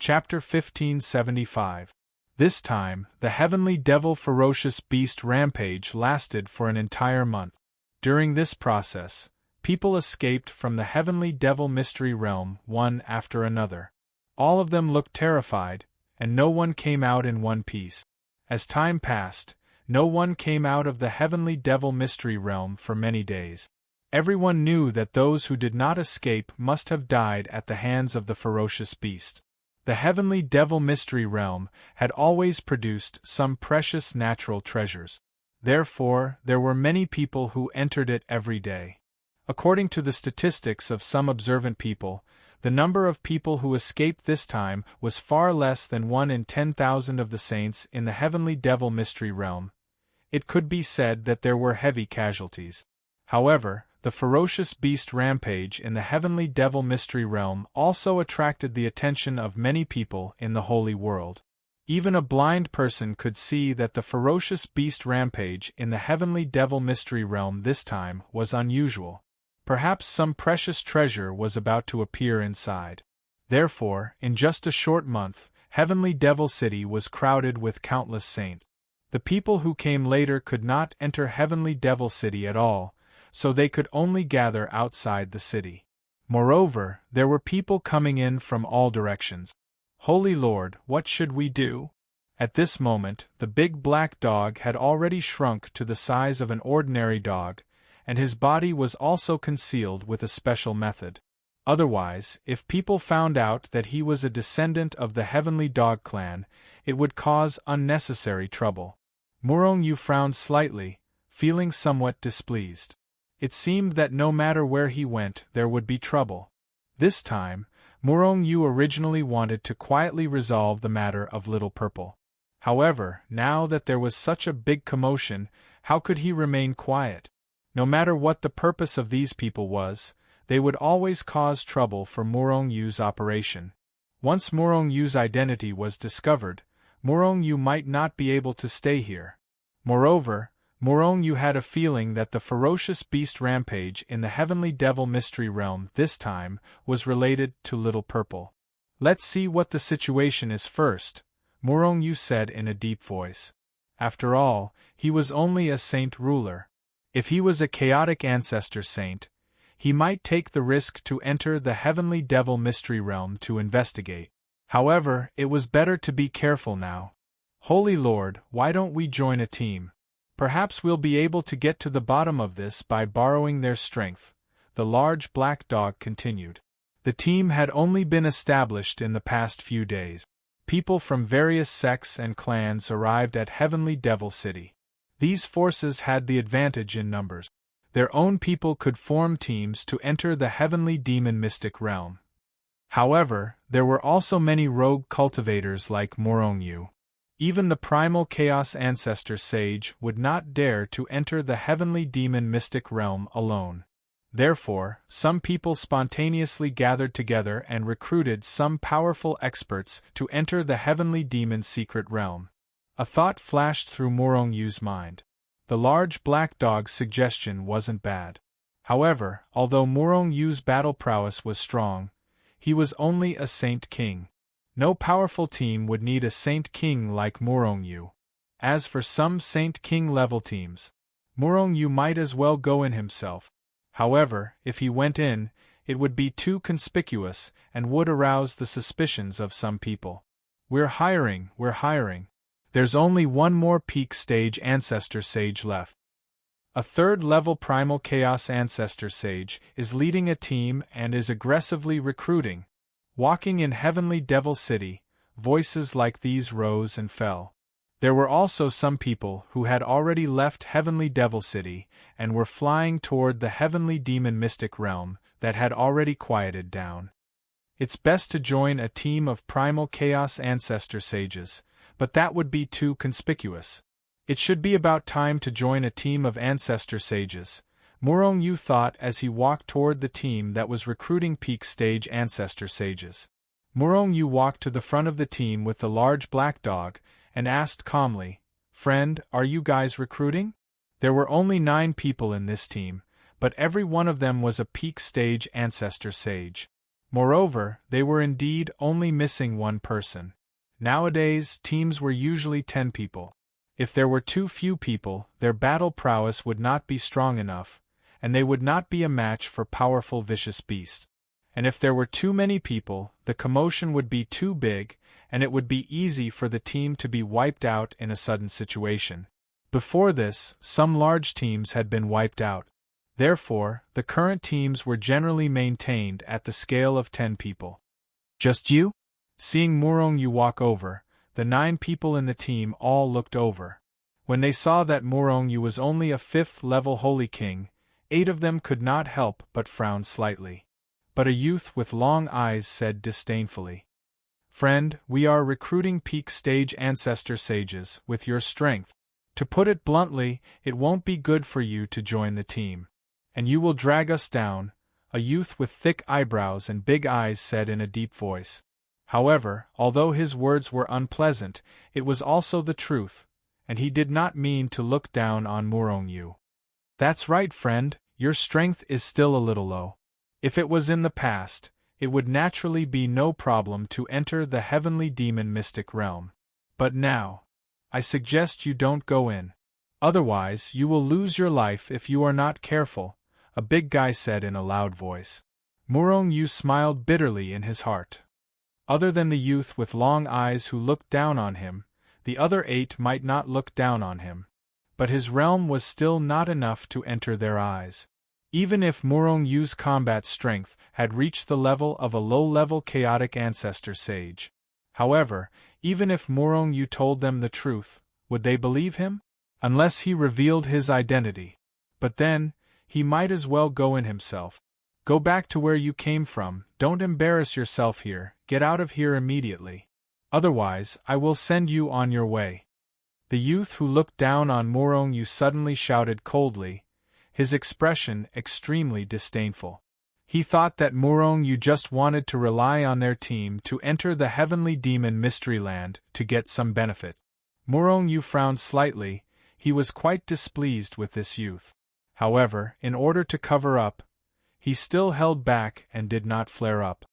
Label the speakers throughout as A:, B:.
A: Chapter 1575. This time, the heavenly devil ferocious beast rampage lasted for an entire month. During this process, people escaped from the heavenly devil mystery realm one after another. All of them looked terrified, and no one came out in one piece. As time passed, no one came out of the heavenly devil mystery realm for many days. Everyone knew that those who did not escape must have died at the hands of the ferocious beast. The heavenly devil mystery realm had always produced some precious natural treasures. Therefore, there were many people who entered it every day. According to the statistics of some observant people, the number of people who escaped this time was far less than 1 in 10,000 of the saints in the heavenly devil mystery realm. It could be said that there were heavy casualties. However, the ferocious beast rampage in the heavenly devil mystery realm also attracted the attention of many people in the holy world. Even a blind person could see that the ferocious beast rampage in the heavenly devil mystery realm this time was unusual. Perhaps some precious treasure was about to appear inside. Therefore, in just a short month, heavenly devil city was crowded with countless saints. The people who came later could not enter heavenly devil city at all, so they could only gather outside the city. Moreover, there were people coming in from all directions. Holy Lord, what should we do? At this moment, the big black dog had already shrunk to the size of an ordinary dog, and his body was also concealed with a special method. Otherwise, if people found out that he was a descendant of the heavenly dog clan, it would cause unnecessary trouble. Murong Yu frowned slightly, feeling somewhat displeased. It seemed that no matter where he went, there would be trouble. This time, Murong Yu originally wanted to quietly resolve the matter of Little Purple. However, now that there was such a big commotion, how could he remain quiet? No matter what the purpose of these people was, they would always cause trouble for Murong Yu's operation. Once Murong Yu's identity was discovered, Murong Yu might not be able to stay here. Moreover, Murong Yu had a feeling that the ferocious beast rampage in the heavenly devil mystery realm this time was related to Little Purple. Let's see what the situation is first, Murong Yu said in a deep voice. After all, he was only a saint ruler. If he was a chaotic ancestor saint, he might take the risk to enter the heavenly devil mystery realm to investigate. However, it was better to be careful now. Holy Lord, why don't we join a team? Perhaps we'll be able to get to the bottom of this by borrowing their strength, the large black dog continued. The team had only been established in the past few days. People from various sects and clans arrived at Heavenly Devil City. These forces had the advantage in numbers. Their own people could form teams to enter the heavenly demon mystic realm. However, there were also many rogue cultivators like Murong Yu. Even the primal chaos ancestor sage would not dare to enter the heavenly demon mystic realm alone. Therefore, some people spontaneously gathered together and recruited some powerful experts to enter the heavenly demon secret realm. A thought flashed through Murong Yu's mind. The large black dog's suggestion wasn't bad. However, although Murong Yu's battle prowess was strong, he was only a saint king. No powerful team would need a saint king like Murong Yu. As for some saint king level teams, Murong Yu might as well go in himself. However, if he went in, it would be too conspicuous and would arouse the suspicions of some people. We're hiring. There's only one more peak stage ancestor sage left. A third-level primal chaos ancestor sage is leading a team and is aggressively recruiting. Walking in Heavenly Devil City, voices like these rose and fell. There were also some people who had already left Heavenly Devil City and were flying toward the Heavenly Demon Mystic Realm that had already quieted down. It's best to join a team of primal chaos ancestor sages, but that would be too conspicuous. It should be about time to join a team of ancestor sages, Murong Yu thought as he walked toward the team that was recruiting peak stage ancestor sages. Murong Yu walked to the front of the team with the large black dog and asked calmly, "Friend, are you guys recruiting?" There were only 9 people in this team, but every one of them was a peak stage ancestor sage. Moreover, they were indeed only missing one person. Nowadays, teams were usually 10 people. If there were too few people, their battle prowess would not be strong enough, and they would not be a match for powerful vicious beasts. And if there were too many people, the commotion would be too big, and it would be easy for the team to be wiped out in a sudden situation. Before this, some large teams had been wiped out. Therefore, the current teams were generally maintained at the scale of 10 people. Just you? Seeing Murong-yu walk over, the 9 people in the team all looked over. When they saw that Murong-yu was only a 5th-level Holy King, 8 of them could not help but frown slightly. But a youth with long eyes said disdainfully, "Friend, we are recruiting peak stage ancestor sages with your strength. To put it bluntly, it won't be good for you to join the team. And you will drag us down," a youth with thick eyebrows and big eyes said in a deep voice. However, although his words were unpleasant, it was also the truth, and he did not mean to look down on Murong-yu. "That's right, friend, your strength is still a little low. If it was in the past, it would naturally be no problem to enter the heavenly demon mystic realm. But now, I suggest you don't go in. Otherwise, you will lose your life if you are not careful," a big guy said in a loud voice. Murong-yu smiled bitterly in his heart. Other than the youth with long eyes who looked down on him, the other 8 might not look down on him. But his realm was still not enough to enter their eyes. Even if Murong-yu's combat strength had reached the level of a low-level chaotic ancestor sage. However, even if Murong-yu told them the truth, would they believe him? Unless he revealed his identity. But then, he might as well go in himself. "Go back to where you came from, don't embarrass yourself here, get out of here immediately. Otherwise, I will send you on your way." The youth who looked down on Murong-yu suddenly shouted coldly, his expression extremely disdainful. He thought that Murong-yu just wanted to rely on their team to enter the heavenly demon mystery land to get some benefit. Murong-yu frowned slightly, he was quite displeased with this youth. However, in order to cover up, he still held back and did not flare up.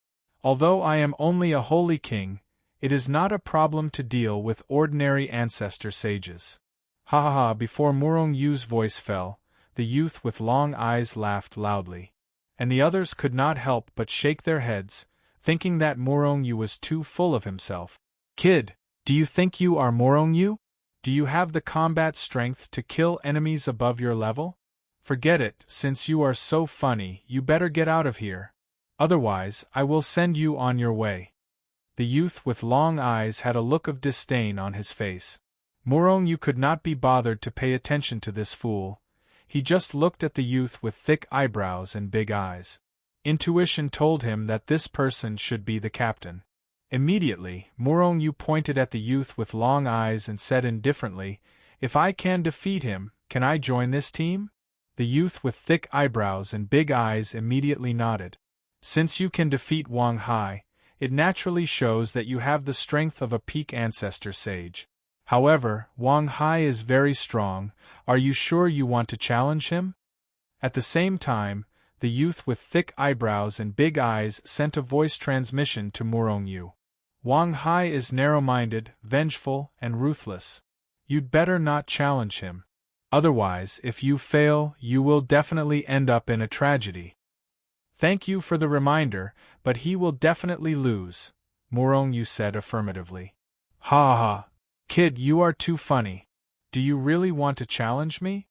A: "Although I am only a holy king, it is not a problem to deal with ordinary ancestor sages." Ha ha ha! Before Murong-yu's voice fell, the youth with long eyes laughed loudly. And the others could not help but shake their heads, thinking that Murong-yu was too full of himself. "Kid, do you think you are Murong-yu? Do you have the combat strength to kill enemies above your level? Forget it, since you are so funny, you better get out of here. Otherwise, I will send you on your way." The youth with long eyes had a look of disdain on his face. Murong-yu could not be bothered to pay attention to this fool. He just looked at the youth with thick eyebrows and big eyes. Intuition told him that this person should be the captain. Immediately, Murong-yu pointed at the youth with long eyes and said indifferently, "If I can defeat him, can I join this team?" The youth with thick eyebrows and big eyes immediately nodded. "Since you can defeat Wang Hai, it naturally shows that you have the strength of a peak ancestor sage. However, Wang Hai is very strong, are you sure you want to challenge him?" At the same time, the youth with thick eyebrows and big eyes sent a voice transmission to Murong-yu. "Wang Hai is narrow-minded, vengeful, and ruthless. You'd better not challenge him. Otherwise, if you fail, you will definitely end up in a tragedy." "Thank you for the reminder, but he will definitely lose," Murong-yu said affirmatively. "Ha ha! Kid, you are too funny. Do you really want to challenge me?"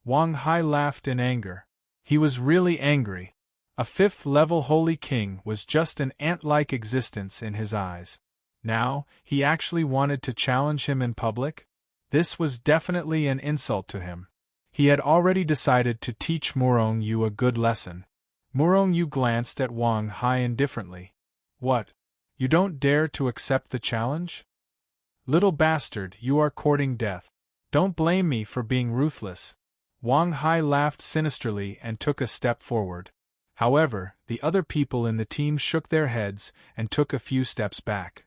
A: Wang Hai laughed in anger. He was really angry. A 5th-level holy king was just an ant-like existence in his eyes. Now, he actually wanted to challenge him in public? This was definitely an insult to him. He had already decided to teach Murong-yu a good lesson. Murong-yu glanced at Wang Hai indifferently. "What? You don't dare to accept the challenge? Little bastard, you are courting death. Don't blame me for being ruthless." Wang Hai laughed sinisterly and took a step forward. However, the other people in the team shook their heads and took a few steps back.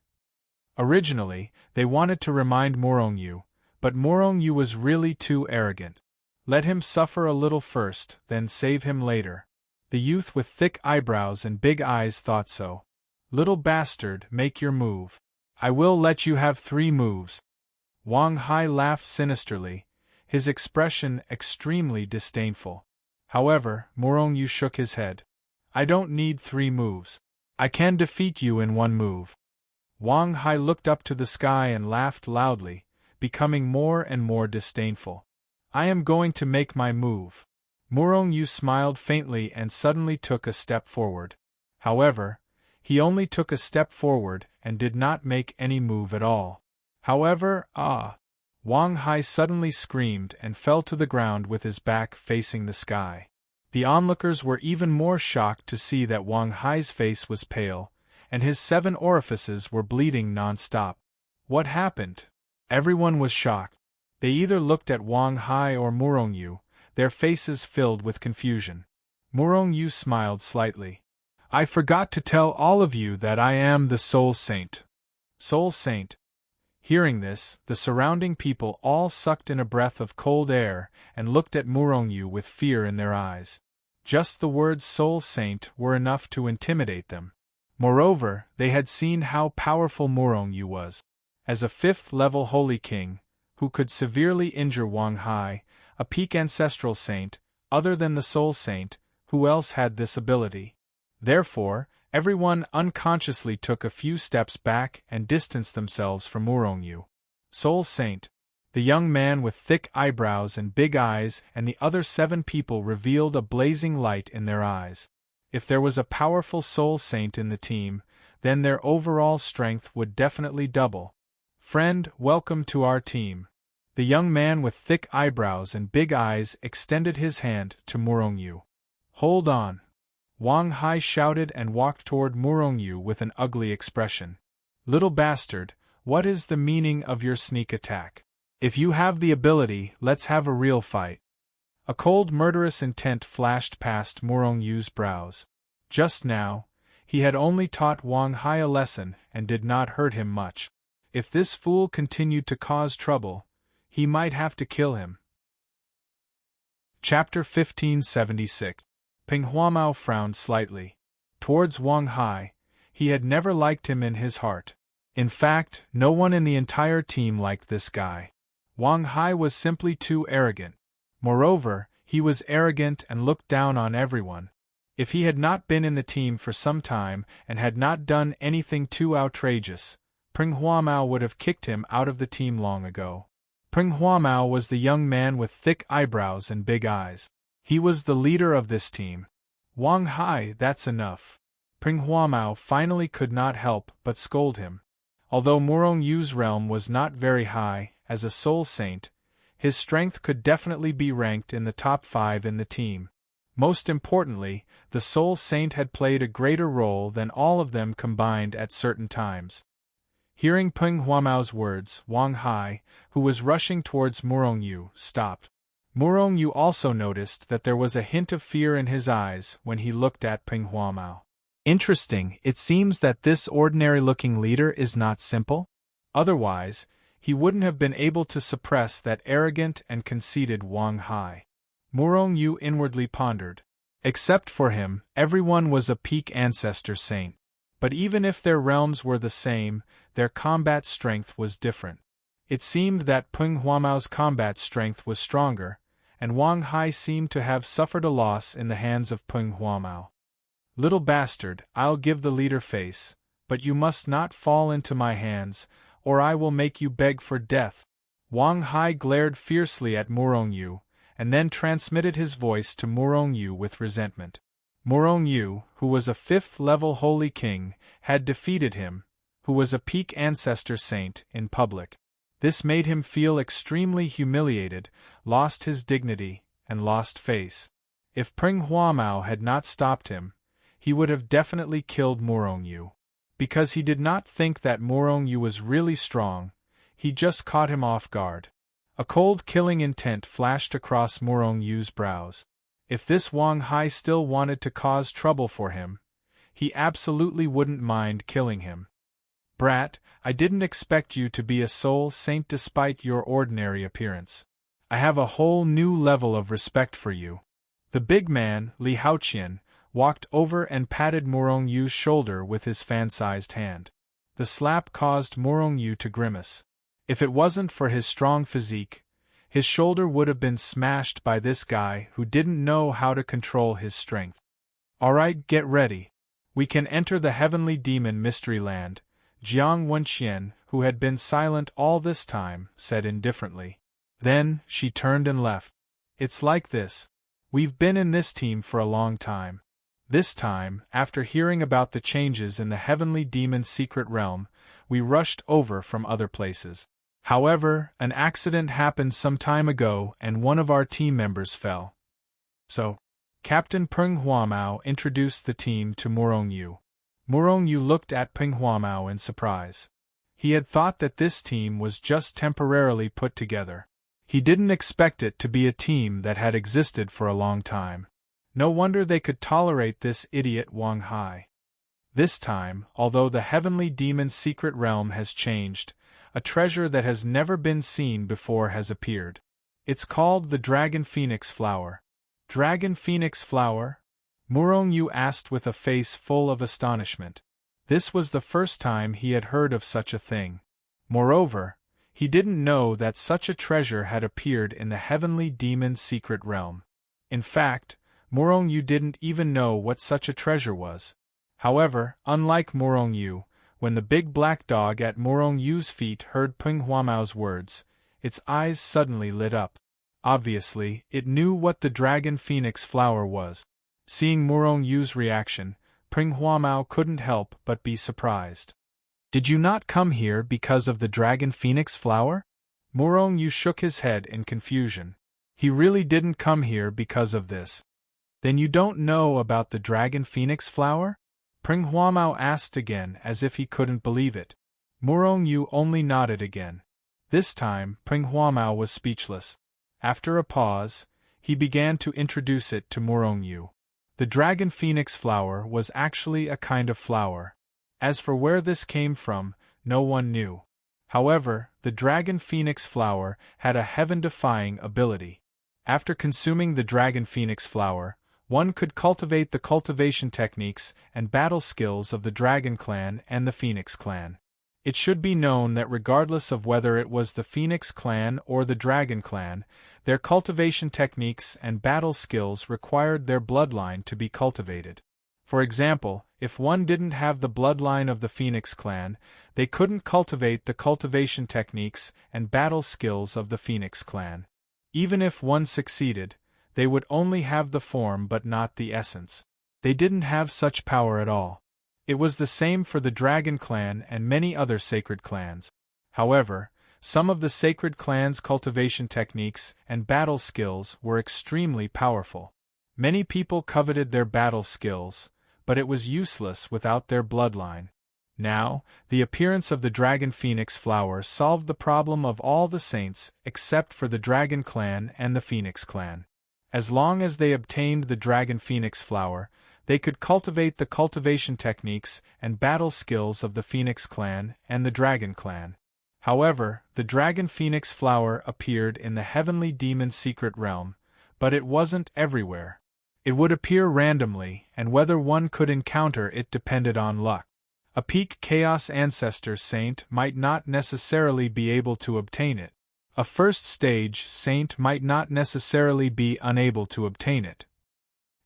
A: Originally, they wanted to remind Murong-yu, but Murong-yu was really too arrogant. Let him suffer a little first, then save him later. The youth with thick eyebrows and big eyes thought so. Little bastard, make your move. I will let you have 3 moves. Wang Hai laughed sinisterly, his expression extremely disdainful. However, Murong Yu shook his head. I don't need 3 moves. I can defeat you in 1 move. Wang Hai looked up to the sky and laughed loudly, becoming more and more disdainful. I am going to make my move. Murong Yu smiled faintly and suddenly took a step forward. However, he only took a step forward and did not make any move at all. However, Wang Hai suddenly screamed and fell to the ground with his back facing the sky. The onlookers were even more shocked to see that Wang Hai's face was pale, and his 7 orifices were bleeding non-stop. What happened? Everyone was shocked. They either looked at Wang Hai or Murong Yu, their faces filled with confusion. Murong Yu smiled slightly. I forgot to tell all of you that I am the Soul Saint. Soul Saint. Hearing this, the surrounding people all sucked in a breath of cold air and looked at Murong Yu with fear in their eyes. Just the words Soul Saint were enough to intimidate them. Moreover, they had seen how powerful Murong Yu was. As a 5th-level Holy King, who could severely injure Wang Hai, a peak ancestral saint, other than the Soul Saint, who else had this ability? Therefore, everyone unconsciously took a few steps back and distanced themselves from Murong Yu. Soul Saint. The young man with thick eyebrows and big eyes and the other 7 people revealed a blazing light in their eyes. If there was a powerful Soul Saint in the team, then their overall strength would definitely double. Friend, welcome to our team. The young man with thick eyebrows and big eyes extended his hand to Murong Yu. Hold on. Wang Hai shouted and walked toward Murong Yu with an ugly expression. Little bastard, what is the meaning of your sneak attack? If you have the ability, let's have a real fight. A cold murderous intent flashed past Murong Yu's brows. Just now, he had only taught Wang Hai a lesson and did not hurt him much. If this fool continued to cause trouble, he might have to kill him. Chapter 1576. Peng Huamao frowned slightly. Towards Wang Hai, he had never liked him in his heart. In fact, no one in the entire team liked this guy. Wang Hai was simply too arrogant. Moreover, he was arrogant and looked down on everyone. If he had not been in the team for some time and had not done anything too outrageous, Peng Huamao would have kicked him out of the team long ago. Peng Huamao was the young man with thick eyebrows and big eyes. He was the leader of this team. Wang Hai, that's enough. Peng Huamao finally could not help but scold him. Although Murong Yu's realm was not very high, as a Soul Saint, his strength could definitely be ranked in the top 5 in the team. Most importantly, the Soul Saint had played a greater role than all of them combined at certain times. Hearing Peng Huamao's words, Wang Hai, who was rushing towards Murong Yu, stopped. Murong Yu also noticed that there was a hint of fear in his eyes when he looked at Peng Huamao. Interesting, it seems that this ordinary-looking leader is not simple? Otherwise, he wouldn't have been able to suppress that arrogant and conceited Wang Hai. Murong Yu inwardly pondered. Except for him, everyone was a peak ancestor saint. But even if their realms were the same, their combat strength was different. It seemed that Peng Huamao's combat strength was stronger, and Wang Hai seemed to have suffered a loss in the hands of Peng Huamao. Little bastard, I'll give the leader face, but you must not fall into my hands, or I will make you beg for death. Wang Hai glared fiercely at Murong Yu, and then transmitted his voice to Murong Yu with resentment. Murong Yu, who was a 5th-level Holy King, had defeated him, who was a peak ancestor saint, in public. This made him feel extremely humiliated, lost his dignity, and lost face. If Peng Huamao had not stopped him, he would have definitely killed Murong Yu. Because he did not think that Murong Yu was really strong, he just caught him off guard. A cold killing intent flashed across Murong Yu's brows. If this Wang Hai still wanted to cause trouble for him, he absolutely wouldn't mind killing him. Brat, I didn't expect you to be a Soul Saint despite your ordinary appearance. I have a whole new level of respect for you. The big man, Li Haoqian, walked over and patted Morong Yu's shoulder with his fan-sized hand. The slap caused Morong Yu to grimace. If it wasn't for his strong physique, his shoulder would have been smashed by this guy who didn't know how to control his strength. "Alright, get ready. We can enter the Heavenly Demon Mystery Land," Jiang Wenxian, who had been silent all this time, said indifferently. Then, she turned and left. "It's like this. We've been in this team for a long time. This time, after hearing about the changes in the Heavenly Demon's secret realm, we rushed over from other places. However, an accident happened some time ago and one of our team members fell. So, Captain Peng Huamao introduced the team to Morong Yu. Morong Yu looked at Peng Huamao in surprise. He had thought that this team was just temporarily put together. He didn't expect it to be a team that had existed for a long time. No wonder they could tolerate this idiot Wang Hai. This time, although the Heavenly Demon's secret realm has changed, a treasure that has never been seen before has appeared. It's called the Dragon Phoenix Flower. Dragon Phoenix Flower? Morong Yu asked with a face full of astonishment. This was the first time he had heard of such a thing. Moreover, he didn't know that such a treasure had appeared in the Heavenly Demon's secret realm. In fact, Morong Yu didn't even know what such a treasure was. However, unlike Morong Yu, when the big black dog at Morong Yu's feet heard Peng Huamao's words, its eyes suddenly lit up. Obviously, it knew what the Dragon Phoenix Flower was. Seeing Morong Yu's reaction, Peng Huamao couldn't help but be surprised. "Did you not come here because of the Dragon Phoenix Flower?" Morong Yu shook his head in confusion. He really didn't come here because of this. "Then you don't know about the Dragon Phoenix Flower?" Peng Huamao asked again as if he couldn't believe it. Morong Yu only nodded again. This time, Peng Huamao was speechless. After a pause, he began to introduce it to Morong Yu. The Dragon Phoenix Flower was actually a kind of flower. As for where this came from, no one knew. However, the Dragon Phoenix Flower had a heaven-defying ability. After consuming the Dragon Phoenix Flower, one could cultivate the cultivation techniques and battle skills of the Dragon Clan and the Phoenix Clan. It should be known that regardless of whether it was the Phoenix Clan or the Dragon Clan, their cultivation techniques and battle skills required their bloodline to be cultivated. For example, if one didn't have the bloodline of the Phoenix Clan, they couldn't cultivate the cultivation techniques and battle skills of the Phoenix Clan. Even if one succeeded, they would only have the form but not the essence. They didn't have such power at all. It was the same for the Dragon Clan and many other sacred clans. However, some of the sacred clans' cultivation techniques and battle skills were extremely powerful. Many people coveted their battle skills, but it was useless without their bloodline. Now, the appearance of the Dragon Phoenix Flower solved the problem of all the saints except for the Dragon Clan and the Phoenix Clan. As long as they obtained the Dragon Phoenix Flower, they could cultivate the cultivation techniques and battle skills of the Phoenix Clan and the Dragon Clan. However, the Dragon Phoenix Flower appeared in the Heavenly Demon's secret realm, but it wasn't everywhere. It would appear randomly, and whether one could encounter it depended on luck. A peak Chaos Ancestor Saint might not necessarily be able to obtain it. A first stage saint might not necessarily be unable to obtain it.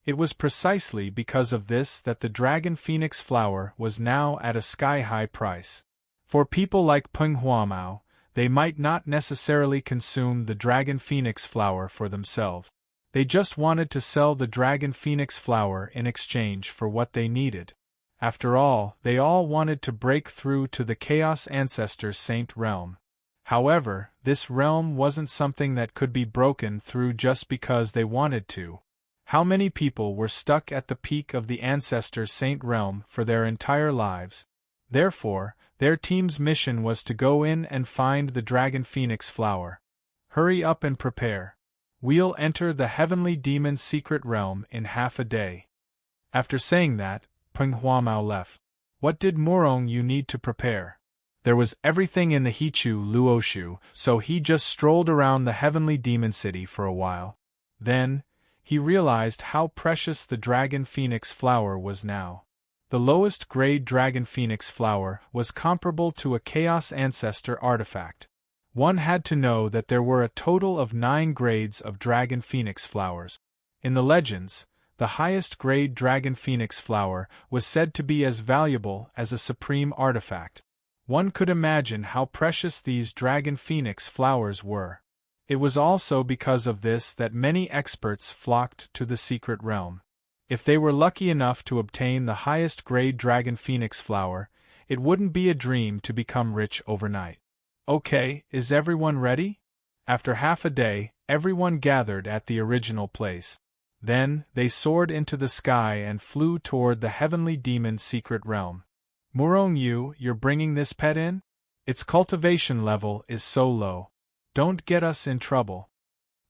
A: It was precisely because of this that the Dragon Phoenix Flower was now at a sky-high price. For people like Peng Huamao, they might not necessarily consume the Dragon Phoenix Flower for themselves. They just wanted to sell the Dragon Phoenix Flower in exchange for what they needed. After all, they all wanted to break through to the Chaos Ancestor Saint realm. However, this realm wasn't something that could be broken through just because they wanted to. How many people were stuck at the peak of the Ancestor Saint realm for their entire lives? Therefore, their team's mission was to go in and find the Dragon Phoenix Flower. Hurry up and prepare. We'll enter the Heavenly Demon's secret realm in half a day. After saying that, Peng Huamao left. What did Morong Yu need to prepare? There was everything in the Hichu Luoshu, so he just strolled around the Heavenly Demon City for a while. Then, he realized how precious the dragon phoenix flower was now. The lowest grade dragon phoenix flower was comparable to a Chaos Ancestor artifact. One had to know that there were a total of 9 grades of dragon phoenix flowers. In the legends, the highest grade dragon phoenix flower was said to be as valuable as a supreme artifact. One could imagine how precious these dragon phoenix flowers were. It was also because of this that many experts flocked to the secret realm. If they were lucky enough to obtain the highest grade dragon phoenix flower, it wouldn't be a dream to become rich overnight. Okay, is everyone ready? After half a day, everyone gathered at the original place. Then, they soared into the sky and flew toward the heavenly demon's secret realm. Murong-yu, you're bringing this pet in? Its cultivation level is so low. Don't get us in trouble.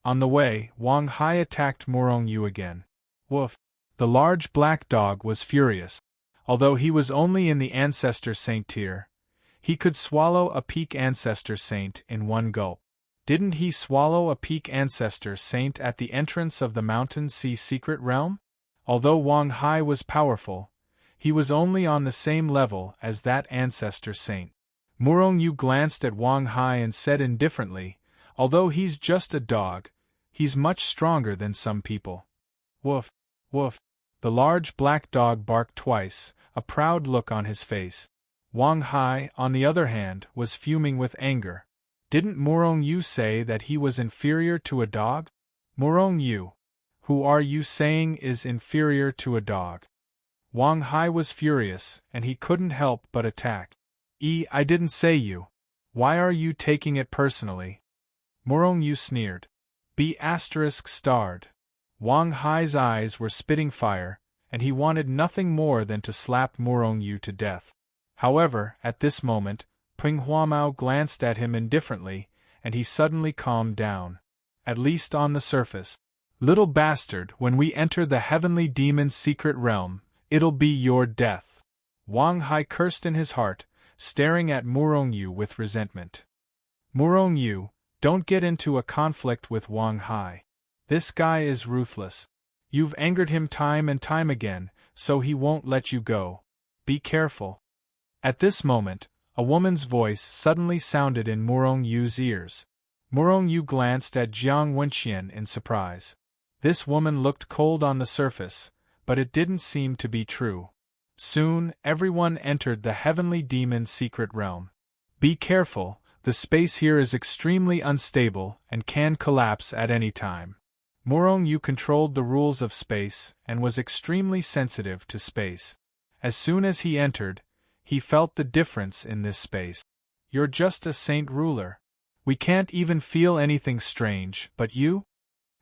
A: On the way, Wang Hai attacked Murong-yu again. Woof! The large black dog was furious. Although he was only in the Ancestor Saint tier, he could swallow a peak Ancestor Saint in one gulp. Didn't he swallow a peak Ancestor Saint at the entrance of the Mountain Sea secret realm? Although Wang Hai was powerful, he was only on the same level as that Ancestor Saint. Murong-yu glanced at Wang Hai and said indifferently, although he's just a dog, he's much stronger than some people. Woof, woof. The large black dog barked twice, a proud look on his face. Wang Hai, on the other hand, was fuming with anger. Didn't Murong-yu say that he was inferior to a dog? Murong-yu, who are you saying is inferior to a dog? Wang Hai was furious, and he couldn't help but attack. I didn't say you. Why are you taking it personally? Murong-yu sneered. B*****. Wang Hai's eyes were spitting fire, and he wanted nothing more than to slap Murong-yu to death. However, at this moment, Peng Huamao glanced at him indifferently, and he suddenly calmed down. At least on the surface. Little bastard, when we enter the heavenly demon's secret realm, it'll be your death. Wang Hai cursed in his heart, staring at Murong-yu with resentment. Murong-yu, don't get into a conflict with Wang Hai. This guy is ruthless. You've angered him time and time again, so he won't let you go. Be careful. At this moment, a woman's voice suddenly sounded in Murong-yu's ears. Murong-yu glanced at Jiang Wenxian in surprise. This woman looked cold on the surface, but it didn't seem to be true. Soon, everyone entered the heavenly demon's secret realm. Be careful, the space here is extremely unstable and can collapse at any time. Murong-yu controlled the rules of space and was extremely sensitive to space. As soon as he entered, he felt the difference in this space. You're just a saint ruler. We can't even feel anything strange, but you?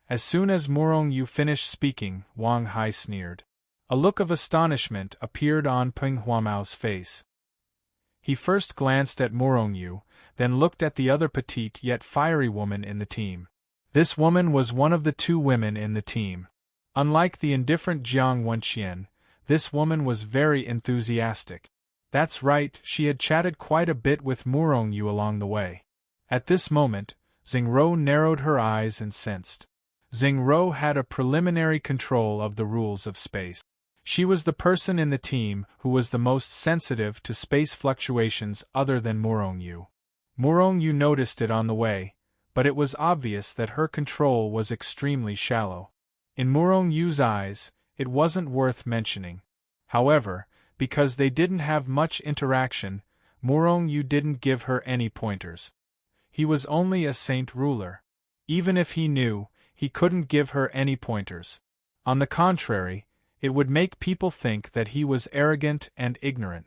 A: As soon as Murong-yu finished speaking, Wang Hai sneered. A look of astonishment appeared on Peng Huamao's face. He first glanced at Murong-yu, then looked at the other petite yet fiery woman in the team. This woman was one of the 2 women in the team. Unlike the indifferent Jiang Wenxian, this woman was very enthusiastic. That's right, she had chatted quite a bit with Murong-yu along the way. At this moment, Xingro narrowed her eyes and sensed. Xingro had a preliminary control of the rules of space. She was the person in the team who was the most sensitive to space fluctuations other than Murong-yu. Murong-yu noticed it on the way, but it was obvious that her control was extremely shallow. In Murong-yu's eyes, it wasn't worth mentioning. However, because they didn't have much interaction, Murong-yu didn't give her any pointers. He was only a saint ruler. Even if he knew, he couldn't give her any pointers. On the contrary, it would make people think that he was arrogant and ignorant.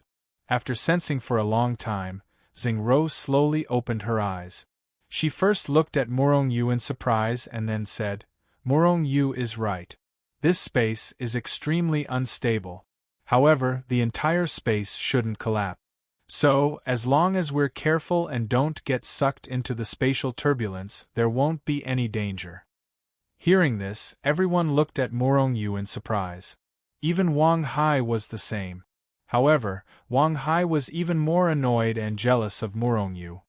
A: After sensing for a long time, Xingro slowly opened her eyes. She first looked at Murong-yu in surprise and then said, Murong-yu is right. This space is extremely unstable. However, the entire space shouldn't collapse. So, as long as we're careful and don't get sucked into the spatial turbulence, there won't be any danger. Hearing this, everyone looked at Murong-yu in surprise. Even Wang Hai was the same. However, Wang Hai was even more annoyed and jealous of Murong-yu.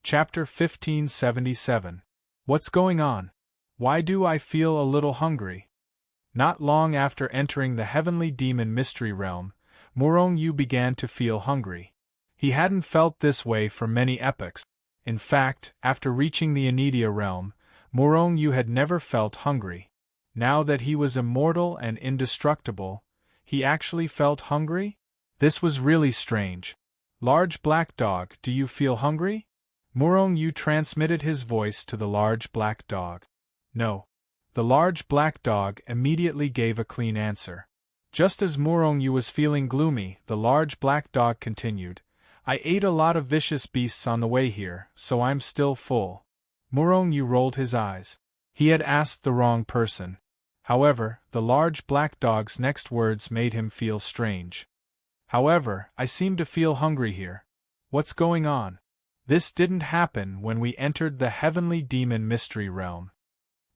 A: Chapter 1577. What's going on? Why do I feel a little hungry? Not long after entering the heavenly demon mystery realm, Morong Yu began to feel hungry. He hadn't felt this way for many epochs. In fact, after reaching the Anidia realm, Morong Yu had never felt hungry. Now that he was immortal and indestructible, he actually felt hungry? This was really strange. Large black dog, do you feel hungry? Morong Yu transmitted his voice to the large black dog. No. The large black dog immediately gave a clean answer. Just as Morong Yu was feeling gloomy, the large black dog continued, I ate a lot of vicious beasts on the way here, so I'm still full. Morong Yu rolled his eyes. He had asked the wrong person. However, the large black dog's next words made him feel strange. However, I seem to feel hungry here. What's going on? This didn't happen when we entered the heavenly demon mystery realm.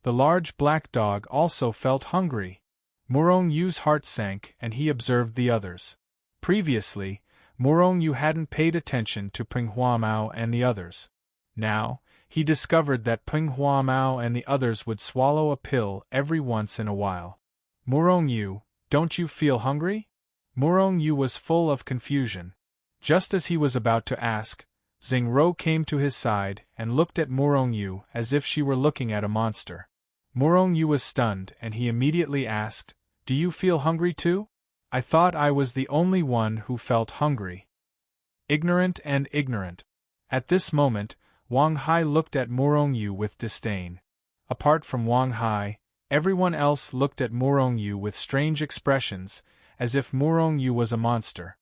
A: The large black dog also felt hungry. Morong Yu's heart sank and he observed the others. Previously, Morong Yu hadn't paid attention to Peng Hua Mao and the others. Now, he discovered that Peng Hua Mao and the others would swallow a pill every once in a while. Morong Yu, don't you feel hungry? Morong Yu was full of confusion. Just as he was about to ask, Xingro came to his side and looked at Morong Yu as if she were looking at a monster. Morong Yu was stunned and he immediately asked, Do you feel hungry too? I thought I was the only one who felt hungry. Ignorant and ignorant. At this moment, Wang Hai looked at Morong Yu with disdain. Apart from Wang Hai, everyone else looked at Morong Yu with strange expressions, as if Morong Yu was a monster.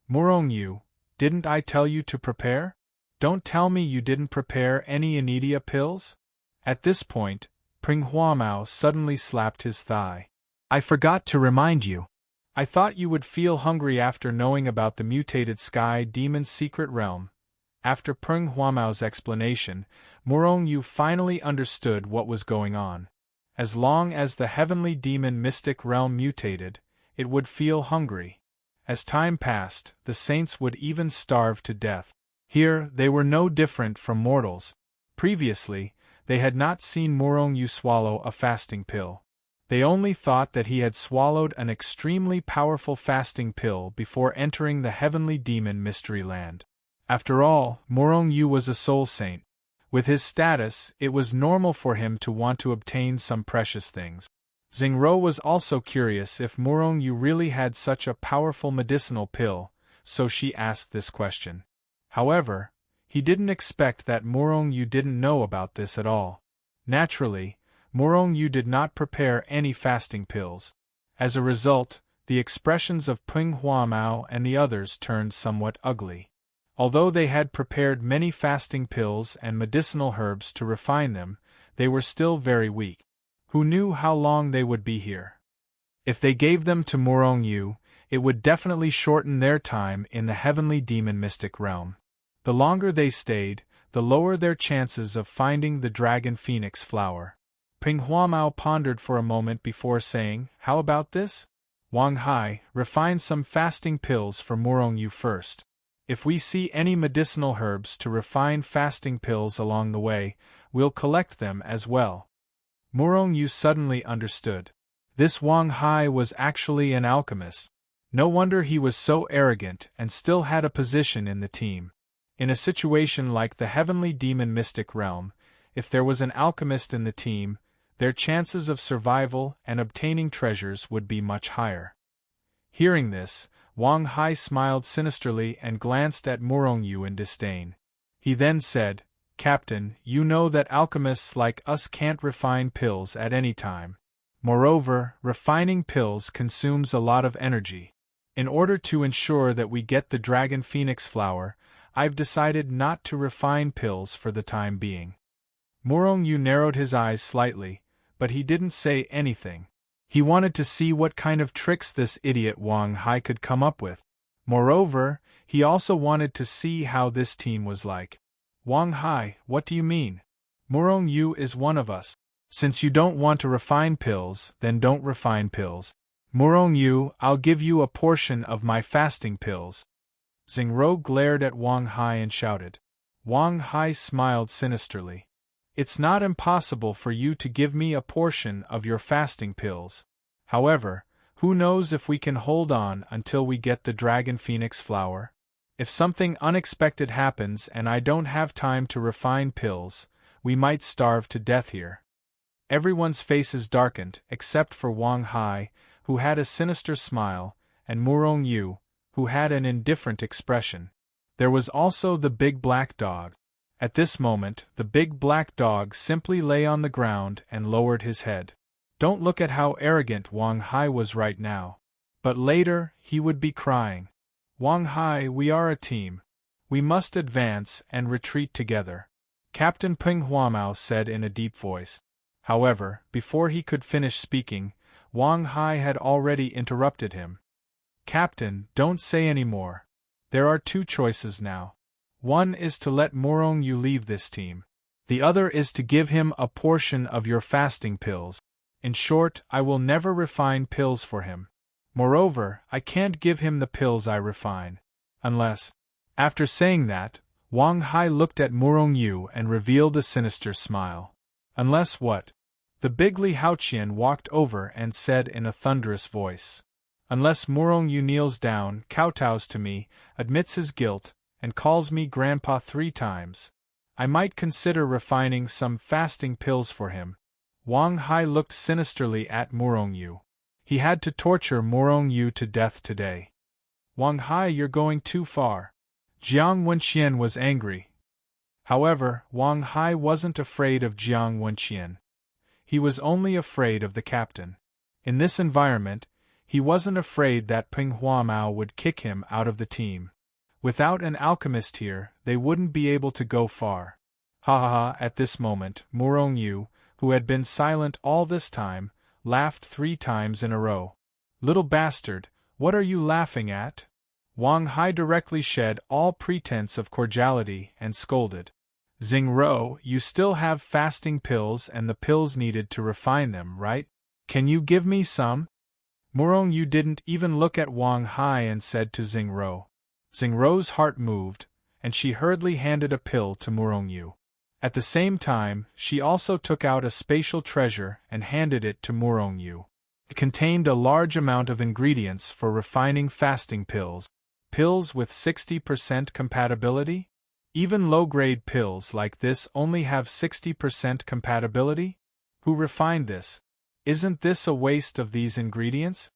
A: Morong Yu, didn't I tell you to prepare? Don't tell me you didn't prepare any Anidia pills? At this point, Peng Hua Mao suddenly slapped his thigh. I forgot to remind you. I thought you would feel hungry after knowing about the mutated sky demon's secret realm. After Peng Hua Mao's explanation, Morong Yu finally understood what was going on. As long as the heavenly demon mystic realm mutated, it would feel hungry. As time passed, the saints would even starve to death. Here, they were no different from mortals. Previously, they had not seen Morong Yu swallow a fasting pill. They only thought that he had swallowed an extremely powerful fasting pill before entering the heavenly demon mystery land. After all, Morong Yu was a soul saint. With his status, it was normal for him to want to obtain some precious things. Xingro was also curious if Morong Yu really had such a powerful medicinal pill, so she asked this question. However, he didn't expect that Morong Yu didn't know about this at all. Naturally, Morong Yu did not prepare any fasting pills. As a result, the expressions of Peng Hua Mao and the others turned somewhat ugly. Although they had prepared many fasting pills and medicinal herbs to refine them, they were still very weak. Who knew how long they would be here? If they gave them to Morong Yu, it would definitely shorten their time in the heavenly demon mystic realm. The longer they stayed, the lower their chances of finding the dragon phoenix flower. Peng Hua Mao pondered for a moment before saying, How about this? Wang Hai, refine some fasting pills for Morong Yu first. If we see any medicinal herbs to refine fasting pills along the way, we'll collect them as well. Morong Yu suddenly understood. This Wang Hai was actually an alchemist. No wonder he was so arrogant and still had a position in the team. In a situation like the heavenly demon mystic realm, if there was an alchemist in the team, their chances of survival and obtaining treasures would be much higher. Hearing this, Wang Hai smiled sinisterly and glanced at Morong Yu in disdain. He then said, Captain, you know that alchemists like us can't refine pills at any time. Moreover, refining pills consumes a lot of energy. In order to ensure that we get the dragon phoenix flower, I've decided not to refine pills for the time being. Morong Yu narrowed his eyes slightly, but he didn't say anything. He wanted to see what kind of tricks this idiot Wang Hai could come up with. Moreover, he also wanted to see how this team was like. Wang Hai, what do you mean? Morong Yu is one of us. Since you don't want to refine pills, then don't refine pills. Morong Yu, I'll give you a portion of my fasting pills. Xingro glared at Wang Hai and shouted. Wang Hai smiled sinisterly. It's not impossible for you to give me a portion of your fasting pills. However, who knows if we can hold on until we get the dragon phoenix flower? If something unexpected happens and I don't have time to refine pills, we might starve to death here. Everyone's faces darkened, except for Wang Hai, who had a sinister smile, and Murong Yu, who had an indifferent expression. There was also the big black dog. At this moment, the big black dog simply lay on the ground and lowered his head. Don't look at how arrogant Wang Hai was right now. But later, he would be crying. Wang Hai, we are a team. We must advance and retreat together, Captain Peng Huamao said in a deep voice. However, before he could finish speaking, Wang Hai had already interrupted him. Captain, don't say any more. There are two choices now. One is to let Murong Yu leave this team. The other is to give him a portion of your fasting pills. In short, I will never refine pills for him. Moreover, I can't give him the pills I refine. Unless… After saying that, Wang Hai looked at Murong Yu and revealed a sinister smile. Unless what? The big Li Haoqian walked over and said in a thunderous voice. Unless Murong Yu kneels down, kowtows to me, admits his guilt, and calls me grandpa 3 times, I might consider refining some fasting pills for him. Wang Hai looked sinisterly at Murong Yu. He had to torture Murong Yu to death today. Wang Hai, you're going too far. Jiang Wenqian was angry. However, Wang Hai wasn't afraid of Jiang Wenqian. He was only afraid of the captain. In this environment, he wasn't afraid that Peng Huamao would kick him out of the team. Without an alchemist here, they wouldn't be able to go far. Ha ha ha! At this moment, Murong Yu, who had been silent all this time, laughed 3 times in a row. Little bastard, what are you laughing at? Wang Hai directly shed all pretense of cordiality and scolded. Xingro, you still have fasting pills and the pills needed to refine them, right? Can you give me some? Murong Yu didn't even look at Wang Hai and said to Xingro. Xingro's heart moved, and she hurriedly handed a pill to Murong Yu. At the same time, she also took out a spatial treasure and handed it to Murong Yu. It contained a large amount of ingredients for refining fasting pills. Pills with 60% compatibility? Even low-grade pills like this only have 60% compatibility? Who refined this? Isn't this a waste of these ingredients?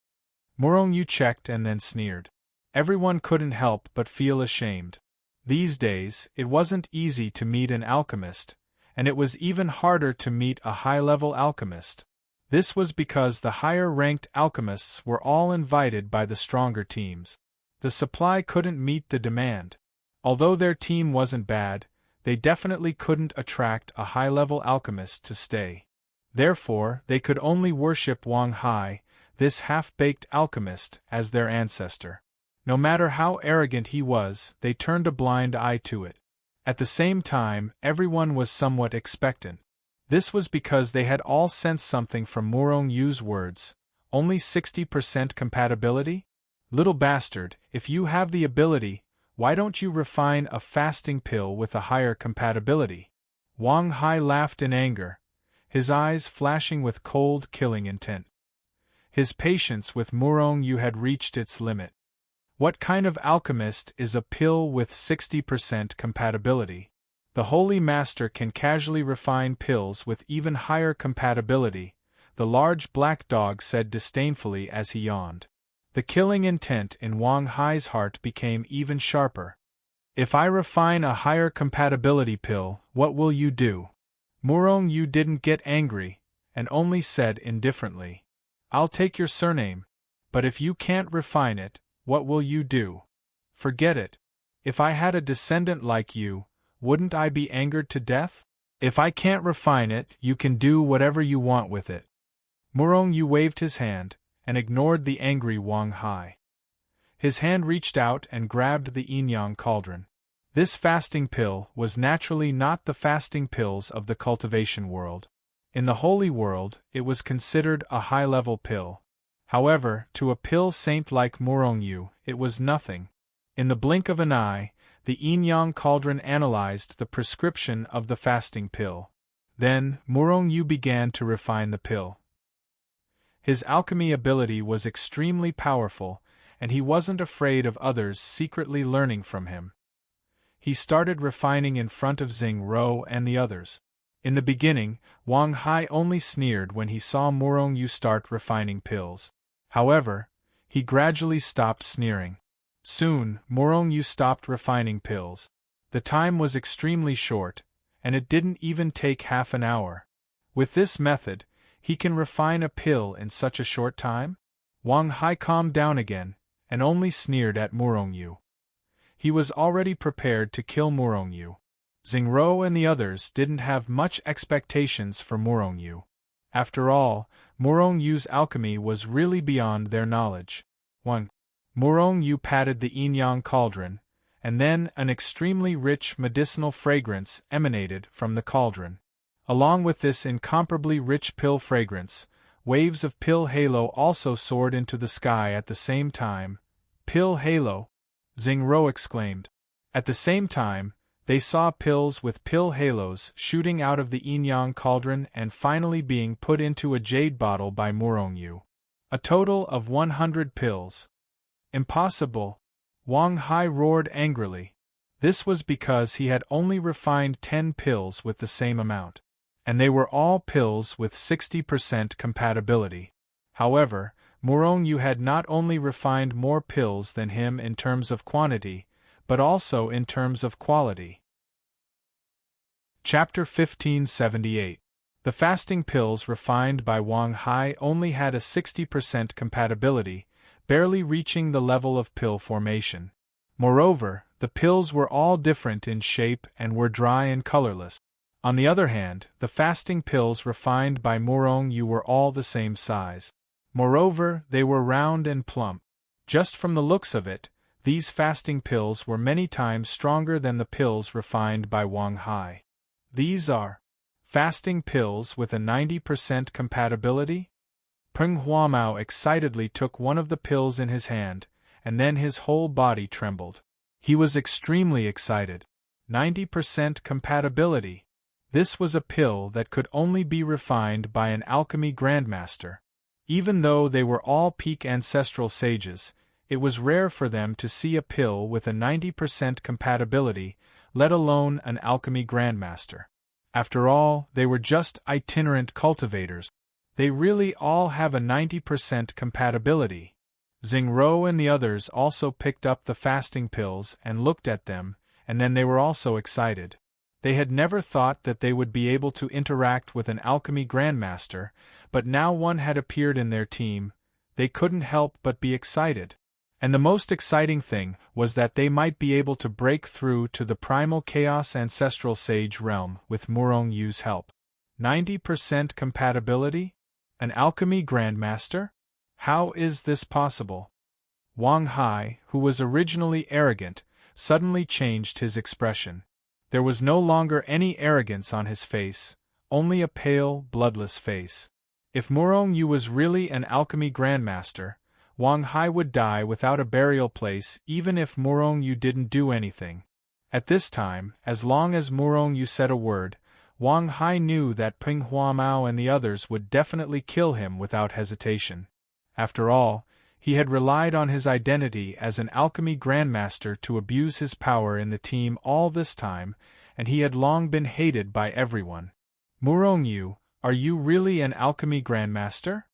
A: Murong Yu checked and then sneered. Everyone couldn't help but feel ashamed. These days, it wasn't easy to meet an alchemist, and it was even harder to meet a high-level alchemist. This was because the higher-ranked alchemists were all invited by the stronger teams. The supply couldn't meet the demand. Although their team wasn't bad, they definitely couldn't attract a high-level alchemist to stay. Therefore, they could only worship Wang Hai, this half-baked alchemist, as their ancestor. No matter how arrogant he was, they turned a blind eye to it. At the same time, everyone was somewhat expectant. This was because they had all sensed something from Murong Yu's words. Only 60% compatibility? Little bastard, if you have the ability, why don't you refine a fasting pill with a higher compatibility? Wang Hai laughed in anger, his eyes flashing with cold, killing intent. His patience with Murong Yu had reached its limit. What kind of alchemist is a pill with 60% compatibility? The Holy Master can casually refine pills with even higher compatibility, the large black dog said disdainfully as he yawned. The killing intent in Wang Hai's heart became even sharper. If I refine a higher compatibility pill, what will you do? Murong Yu didn't get angry, and only said indifferently, I'll take your surname, but if you can't refine it, what will you do? Forget it. If I had a descendant like you, wouldn't I be angered to death? If I can't refine it, you can do whatever you want with it. Murong Yu waved his hand, and ignored the angry Wang Hai. His hand reached out and grabbed the yin-yang cauldron. This fasting pill was naturally not the fasting pills of the cultivation world. In the holy world, it was considered a high-level pill. However, to a pill saint like Murong Yu, it was nothing. In the blink of an eye, the yin-yang cauldron analyzed the prescription of the fasting pill. Then, Murong Yu began to refine the pill. His alchemy ability was extremely powerful, and he wasn't afraid of others secretly learning from him. He started refining in front of Xing Rou and the others. In the beginning, Wang Hai only sneered when he saw Murong Yu start refining pills. However, he gradually stopped sneering. Soon, Murong Yu stopped refining pills. The time was extremely short, and it didn't even take half an hour. With this method, he can refine a pill in such a short time? Wang Hai calmed down again, and only sneered at Murong Yu. He was already prepared to kill Murong Yu. Xing Rou and the others didn't have much expectations for Murong Yu. After all, Murong Yu's alchemy was really beyond their knowledge. 1. Murong Yu patted the yin-yang cauldron, and then an extremely rich medicinal fragrance emanated from the cauldron. Along with this incomparably rich pill fragrance, waves of pill halo also soared into the sky at the same time. Pill halo? Xing Rou exclaimed. At the same time, they saw pills with pill halos shooting out of the yin-yang cauldron and finally being put into a jade bottle by Murong Yu. A total of 100 pills. Impossible! Wang Hai roared angrily. This was because he had only refined 10 pills with the same amount. And they were all pills with 60% compatibility. However, Murong Yu had not only refined more pills than him in terms of quantity, but also in terms of quality. Chapter 1578. The fasting pills refined by Wang Hai only had a 60% compatibility, barely reaching the level of pill formation. Moreover, the pills were all different in shape and were dry and colorless. On the other hand, the fasting pills refined by Murong Yu were all the same size. Moreover, they were round and plump. Just from the looks of it, these fasting pills were many times stronger than the pills refined by Wang Hai. These are fasting pills with a 90% compatibility? Peng Huamao excitedly took one of the pills in his hand, and then his whole body trembled. He was extremely excited. 90% compatibility. This was a pill that could only be refined by an alchemy grandmaster. Even though they were all peak ancestral sages, it was rare for them to see a pill with a 90% compatibility, let alone an alchemy grandmaster. After all, they were just itinerant cultivators. They really all have a 90% compatibility. Xing Rou and the others also picked up the fasting pills and looked at them, and then they were also excited. They had never thought that they would be able to interact with an alchemy grandmaster, but now one had appeared in their team. They couldn't help but be excited. And the most exciting thing was that they might be able to break through to the primal chaos ancestral sage realm with Murong Yu's help. 90% compatibility? An alchemy grandmaster? How is this possible? Wang Hai, who was originally arrogant, suddenly changed his expression. There was no longer any arrogance on his face, only a pale, bloodless face. If Murong Yu was really an alchemy grandmaster, Wang Hai would die without a burial place even if Murong Yu didn't do anything. At this time, as long as Murong Yu said a word, Wang Hai knew that Peng Huamao and the others would definitely kill him without hesitation. After all, he had relied on his identity as an alchemy grandmaster to abuse his power in the team all this time, and he had long been hated by everyone. Murong Yu, are you really an alchemy grandmaster?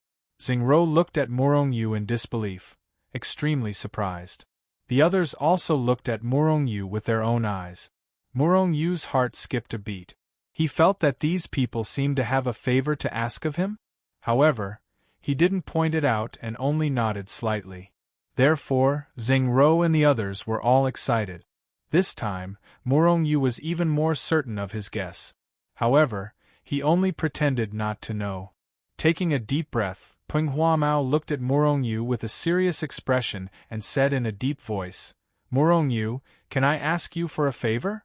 A: Xing Rou looked at Murong Yu in disbelief, extremely surprised. The others also looked at Murong Yu with their own eyes. Murong Yu's heart skipped a beat. He felt that these people seemed to have a favor to ask of him. However, he didn't point it out and only nodded slightly. Therefore, Xing Rou and the others were all excited. This time, Murong Yu was even more certain of his guess. However, he only pretended not to know. Taking a deep breath, Peng Huamao looked at Murong Yu with a serious expression and said in a deep voice, "Murong Yu, can I ask you for a favor?"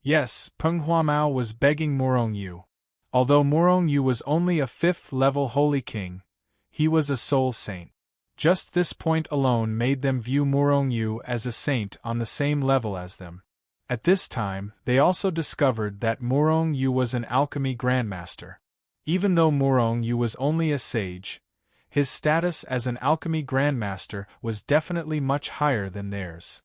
A: Yes, Peng Huamao was begging Murong Yu. Although Murong Yu was only a 5th-level holy king, he was a soul saint. Just this point alone made them view Murong Yu as a saint on the same level as them. At this time, they also discovered that Murong Yu was an alchemy grandmaster. Even though Murong Yu was only a sage, his status as an alchemy grandmaster was definitely much higher than theirs.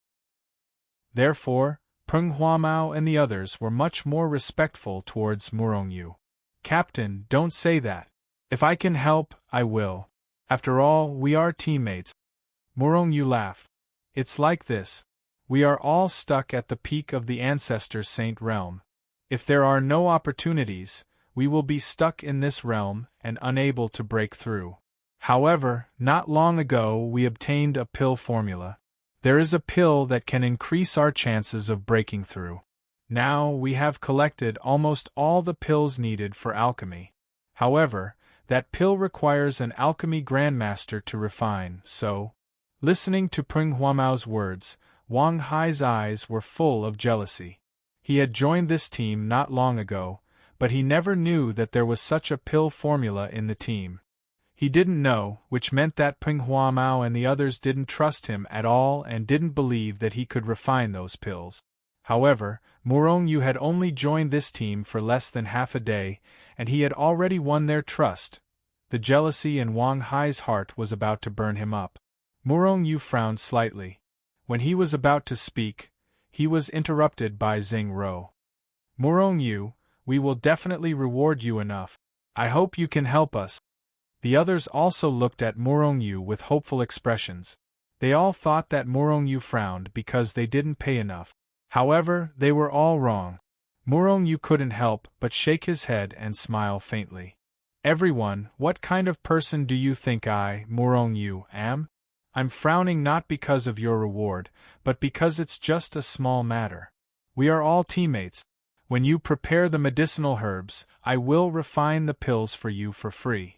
A: Therefore, Peng Huamao and the others were much more respectful towards Murong Yu. "Captain, don't say that. If I can help, I will. After all, we are teammates." Murong Yu laughed. "It's like this. We are all stuck at the peak of the Ancestor Saint realm. If there are no opportunities, we will be stuck in this realm and unable to break through. However, not long ago we obtained a pill formula. There is a pill that can increase our chances of breaking through. Now we have collected almost all the pills needed for alchemy. However, that pill requires an alchemy grandmaster to refine, so..." Listening to Peng Huamao's words, Wang Hai's eyes were full of jealousy. He had joined this team not long ago, but he never knew that there was such a pill formula in the team. He didn't know, which meant that Peng Huamao and the others didn't trust him at all and didn't believe that he could refine those pills. However, Murong Yu had only joined this team for less than half a day, and he had already won their trust. The jealousy in Wang Hai's heart was about to burn him up. Murong Yu frowned slightly. When he was about to speak, he was interrupted by Xing Ro. "Murong Yu, we will definitely reward you enough. I hope you can help us." The others also looked at Murong Yu with hopeful expressions. They all thought that Murong Yu frowned because they didn't pay enough. However, they were all wrong. Murong Yu couldn't help but shake his head and smile faintly. "Everyone, what kind of person do you think I, Murong Yu, am? I'm frowning not because of your reward, but because it's just a small matter. We are all teammates. When you prepare the medicinal herbs, I will refine the pills for you for free."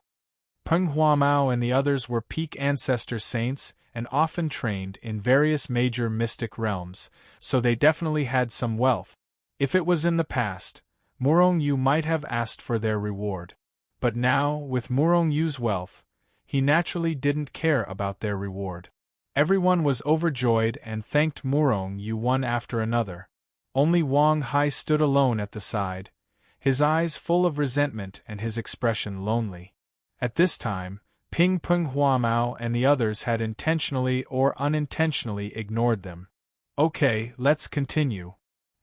A: Peng Huamao and the others were peak ancestor saints and often trained in various major mystic realms, so they definitely had some wealth. If it was in the past, Murong Yu might have asked for their reward. But now, with Murong Yu's wealth, he naturally didn't care about their reward. Everyone was overjoyed and thanked Murong Yu one after another. Only Wang Hai stood alone at the side, his eyes full of resentment and his expression lonely. At this time, Peng Huamao and the others had intentionally or unintentionally ignored them. "Okay, let's continue."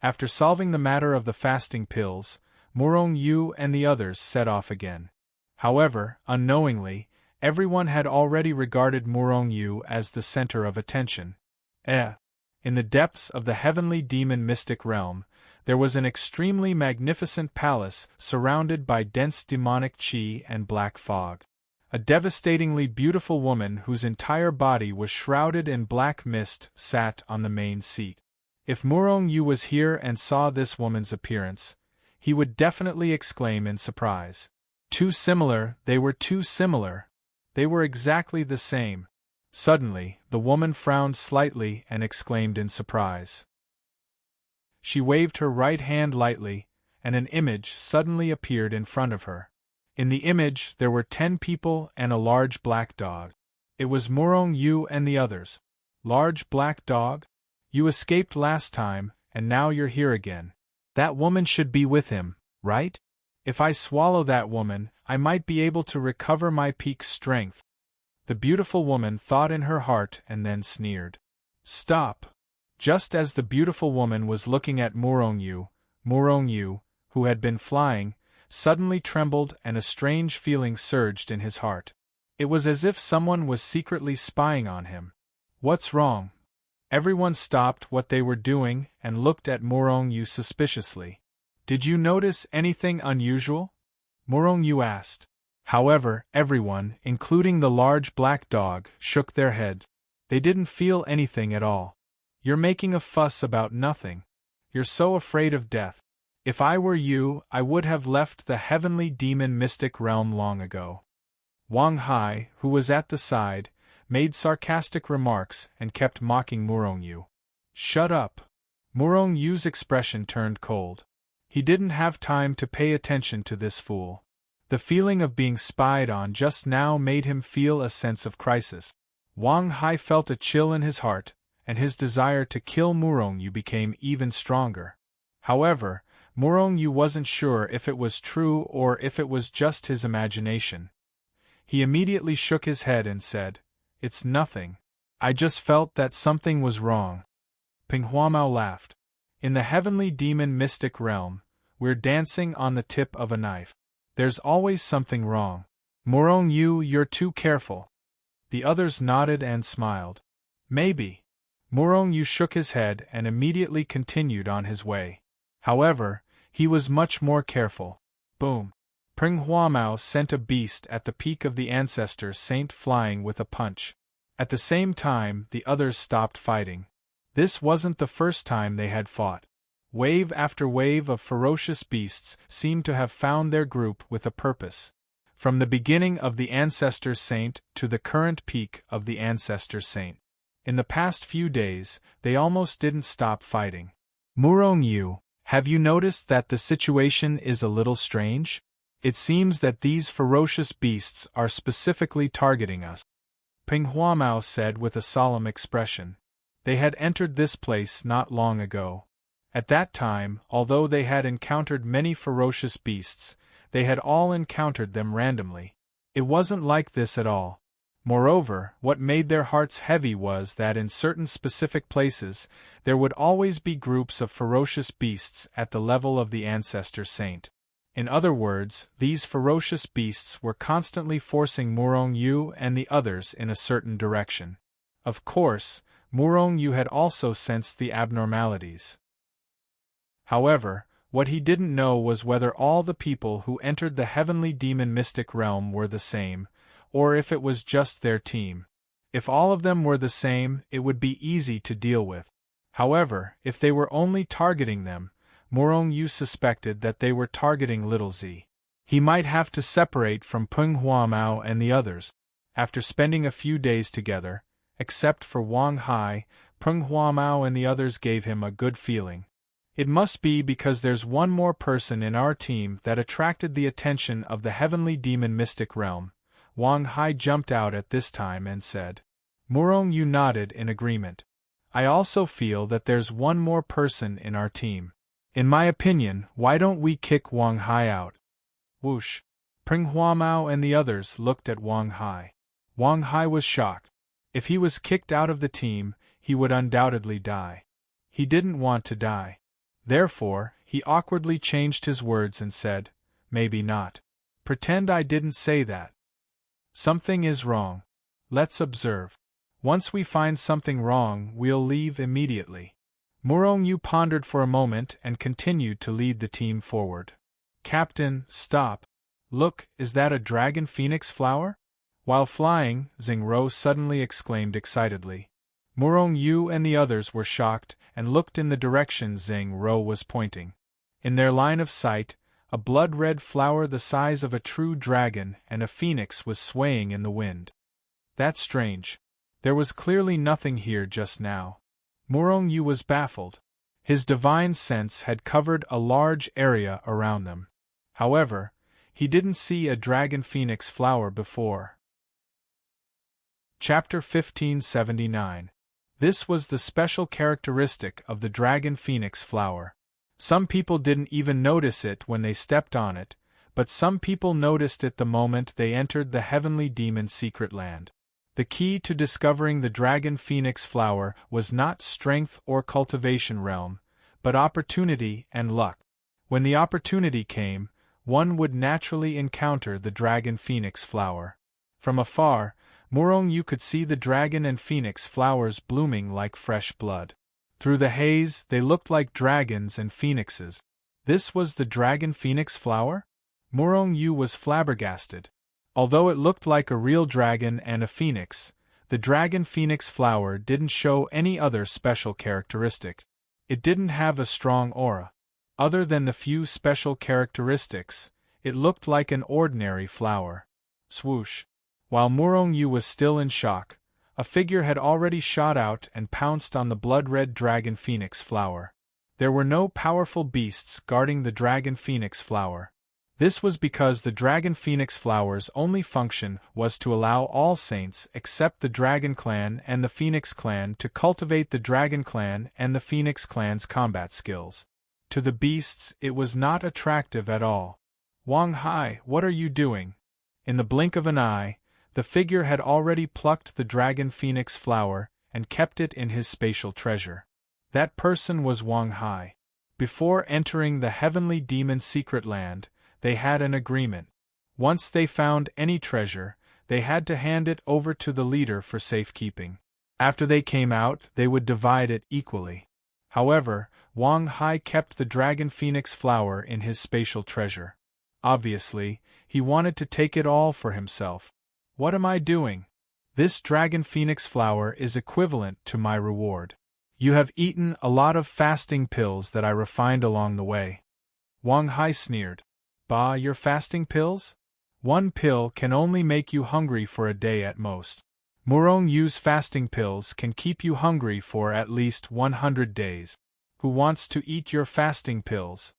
A: After solving the matter of the fasting pills, Murong Yu and the others set off again. However, unknowingly, everyone had already regarded Murong Yu as the center of attention. In the depths of the heavenly demon mystic realm, there was an extremely magnificent palace surrounded by dense demonic qi and black fog. A devastatingly beautiful woman whose entire body was shrouded in black mist sat on the main seat. If Murong Yu was here and saw this woman's appearance, he would definitely exclaim in surprise. Too similar, they were too similar. They were exactly the same. Suddenly, the woman frowned slightly and exclaimed in surprise. She waved her right hand lightly, and an image suddenly appeared in front of her. In the image there were 10 people and a large black dog. It was Murong Yu and the others. "Large black dog? You escaped last time, and now you're here again. That woman should be with him, right? If I swallow that woman, I might be able to recover my peak strength." The beautiful woman thought in her heart and then sneered. "Stop!" Just as the beautiful woman was looking at Murong Yu, who had been flying, suddenly trembled and a strange feeling surged in his heart. It was as if someone was secretly spying on him. "What's wrong?" Everyone stopped what they were doing and looked at Murong Yu suspiciously. "Did you notice anything unusual?" Murong Yu asked. However, everyone, including the large black dog, shook their heads. They didn't feel anything at all. "You're making a fuss about nothing. You're so afraid of death. If I were you, I would have left the heavenly demon mystic realm long ago." Wang Hai, who was at the side, made sarcastic remarks and kept mocking Murong Yu. "Shut up." Murong Yu's expression turned cold. He didn't have time to pay attention to this fool. The feeling of being spied on just now made him feel a sense of crisis. Wang Hai felt a chill in his heart, and his desire to kill Murongyu became even stronger. However, Murongyu wasn't sure if it was true or if it was just his imagination. He immediately shook his head and said, "It's nothing. I just felt that something was wrong." Pinghuamao laughed. "In the heavenly demon mystic realm, we're dancing on the tip of a knife. There's always something wrong. Murongyu, you're too careful." The others nodded and smiled. "Maybe." Murongyu shook his head and immediately continued on his way. However, he was much more careful. Boom! Pinghuamao sent a beast at the peak of the ancestor saint flying with a punch. At the same time, the others stopped fighting. This wasn't the first time they had fought. Wave after wave of ferocious beasts seemed to have found their group with a purpose. From the beginning of the ancestor saint to the current peak of the ancestor saint. In the past few days, they almost didn't stop fighting. "Murongyu, have you noticed that the situation is a little strange? It seems that these ferocious beasts are specifically targeting us," Pinghuamao said with a solemn expression. They had entered this place not long ago. At that time, although they had encountered many ferocious beasts, they had all encountered them randomly. It wasn't like this at all. Moreover, what made their hearts heavy was that in certain specific places, there would always be groups of ferocious beasts at the level of the ancestor saint. In other words, these ferocious beasts were constantly forcing Murongyu and the others in a certain direction. Of course, Murongyu had also sensed the abnormalities. However, what he didn't know was whether all the people who entered the heavenly demon mystic realm were the same, or if it was just their team. If all of them were the same, it would be easy to deal with. However, if they were only targeting them, Murongyu suspected that they were targeting Little Z. He might have to separate from Pinghuamao and the others. After spending a few days together, except for Wang Hai, Pinghuamao and the others gave him a good feeling. It must be because there's one more person in our team that attracted the attention of the heavenly demon mystic realm. Wang Hai jumped out at this time and said. Murongyu nodded in agreement. I also feel that there's one more person in our team. In my opinion, why don't we kick Wang Hai out? Whoosh! Pinghuamao and the others looked at Wang Hai. Wang Hai was shocked. If he was kicked out of the team, he would undoubtedly die. He didn't want to die. Therefore, he awkwardly changed his words and said, maybe not. Pretend I didn't say that. Something is wrong. Let's observe. Once we find something wrong, we'll leave immediately. Murongyu pondered for a moment and continued to lead the team forward. Captain, stop. Look, is that a dragon phoenix flower? While flying, Xingro suddenly exclaimed excitedly. Murongyu and the others were shocked and looked in the direction Xingro was pointing. In their line of sight, a blood-red flower the size of a true dragon and a phoenix was swaying in the wind. That's strange. There was clearly nothing here just now. Murongyu was baffled. His divine sense had covered a large area around them. However, he didn't see a dragon phoenix flower before. Chapter 1579. This was the special characteristic of the dragon phoenix flower. Some people didn't even notice it when they stepped on it, but some people noticed it the moment they entered the heavenly demon secret land. The key to discovering the dragon phoenix flower was not strength or cultivation realm, but opportunity and luck. When the opportunity came, one would naturally encounter the dragon phoenix flower. From afar, Murongyu could see the dragon and phoenix flowers blooming like fresh blood. Through the haze, they looked like dragons and phoenixes. This was the dragon phoenix flower? Murongyu was flabbergasted. Although it looked like a real dragon and a phoenix, the dragon phoenix flower didn't show any other special characteristic. It didn't have a strong aura. Other than the few special characteristics, it looked like an ordinary flower. Swoosh! While Murongyu was still in shock, a figure had already shot out and pounced on the blood-red dragon phoenix flower. There were no powerful beasts guarding the dragon phoenix flower. This was because the dragon phoenix flower's only function was to allow all saints except the dragon clan and the phoenix clan to cultivate the dragon clan and the phoenix clan's combat skills. To the beasts it was not attractive at all. Wang Hai, what are you doing? In the blink of an eye, the figure had already plucked the dragon phoenix flower and kept it in his spatial treasure. That person was Wang Hai. Before entering the heavenly demon secret land, they had an agreement. Once they found any treasure, they had to hand it over to the leader for safekeeping. After they came out, they would divide it equally. However, Wang Hai kept the dragon phoenix flower in his spatial treasure. Obviously, he wanted to take it all for himself. What am I doing? This dragon phoenix flower is equivalent to my reward. You have eaten a lot of fasting pills that I refined along the way. Wang Hai sneered. Bah, your fasting pills? One pill can only make you hungry for a day at most. Murong Yu's fasting pills can keep you hungry for at least 100 days. Who wants to eat your fasting pills?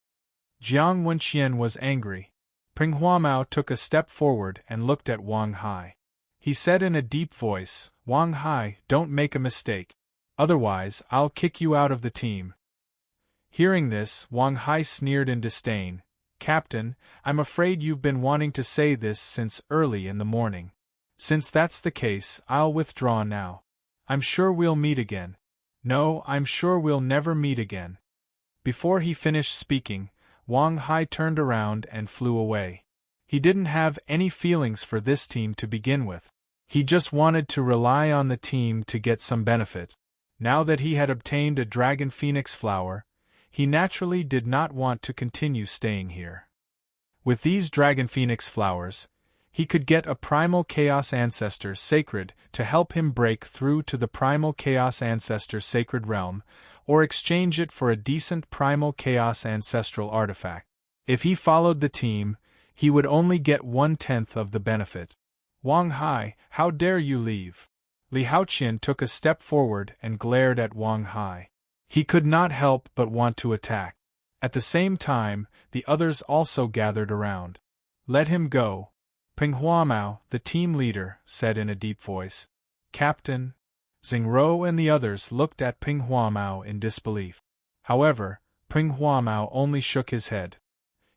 A: Jiang Wenxian was angry. Peng Huamao took a step forward and looked at Wang Hai. He said in a deep voice, Wang Hai, don't make a mistake. Otherwise, I'll kick you out of the team. Hearing this, Wang Hai sneered in disdain. Captain, I'm afraid you've been wanting to say this since early in the morning. Since that's the case, I'll withdraw now. I'm sure we'll meet again. No, I'm sure we'll never meet again. Before he finished speaking, Wang Hai turned around and flew away. He didn't have any feelings for this team to begin with. He just wanted to rely on the team to get some benefit. Now that he had obtained a dragon phoenix flower, he naturally did not want to continue staying here. With these dragon phoenix flowers, he could get a primal chaos ancestor sacred to help him break through to the primal chaos ancestor sacred realm, or exchange it for a decent primal chaos ancestral artifact. If he followed the team, he would only get 1/10 of the benefit. Wang Hai, how dare you leave? Li Haoqian took a step forward and glared at Wang Hai. He could not help but want to attack. At the same time, the others also gathered around. Let him go. Peng Huamao, the team leader, said in a deep voice. Captain? Xingro and the others looked at Peng Huamao in disbelief. However, Peng Huamao only shook his head.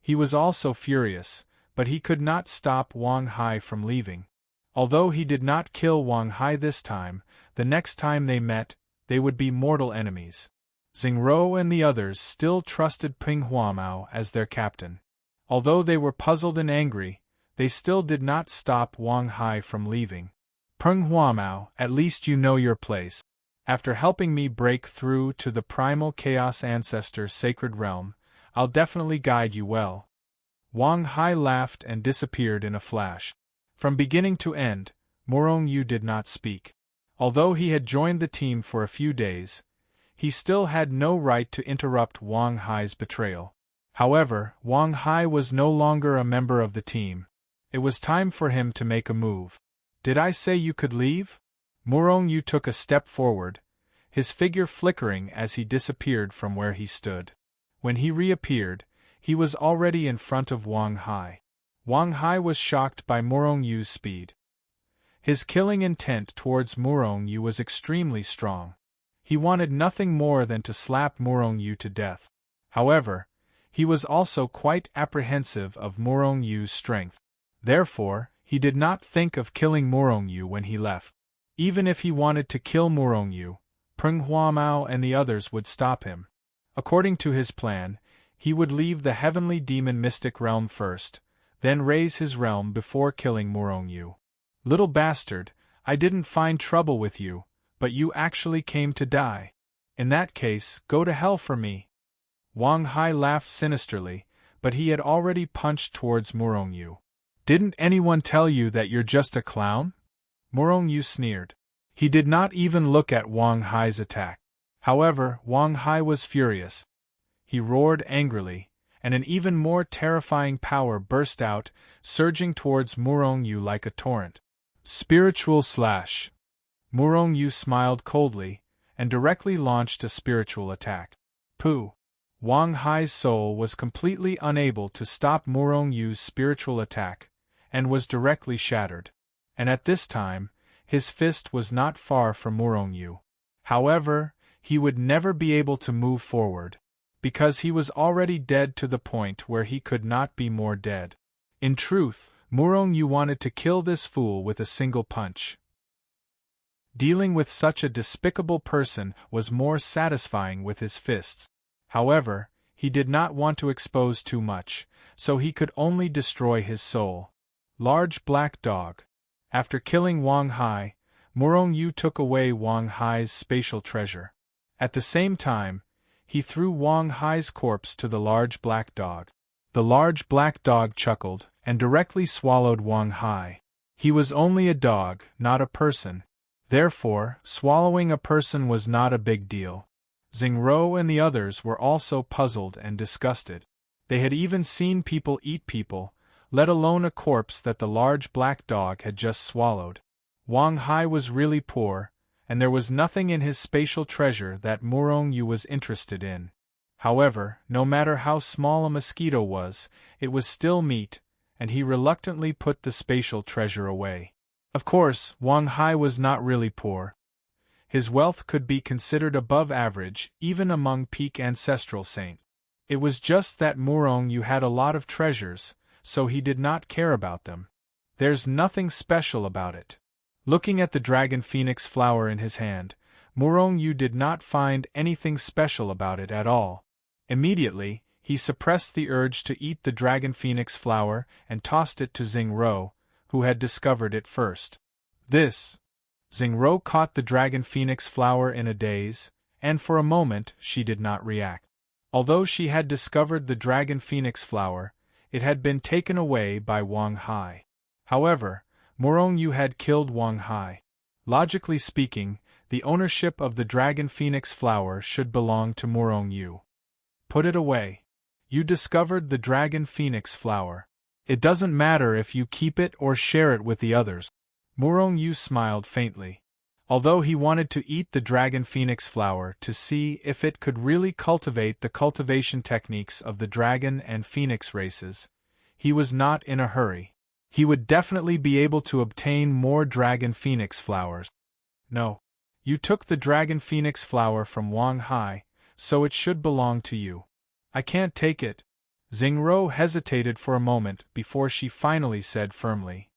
A: He was also furious, but he could not stop Wang Hai from leaving. Although he did not kill Wang Hai this time, the next time they met, they would be mortal enemies. Xingro and the others still trusted Peng Huamao as their captain. Although they were puzzled and angry, they still did not stop Wang Hai from leaving. Peng Huamao, at least you know your place. After helping me break through to the primal chaos ancestor sacred realm, I'll definitely guide you well. Wang Hai laughed and disappeared in a flash. From beginning to end, Murong Yu did not speak. Although he had joined the team for a few days, he still had no right to interrupt Wang Hai's betrayal. However, Wang Hai was no longer a member of the team. It was time for him to make a move. Did I say you could leave? Murong Yu took a step forward, his figure flickering as he disappeared from where he stood. When he reappeared, he was already in front of Wang Hai. Wang Hai was shocked by Murong Yu's speed. His killing intent towards Murong Yu was extremely strong. He wanted nothing more than to slap Murong Yu to death. However, he was also quite apprehensive of Murong Yu's strength. Therefore, he did not think of killing Murong Yu when he left. Even if he wanted to kill Murong Yu, Peng Huamao and the others would stop him. According to his plan, he would leave the heavenly demon mystic realm first, then raise his realm before killing Murong Yu. Little bastard, I didn't find trouble with you, but you actually came to die. In that case, go to hell for me. Wang Hai laughed sinisterly, but he had already punched towards Murong Yu. Didn't anyone tell you that you're just a clown? Murong Yu sneered. He did not even look at Wang Hai's attack. However, Wang Hai was furious. He roared angrily, and an even more terrifying power burst out, surging towards Murong Yu like a torrent. Spiritual slash. Murong Yu smiled coldly, and directly launched a spiritual attack. Pooh! Wang Hai's soul was completely unable to stop Murong Yu's spiritual attack, and was directly shattered. And at this time, his fist was not far from Murong Yu. However, he would never be able to move forward, because he was already dead to the point where he could not be more dead. In truth, Murong Yu wanted to kill this fool with a single punch. Dealing with such a despicable person was more satisfying with his fists. However, he did not want to expose too much, so he could only destroy his soul. Large black dog. After killing Wang Hai, Murong Yu took away Wang Hai's spatial treasure. At the same time, he threw Wang Hai's corpse to the large black dog. The large black dog chuckled and directly swallowed Wang Hai. He was only a dog, not a person. Therefore, swallowing a person was not a big deal. Xingro and the others were also puzzled and disgusted. They had even seen people eat people, let alone a corpse that the large black dog had just swallowed. Wang Hai was really poor, and there was nothing in his spatial treasure that Murong Yu was interested in. However, no matter how small a mosquito was, it was still meat, and he reluctantly put the spatial treasure away. Of course, Wang Hai was not really poor. His wealth could be considered above average, even among peak ancestral saints. It was just that Murong Yu had a lot of treasures, so he did not care about them. There's nothing special about it. Looking at the dragon phoenix flower in his hand, Murong Yu did not find anything special about it at all. Immediately, he suppressed the urge to eat the dragon phoenix flower and tossed it to Xingro, who had discovered it first. Xingro caught the dragon phoenix flower in a daze, and for a moment she did not react. Although she had discovered the dragon phoenix flower, it had been taken away by Wang Hai. However, Murong Yu had killed Wang Hai. Logically speaking, the ownership of the dragon phoenix flower should belong to Murong Yu. Put it away. You discovered the dragon phoenix flower. It doesn't matter if you keep it or share it with the others. Murong Yu smiled faintly. Although he wanted to eat the dragon phoenix flower to see if it could really cultivate the cultivation techniques of the dragon and phoenix races, he was not in a hurry. He would definitely be able to obtain more dragon phoenix flowers. No. You took the dragon phoenix flower from Wang Hai, so it should belong to you. I can't take it. Xingro hesitated for a moment before she finally said firmly.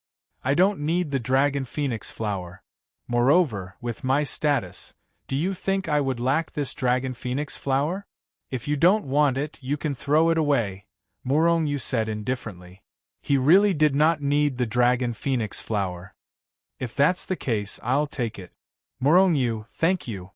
A: I don't need the dragon phoenix flower. Moreover, with my status, do you think I would lack this dragon phoenix flower? If you don't want it, you can throw it away, Murong Yu said indifferently. He really did not need the dragon phoenix flower. If that's the case, I'll take it. Murong Yu, thank you.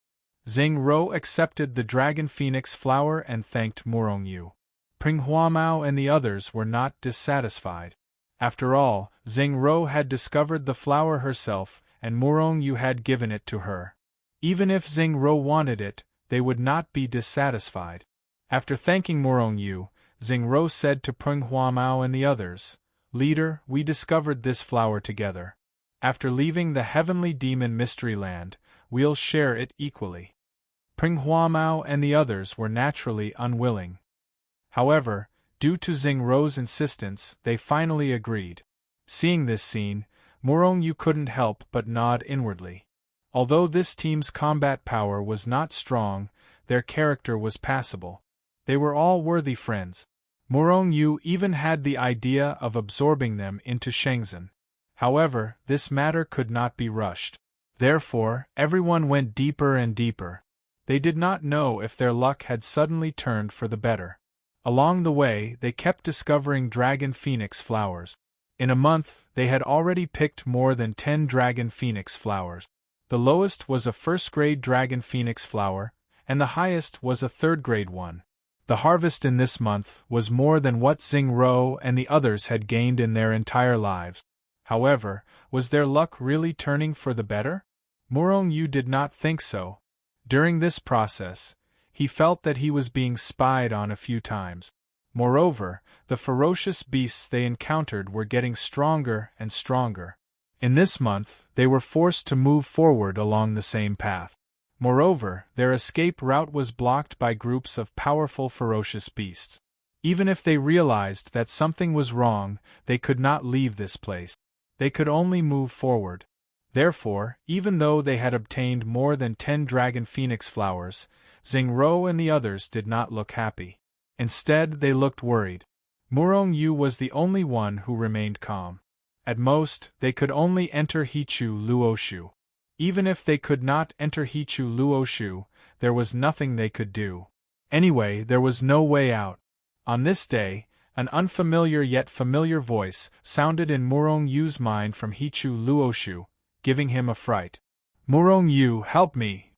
A: Xingro accepted the dragon phoenix flower and thanked Murong Yu. Peng Huamao and the others were not dissatisfied. After all, Xingro had discovered the flower herself, and Murong Yu had given it to her. Even if Xingro wanted it, they would not be dissatisfied. After thanking Murong Yu, Xingro said to Peng Huamao and the others, Leader, we discovered this flower together. After leaving the Heavenly Demon Mystery Land, we'll share it equally. Peng Huamao and the others were naturally unwilling. However, due to Xingro's insistence, they finally agreed. Seeing this scene, Murong Yu couldn't help but nod inwardly. Although this team's combat power was not strong, their character was passable. They were all worthy friends. Murong Yu even had the idea of absorbing them into Shenzhen. However, this matter could not be rushed. Therefore, everyone went deeper and deeper. They did not know if their luck had suddenly turned for the better. Along the way, they kept discovering dragon phoenix flowers. In a month, they had already picked more than 10 dragon phoenix flowers. The lowest was a first-grade dragon phoenix flower, and the highest was a third-grade one. The harvest in this month was more than what Xingro and the others had gained in their entire lives. However, was their luck really turning for the better? Murong Yu did not think so. During this process, he felt that he was being spied on a few times. Moreover, the ferocious beasts they encountered were getting stronger and stronger. In this month, they were forced to move forward along the same path. Moreover, their escape route was blocked by groups of powerful ferocious beasts. Even if they realized that something was wrong, they could not leave this place. They could only move forward. Therefore, even though they had obtained more than 10 dragon phoenix flowers, Xingro and the others did not look happy. Instead, they looked worried. Murong Yu was the only one who remained calm. At most, they could only enter Hichu Luoshu. Even if they could not enter Hichu Luoshu, there was nothing they could do. Anyway, there was no way out. On this day, an unfamiliar yet familiar voice sounded in Murong Yu's mind from Hichu Luoshu, giving him a fright. Murong Yu, help me!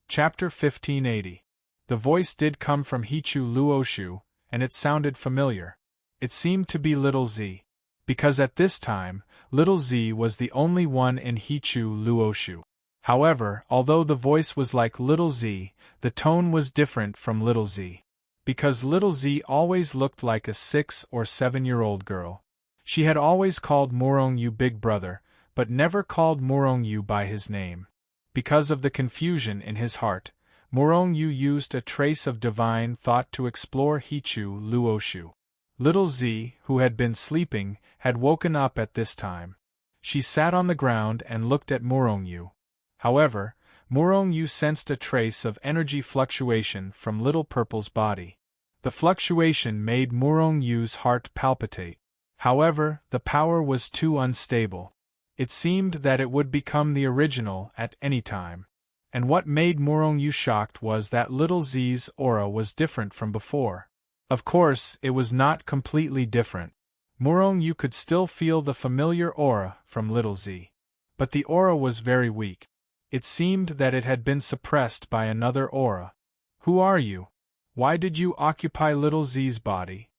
A: Chapter 1580. The voice did come from Hichu Luoshu, and it sounded familiar. It seemed to be Little Z. Because at this time, Little Z was the only one in Hichu Luoshu. However, although the voice was like Little Z, the tone was different from Little Z. Because Little Z always looked like a 6 or 7-year-old girl. She had always called Murong Yu Big Brother, but never called Murong Yu by his name. Because of the confusion in his heart, Murong Yu used a trace of divine thought to explore Hichu Luoshu. Little Z, who had been sleeping, had woken up at this time. She sat on the ground and looked at Murong Yu. However, Murong Yu sensed a trace of energy fluctuation from Little Purple's body. The fluctuation made Murong Yu's heart palpitate. However, the power was too unstable. It seemed that it would become the original at any time. And what made Murong Yu shocked was that Little Z's aura was different from before. Of course, it was not completely different. Murong Yu could still feel the familiar aura from Little Z. But the aura was very weak. It seemed that it had been suppressed by another aura. Who are you? Why did you occupy Little Z's body?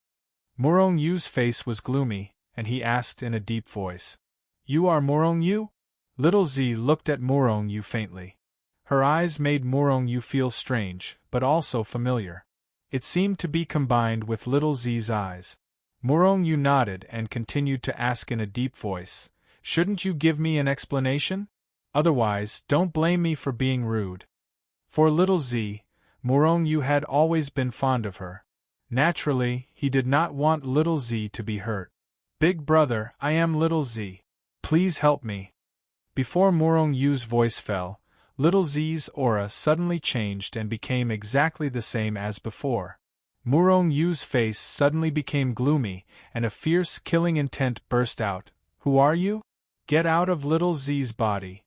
A: Murong Yu's face was gloomy, and he asked in a deep voice. You are Murong Yu? Little Z looked at Murong Yu faintly. Her eyes made Murong Yu feel strange, but also familiar. It seemed to be combined with Little Z's eyes. Murong Yu nodded and continued to ask in a deep voice, Shouldn't you give me an explanation? Otherwise, don't blame me for being rude. For Little Z, Murong Yu had always been fond of her. Naturally, he did not want Little Z to be hurt. Big brother, I am Little Z. Please help me. Before Murong Yu's voice fell, Little Z's aura suddenly changed and became exactly the same as before. Murong Yu's face suddenly became gloomy, and a fierce killing intent burst out. Who are you? Get out of Little Z's body.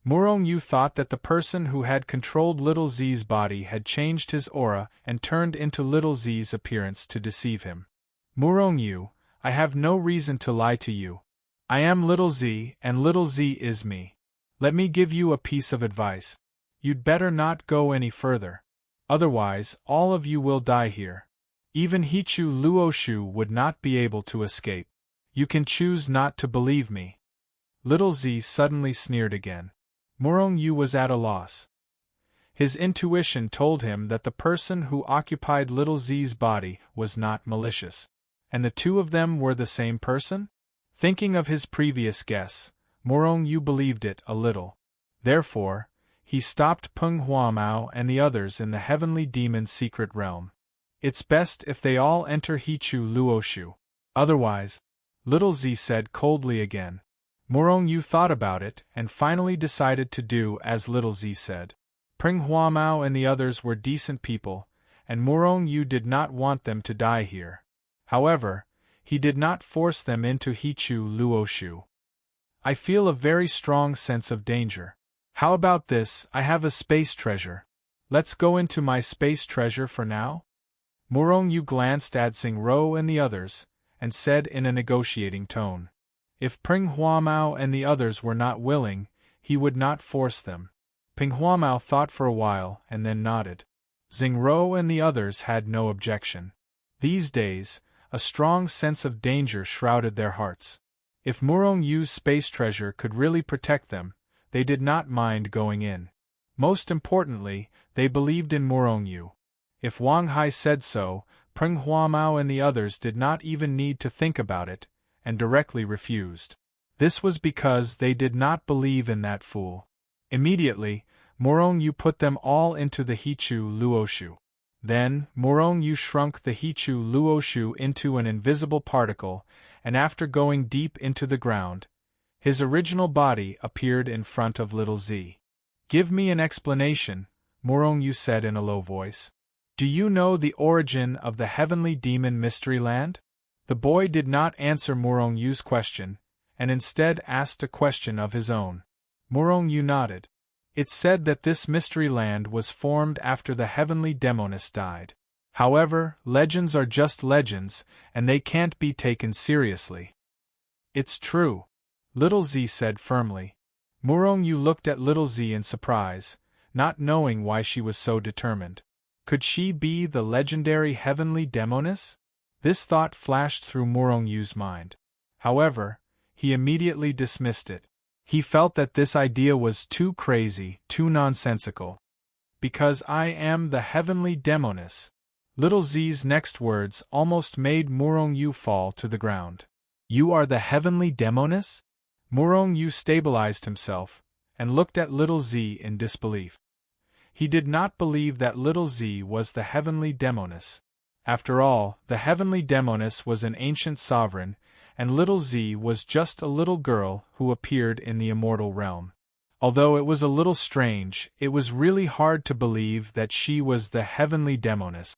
A: Murong Yu thought that the person who had controlled Little Z's body had changed his aura and turned into Little Z's appearance to deceive him. Murong Yu, I have no reason to lie to you. I am Little Z, and Little Z is me. Let me give you a piece of advice. You'd better not go any further. Otherwise, all of you will die here. Even Hichu Luoshu would not be able to escape. You can choose not to believe me. Little Z suddenly sneered again. Murong Yu was at a loss. His intuition told him that the person who occupied Little Z's body was not malicious. And the two of them were the same person? Thinking of his previous guess, Murong Yu believed it a little. Therefore, he stopped Peng Huamao and the others in the Heavenly Demon's secret realm. It's best if they all enter Hichu Luoshu. Otherwise, Little Z said coldly again. Murong Yu thought about it and finally decided to do as Little Z said. Peng Huamao and the others were decent people, and Murong Yu did not want them to die here. However, he did not force them into Hichu Luoshu. I feel a very strong sense of danger. How about this? I have a space treasure. Let's go into my space treasure for now? Murong Yu glanced at Xingro and the others, and said in a negotiating tone. If Peng Huamao and the others were not willing, he would not force them. Peng Huamao thought for a while and then nodded. Xingro and the others had no objection. These days, a strong sense of danger shrouded their hearts. If Murong Yu's space treasure could really protect them, they did not mind going in. Most importantly, they believed in Murong Yu. If Wang Hai said so, Peng Huamao and the others did not even need to think about it, and directly refused. This was because they did not believe in that fool. Immediately, Morong Yu put them all into the Hichu Luoshu. Then, Morong Yu shrunk the Hichu Luoshu into an invisible particle, and after going deep into the ground, his original body appeared in front of little Z. "Give me an explanation," Morong Yu said in a low voice. "Do you know the origin of the heavenly demon mystery land?" The boy did not answer Morong Yu's question, and instead asked a question of his own. Morong Yu nodded. "It's said that this mystery land was formed after the heavenly demoness died. However, legends are just legends, and they can't be taken seriously." "It's true," Little Z said firmly. Morong Yu looked at Little Z in surprise, not knowing why she was so determined. Could she be the legendary heavenly demoness? This thought flashed through Morong Yu's mind. However, he immediately dismissed it. He felt that this idea was too crazy, too nonsensical. "Because I am the heavenly demoness." Little Z's next words almost made Morong Yu fall to the ground. "You are the heavenly demoness?" Morong Yu stabilized himself, and looked at Little Z in disbelief. He did not believe that Little Z was the heavenly demoness. After all, the heavenly demoness was an ancient sovereign, and Little Z was just a little girl who appeared in the immortal realm. Although it was a little strange, it was really hard to believe that she was the heavenly demoness.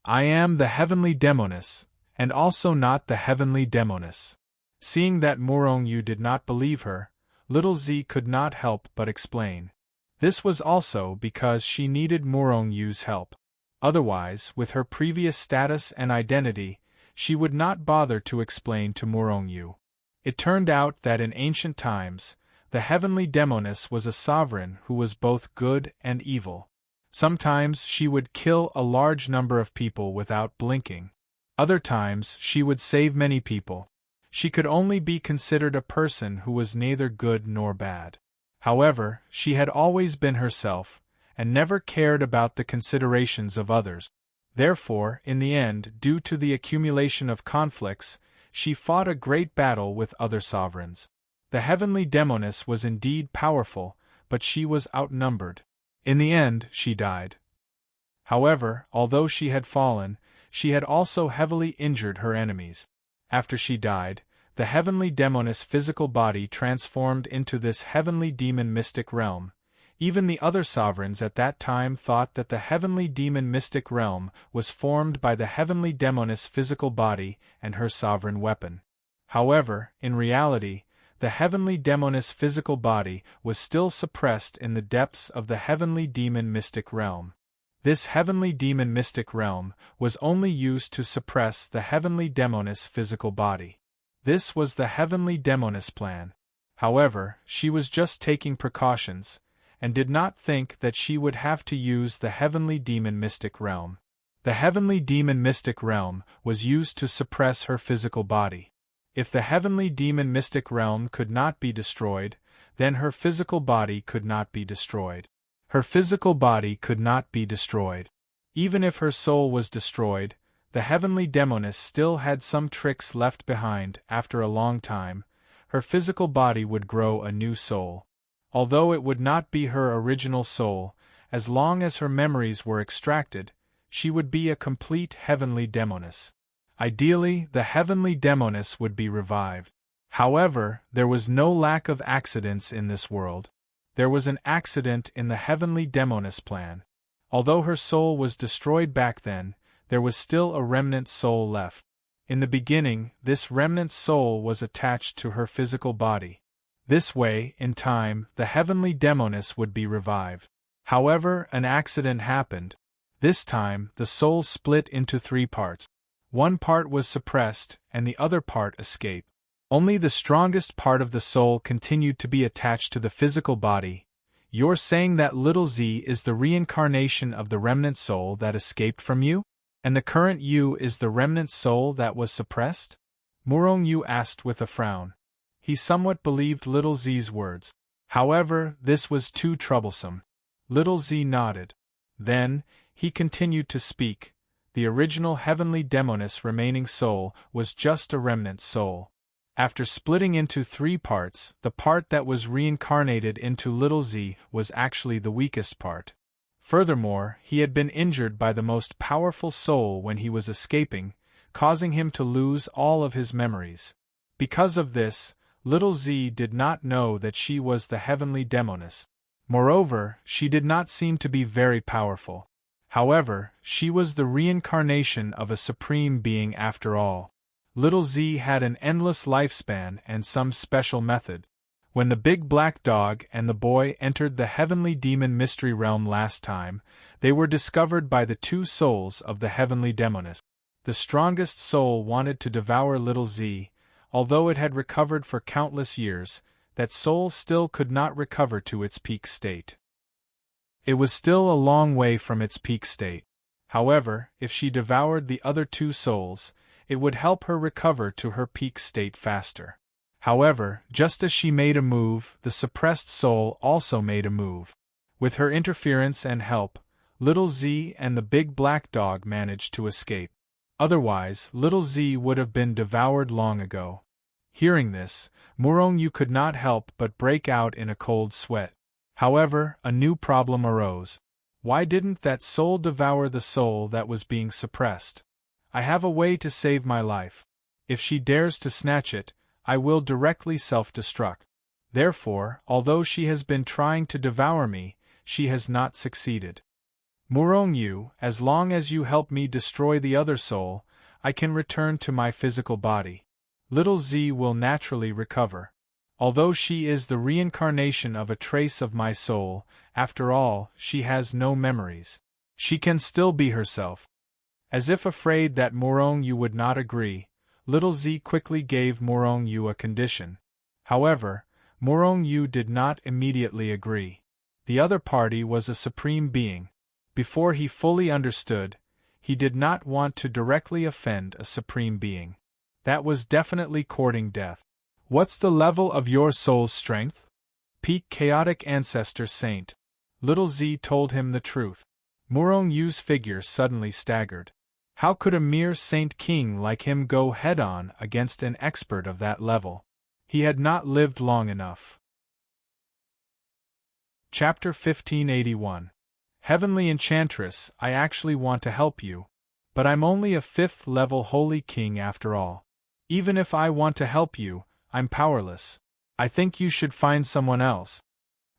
A: "I am the heavenly demoness, and also not the heavenly demoness." Seeing that Morong Yu did not believe her, Little Z could not help but explain. This was also because she needed Morong Yu's help. Otherwise, with her previous status and identity, she would not bother to explain to Morong Yu. It turned out that in ancient times, the heavenly demoness was a sovereign who was both good and evil. Sometimes she would kill a large number of people without blinking. Other times she would save many people. She could only be considered a person who was neither good nor bad. However, she had always been herself, and never cared about the considerations of others. Therefore, in the end, due to the accumulation of conflicts, she fought a great battle with other sovereigns. The heavenly demoness was indeed powerful, but she was outnumbered. In the end, she died. However, although she had fallen, she had also heavily injured her enemies. After she died, the heavenly demoness' physical body transformed into this heavenly demon mystic realm. Even the other sovereigns at that time thought that the heavenly demon mystic realm was formed by the heavenly demoness' physical body and her sovereign weapon. However, in reality, the heavenly demoness' physical body was still suppressed in the depths of the heavenly demon mystic realm. This heavenly demon mystic realm was only used to suppress the heavenly demoness' physical body. This was the heavenly demoness plan. However, she was just taking precautions, and did not think that she would have to use the heavenly demon mystic realm. The heavenly demon mystic realm was used to suppress her physical body. If the heavenly demon mystic realm could not be destroyed, then her physical body could not be destroyed. Her physical body could not be destroyed. Even if her soul was destroyed, the heavenly demoness still had some tricks left behind. After a long time, her physical body would grow a new soul. Although it would not be her original soul, as long as her memories were extracted, she would be a complete heavenly demoness. Ideally, the heavenly demoness would be revived. However, there was no lack of accidents in this world. There was an accident in the heavenly demoness plan. Although her soul was destroyed back then, there was still a remnant soul left. In the beginning, this remnant soul was attached to her physical body. This way, in time, the heavenly demoness would be revived. However, an accident happened. This time, the soul split into 3 parts. One part was suppressed, and the other part escaped. Only the strongest part of the soul continued to be attached to the physical body. You're saying that Little Z is the reincarnation of the remnant soul that escaped from you? And the current you is the remnant soul that was suppressed? Morong Yu asked with a frown. He somewhat believed Little Z's words. However, this was too troublesome. Little Z nodded. Then, he continued to speak. The original heavenly demoness remaining soul was just a remnant soul. After splitting into 3 parts, the part that was reincarnated into little Z was actually the weakest part. Furthermore, he had been injured by the most powerful soul when he was escaping, causing him to lose all of his memories. Because of this, little Z did not know that she was the heavenly demoness. Moreover, she did not seem to be very powerful. However, she was the reincarnation of a supreme being after all. Little Z had an endless lifespan and some special method. When the big black dog and the boy entered the heavenly demon mystery realm last time, they were discovered by the 2 souls of the heavenly demoness. The strongest soul wanted to devour little Z. Although it had recovered for countless years, that soul still could not recover to its peak state. It was still a long way from its peak state. However, if she devoured the other 2 souls, it would help her recover to her peak state faster. However, just as she made a move, the suppressed soul also made a move. With her interference and help, little Z and the big black dog managed to escape. Otherwise, little Z would have been devoured long ago. Hearing this, Murong-yu could not help but break out in a cold sweat. However, a new problem arose. Why didn't that soul devour the soul that was being suppressed? I have a way to save my life. If she dares to snatch it, I will directly self-destruct. Therefore, although she has been trying to devour me, she has not succeeded. Murong-yu, as long as you help me destroy the other soul, I can return to my physical body. Little Z will naturally recover. Although she is the reincarnation of a trace of my soul, after all, she has no memories. She can still be herself. As if afraid that Murong-yu would not agree, little Z quickly gave Murong-yu a condition. However, Murong-yu did not immediately agree. The other party was a supreme being. Before he fully understood, he did not want to directly offend a supreme being. That was definitely courting death. What's the level of your soul's strength? Peak Chaotic Ancestor Saint. Little Z told him the truth. Murong-yu's figure suddenly staggered. How could a mere saint king like him go head-on against an expert of that level? He had not lived long enough. Chapter 1581. Heavenly Enchantress, I actually want to help you. But I'm only a 5th-level Holy King after all. Even if I want to help you, I'm powerless. I think you should find someone else.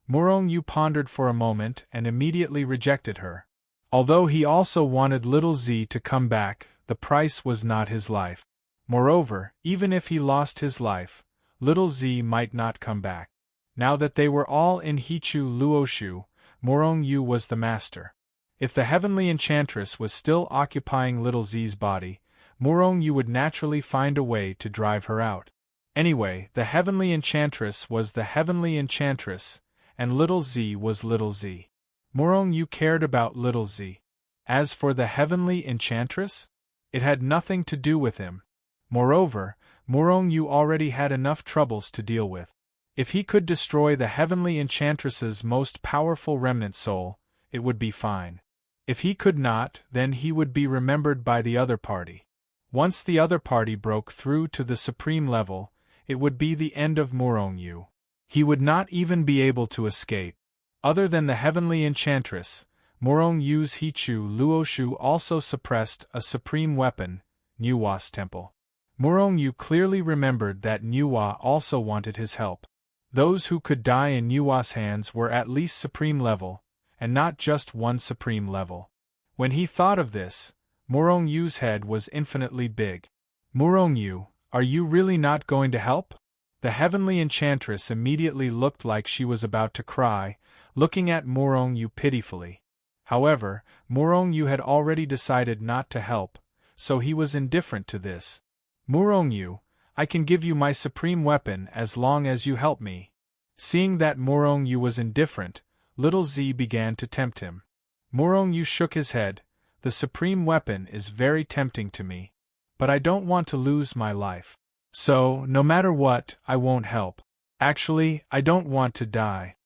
A: Murong-yu pondered for a moment and immediately rejected her. Although he also wanted little Z to come back, the price was not his life. Moreover, even if he lost his life, little Z might not come back. Now that they were all in Hichu Luoshu, Murong-yu was the master. If the heavenly enchantress was still occupying little Z's body, Murong-yu would naturally find a way to drive her out. Anyway, the heavenly enchantress was the heavenly enchantress, and little Z was little Z. Murong-yu cared about little Z. As for the heavenly enchantress, it had nothing to do with him. Moreover, Murong-yu already had enough troubles to deal with. If he could destroy the heavenly enchantress's most powerful remnant soul, it would be fine. If he could not, then he would be remembered by the other party. Once the other party broke through to the supreme level, it would be the end of Murong-yu. He would not even be able to escape. Other than the heavenly enchantress, Murong-yu's Hichu Luoshu also suppressed a supreme weapon, Nuwa's temple. Murong-yu clearly remembered that Nuwa also wanted his help. Those who could die in Nuwa's hands were at least supreme level, and not just one supreme level. When he thought of this, Murong-yu's head was infinitely big. Murong-yu, are you really not going to help? The heavenly enchantress immediately looked like she was about to cry, looking at Murong-yu pitifully. However, Murong-yu had already decided not to help, so he was indifferent to this. Murong-yu, I can give you my supreme weapon as long as you help me. Seeing that Murong-yu was indifferent, little Z began to tempt him. Murong-yu shook his head. The supreme weapon is very tempting to me. But I don't want to lose my life. So, no matter what, I won't help. Actually, I don't want to die.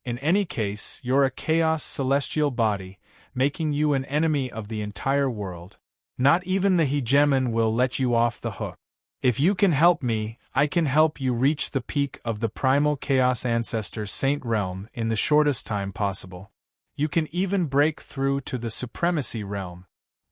A: In any case, you're a chaos celestial body, making you an enemy of the entire world. Not even the hegemon will let you off the hook. If you can help me, I can help you reach the peak of the primal chaos ancestor saint realm in the shortest time possible. You can even break through to the supremacy realm.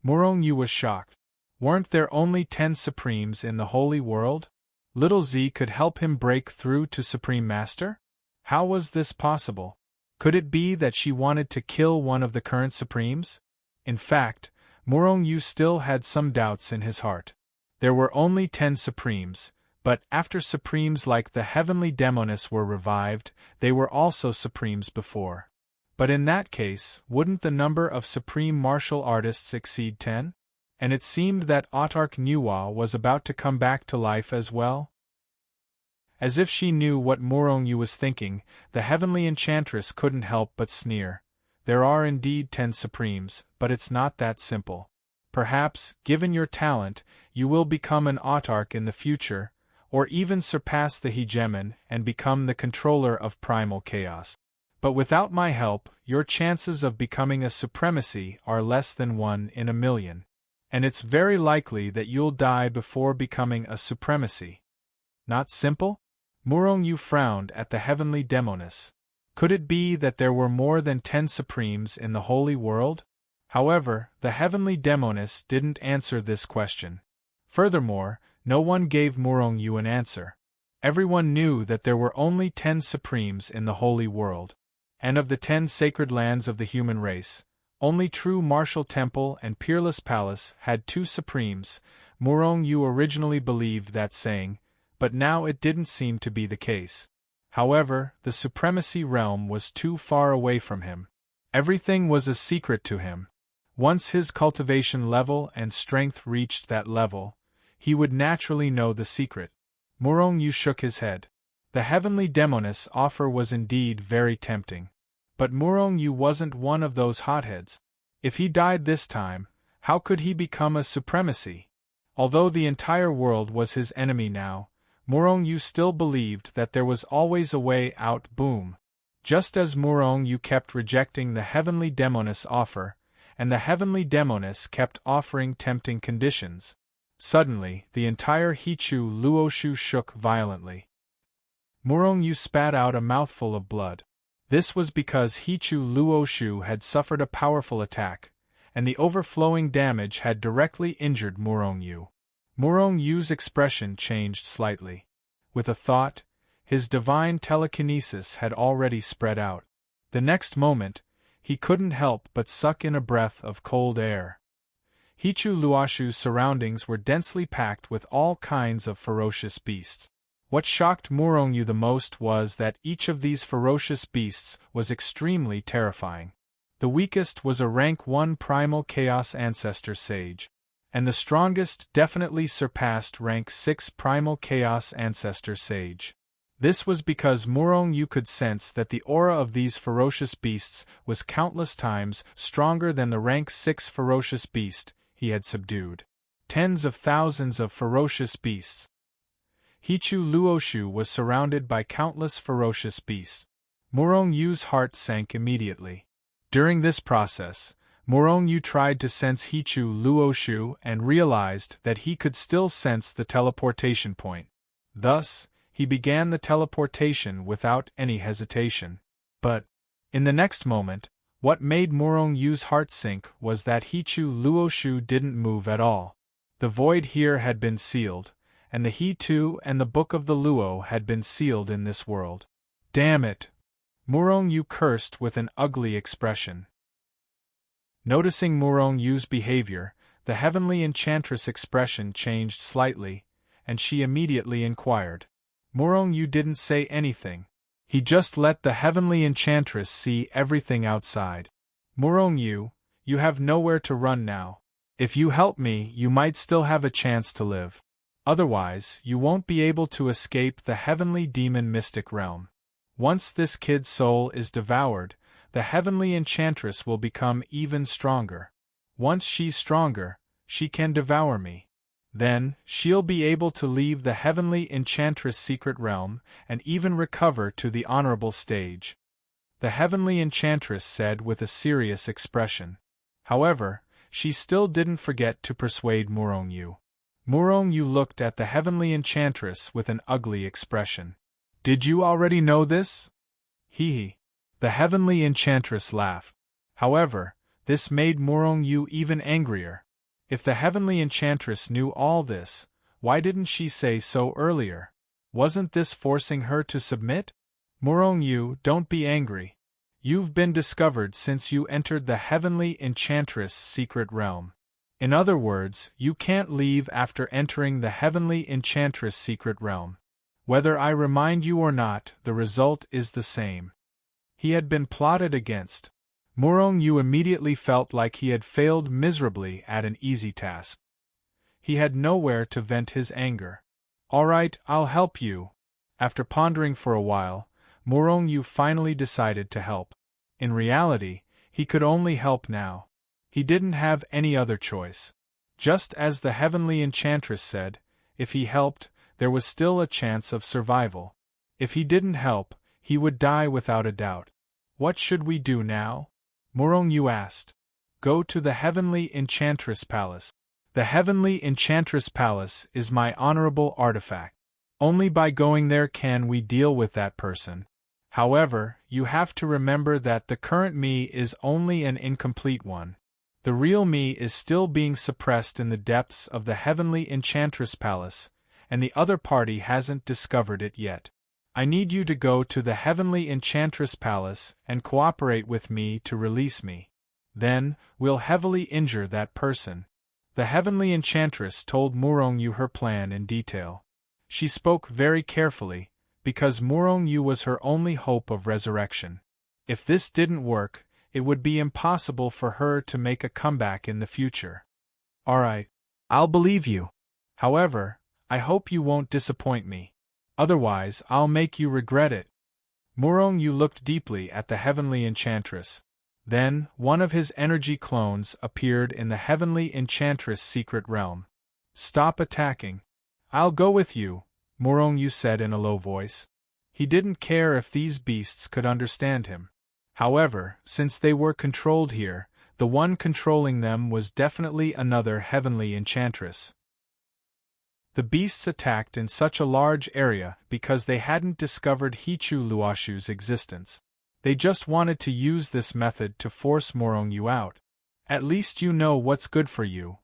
A: Murong-Yu was shocked. Weren't there only 10 supremes in the holy world? Little Z could help him break through to Supreme Master? How was this possible? Could it be that she wanted to kill one of the current supremes? In fact, Murong-Yu still had some doubts in his heart. There were only 10 supremes, but after supremes like the heavenly demoness were revived, they were also supremes before. But in that case, wouldn't the number of supreme martial artists exceed 10? And it seemed that Autarch Nuwa was about to come back to life as well? As if she knew what Murong-Yu was thinking, the heavenly enchantress couldn't help but sneer. There are indeed 10 supremes, but it's not that simple. Perhaps, given your talent, you will become an autarch in the future, or even surpass the hegemon and become the controller of primal chaos. But without my help, your chances of becoming a supremacy are less than 1 in a million. And it's very likely that you'll die before becoming a supremacy. Not simple? Murong-Yu frowned at the heavenly demoness. Could it be that there were more than 10 supremes in the holy world? However, the heavenly demoness didn't answer this question. Furthermore, no one gave Murong-Yu an answer. Everyone knew that there were only 10 supremes in the holy world. And of the 10 sacred lands of the human race, only true martial temple and peerless palace had 2 supremes. Murong-Yu originally believed that saying, but now it didn't seem to be the case. However, the supremacy realm was too far away from him. Everything was a secret to him. Once his cultivation level and strength reached that level, he would naturally know the secret. Murong-Yu shook his head. The heavenly demoness offer was indeed very tempting. But Murong-Yu wasn't one of those hotheads. If he died this time, how could he become a supremacy? Although the entire world was his enemy now, Murong-Yu still believed that there was always a way out. Boom. Just as Murong-Yu kept rejecting the heavenly demoness offer, and the heavenly demoness kept offering tempting conditions, suddenly the entire Hichu Luoshu shook violently. Murong-Yu spat out a mouthful of blood. This was because Hichu Luoshu had suffered a powerful attack, and the overflowing damage had directly injured Murong-Yu. Murong-Yu's expression changed slightly. With a thought, his divine telekinesis had already spread out. The next moment, he couldn't help but suck in a breath of cold air. Hichu Luoshu's surroundings were densely packed with all kinds of ferocious beasts. What shocked Murong-Yu the most was that each of these ferocious beasts was extremely terrifying. The weakest was a rank 1 primal chaos ancestor sage, and the strongest definitely surpassed rank 6 primal chaos ancestor sage. This was because Murong-Yu could sense that the aura of these ferocious beasts was countless times stronger than the rank 6 ferocious beast he had subdued. Tens of thousands of ferocious beasts. Hichu Luoshu was surrounded by countless ferocious beasts. Murong-Yu's heart sank immediately. During this process, Murong-Yu tried to sense Hichu Luoshu and realized that he could still sense the teleportation point. Thus, he began the teleportation without any hesitation. But, in the next moment, what made Murong-Yu's heart sink was that Hichu Luoshu didn't move at all. The void here had been sealed, and the He-Tu and the Book of the Luo had been sealed in this world. Damn it! Murong-Yu cursed with an ugly expression. Noticing Murong-Yu's behavior, the heavenly enchantress' expression changed slightly, and she immediately inquired. Murong-Yu didn't say anything. He just let the heavenly enchantress see everything outside. Murong-Yu, you have nowhere to run now. If you help me, you might still have a chance to live. Otherwise, you won't be able to escape the heavenly demon mystic realm. Once this kid's soul is devoured, the heavenly enchantress will become even stronger. Once she's stronger, she can devour me. Then, she'll be able to leave the heavenly enchantress' secret realm and even recover to the honorable stage. The heavenly enchantress said with a serious expression. However, she still didn't forget to persuade Murong-Yu. Murong Yu looked at the heavenly enchantress with an ugly expression. Did you already know this? Hee. The heavenly enchantress laughed. However, this made Murong Yu even angrier. If the heavenly enchantress knew all this, why didn't she say so earlier? Wasn't this forcing her to submit? Murong Yu, don't be angry. You've been discovered since you entered the heavenly enchantress' secret realm. In other words, you can't leave after entering the heavenly enchantress' secret realm. Whether I remind you or not, the result is the same. He had been plotted against. Murong Yu immediately felt like he had failed miserably at an easy task. He had nowhere to vent his anger. All right, I'll help you. After pondering for a while, Murong Yu finally decided to help. In reality, he could only help now. He didn't have any other choice. Just as the heavenly enchantress said, if he helped, there was still a chance of survival. If he didn't help, he would die without a doubt. What should we do now? Murong Yu asked. Go to the heavenly enchantress palace. The heavenly enchantress palace is my honorable artifact. Only by going there can we deal with that person. However, you have to remember that the current me is only an incomplete one. The real me is still being suppressed in the depths of the heavenly enchantress palace, and the other party hasn't discovered it yet. I need you to go to the heavenly enchantress palace and cooperate with me to release me. Then, we'll heavily injure that person. The heavenly enchantress told Murong Yu her plan in detail. She spoke very carefully, because Murong Yu was her only hope of resurrection. If this didn't work, it would be impossible for her to make a comeback in the future. Alright, I'll believe you. However, I hope you won't disappoint me. Otherwise, I'll make you regret it. Murong Yu looked deeply at the heavenly enchantress. Then, one of his energy clones appeared in the heavenly enchantress' secret realm. Stop attacking. I'll go with you, Murong Yu said in a low voice. He didn't care if these beasts could understand him. However, since they were controlled here, the one controlling them was definitely another heavenly enchantress. The beasts attacked in such a large area because they hadn't discovered Hichu Luoshu's existence. They just wanted to use this method to force Murong Yu out. At least you know what's good for you.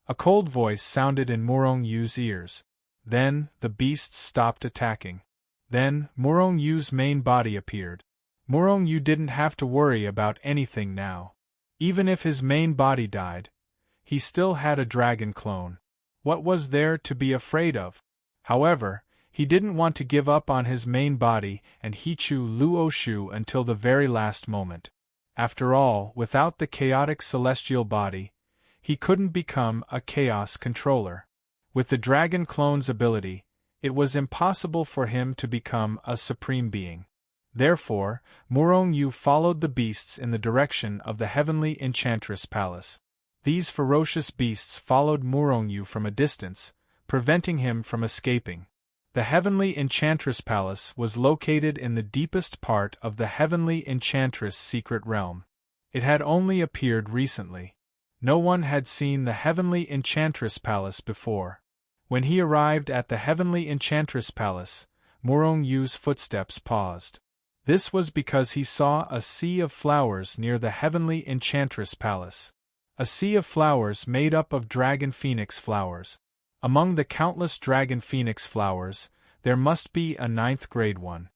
A: A cold voice sounded in Murong Yu's ears. Then, the beasts stopped attacking. Then, Murong Yu's main body appeared. Murong Yu didn't have to worry about anything now. Even if his main body died, he still had a dragon clone. What was there to be afraid of? However, he didn't want to give up on his main body and Hichu Luoshu until the very last moment. After all, without the chaotic celestial body, he couldn't become a chaos controller. With the dragon clone's ability, it was impossible for him to become a supreme being. Therefore, Murong Yu followed the beasts in the direction of the heavenly enchantress palace. These ferocious beasts followed Murong Yu from a distance, preventing him from escaping. The heavenly enchantress palace was located in the deepest part of the heavenly enchantress' secret realm. It had only appeared recently. No one had seen the heavenly enchantress palace before. When he arrived at the heavenly enchantress palace, Murong Yu's footsteps paused. This was because he saw a sea of flowers near the heavenly enchantress palace. A sea of flowers made up of dragon phoenix flowers. Among the countless dragon phoenix flowers, there must be a 9th grade one.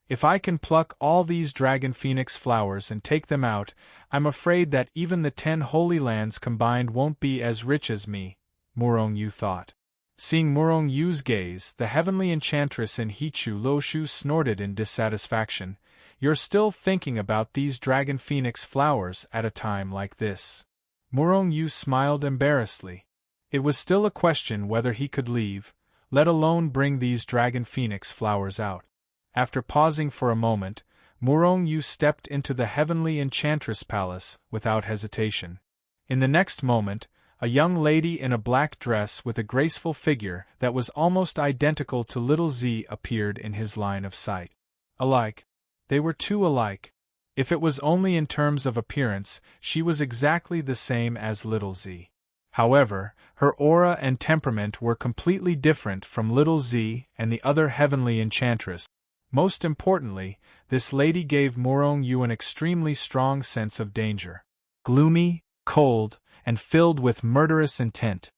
A: If I can pluck all these dragon phoenix flowers and take them out, I'm afraid that even the 10 holy lands combined won't be as rich as me, Murong Yu thought. Seeing Murong Yu's gaze, the heavenly enchantress in Hichu Luoshu snorted in dissatisfaction. You're still thinking about these dragon phoenix flowers at a time like this. Murong Yu smiled embarrassedly. It was still a question whether he could leave, let alone bring these dragon phoenix flowers out. After pausing for a moment, Murong Yu stepped into the heavenly enchantress palace without hesitation. In the next moment, a young lady in a black dress with a graceful figure that was almost identical to Little Z appeared in his line of sight. Alike. They were too alike. If it was only in terms of appearance, she was exactly the same as Little Z. However, her aura and temperament were completely different from Little Z and the other heavenly enchantress. Most importantly, this lady gave Murong Yu an extremely strong sense of danger. Gloomy, cold, and filled with murderous intent.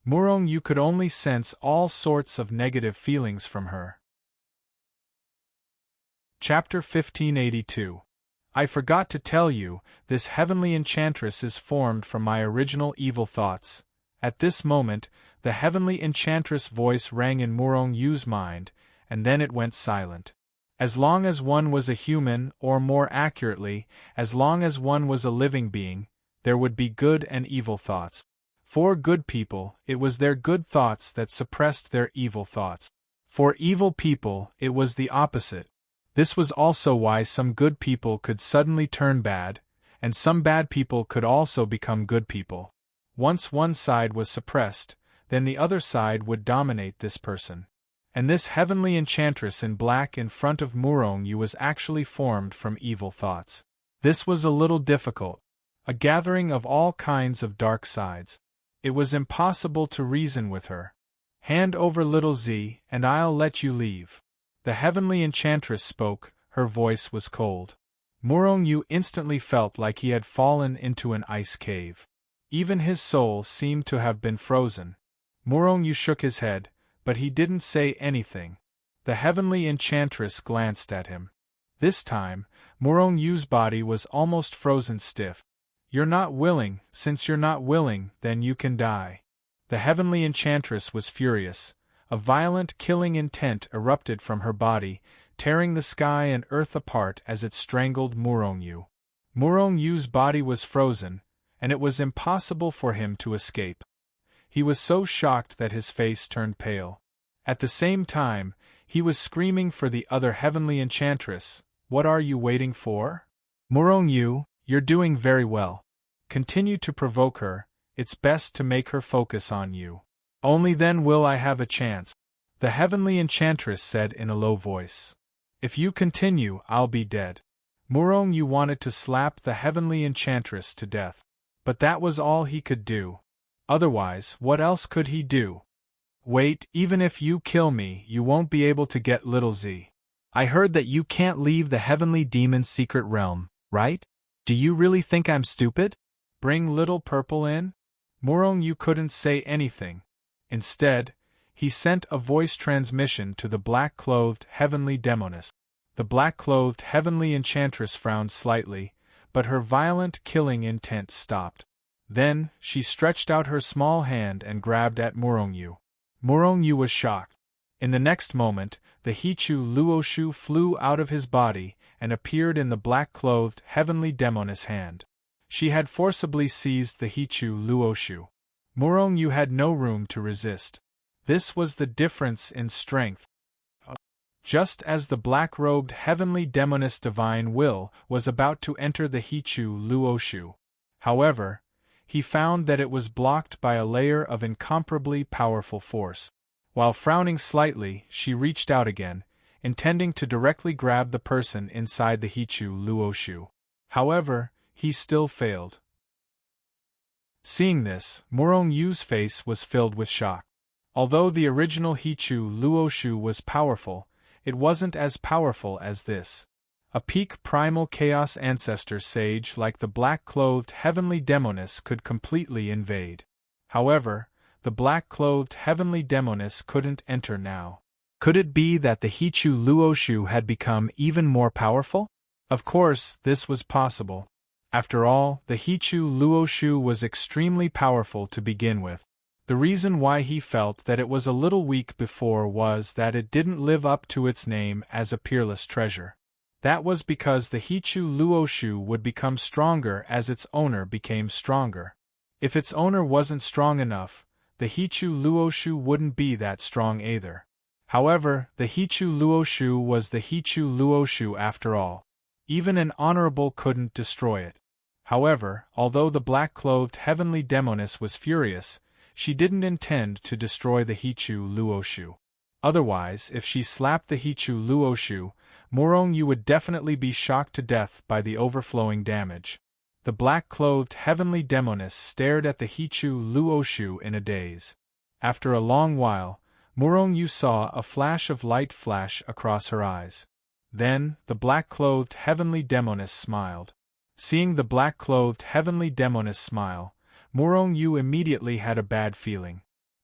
A: Murong Yu could only sense all sorts of negative feelings from her. Chapter 1582. I forgot to tell you, this heavenly enchantress is formed from my original evil thoughts. At this moment, the heavenly enchantress' voice rang in Murong Yu's mind, and then it went silent. As long as one was a human, or more accurately, as long as one was a living being, there would be good and evil thoughts. For good people, it was their good thoughts that suppressed their evil thoughts. For evil people, it was the opposite. This was also why some good people could suddenly turn bad, and some bad people could also become good people. Once one side was suppressed, then the other side would dominate this person. And this heavenly enchantress in black in front of Murong Yu was actually formed from evil thoughts. This was a little difficult. A gathering of all kinds of dark sides. It was impossible to reason with her. Hand over Little Z, and I'll let you leave. The heavenly enchantress spoke, her voice was cold. Murong Yu instantly felt like he had fallen into an ice cave. Even his soul seemed to have been frozen. Murong Yu shook his head, but he didn't say anything. The heavenly enchantress glanced at him. This time, Murong Yu's body was almost frozen stiff. You're not willing, since you're not willing, then you can die. The heavenly enchantress was furious. A violent killing intent erupted from her body, tearing the sky and earth apart as it strangled Murong Yu. Murong Yu's body was frozen, and it was impossible for him to escape. He was so shocked that his face turned pale. At the same time, he was screaming for the other heavenly enchantress. What are you waiting for? Murong Yu, you're doing very well. Continue to provoke her, it's best to make her focus on you. Only then will I have a chance, the heavenly enchantress said in a low voice. If you continue, I'll be dead. Murong Yu wanted to slap the heavenly enchantress to death. But that was all he could do. Otherwise, what else could he do? Wait, even if you kill me, you won't be able to get Little Z. I heard that you can't leave the heavenly demon's secret realm, right? Do you really think I'm stupid? Bring Little Purple in? Murong Yu couldn't say anything. Instead, he sent a voice transmission to the black-clothed heavenly demoness. The black-clothed heavenly enchantress frowned slightly, but her violent killing intent stopped. Then, she stretched out her small hand and grabbed at Murong Yu. Murong Yu was shocked. In the next moment, the Hichu Luoshu flew out of his body and appeared in the black-clothed heavenly demoness hand. She had forcibly seized the Hichu Luoshu. Murong Yu had no room to resist. This was the difference in strength. Just as the black-robed heavenly demoness divine will was about to enter the Hichu Luoshu. However, he found that it was blocked by a layer of incomparably powerful force. While frowning slightly, she reached out again, intending to directly grab the person inside the Hichu Luoshu. However, he still failed. Seeing this, Murong Yu's face was filled with shock. Although the original Hichu Luoshu was powerful, it wasn't as powerful as this. A peak primal chaos ancestor sage like the black-clothed heavenly demoness could completely invade. However, the black-clothed heavenly demoness couldn't enter now. Could it be that the Hichu Luoshu had become even more powerful? Of course, this was possible. After all, the Hichu Luoshu was extremely powerful to begin with. The reason why he felt that it was a little weak before was that it didn't live up to its name as a peerless treasure. That was because the Hichu Luoshu would become stronger as its owner became stronger. If its owner wasn't strong enough, the Hichu Luoshu wouldn't be that strong either. However, the Hichu Luoshu was the Hichu Luoshu after all. Even an honorable couldn't destroy it. However, although the black-clothed heavenly demoness was furious, she didn't intend to destroy the Hichu Luoshu. Otherwise, if she slapped the Hichu Luoshu, Murong Yu would definitely be shocked to death by the overflowing damage. The black-clothed heavenly demoness stared at the Hichu Luoshu in a daze. After a long while, Murong-yu saw a flash of light flash across her eyes. Then, the black-clothed heavenly demoness smiled. Seeing the black-clothed heavenly demoness smile, Murong-yu immediately had a bad feeling.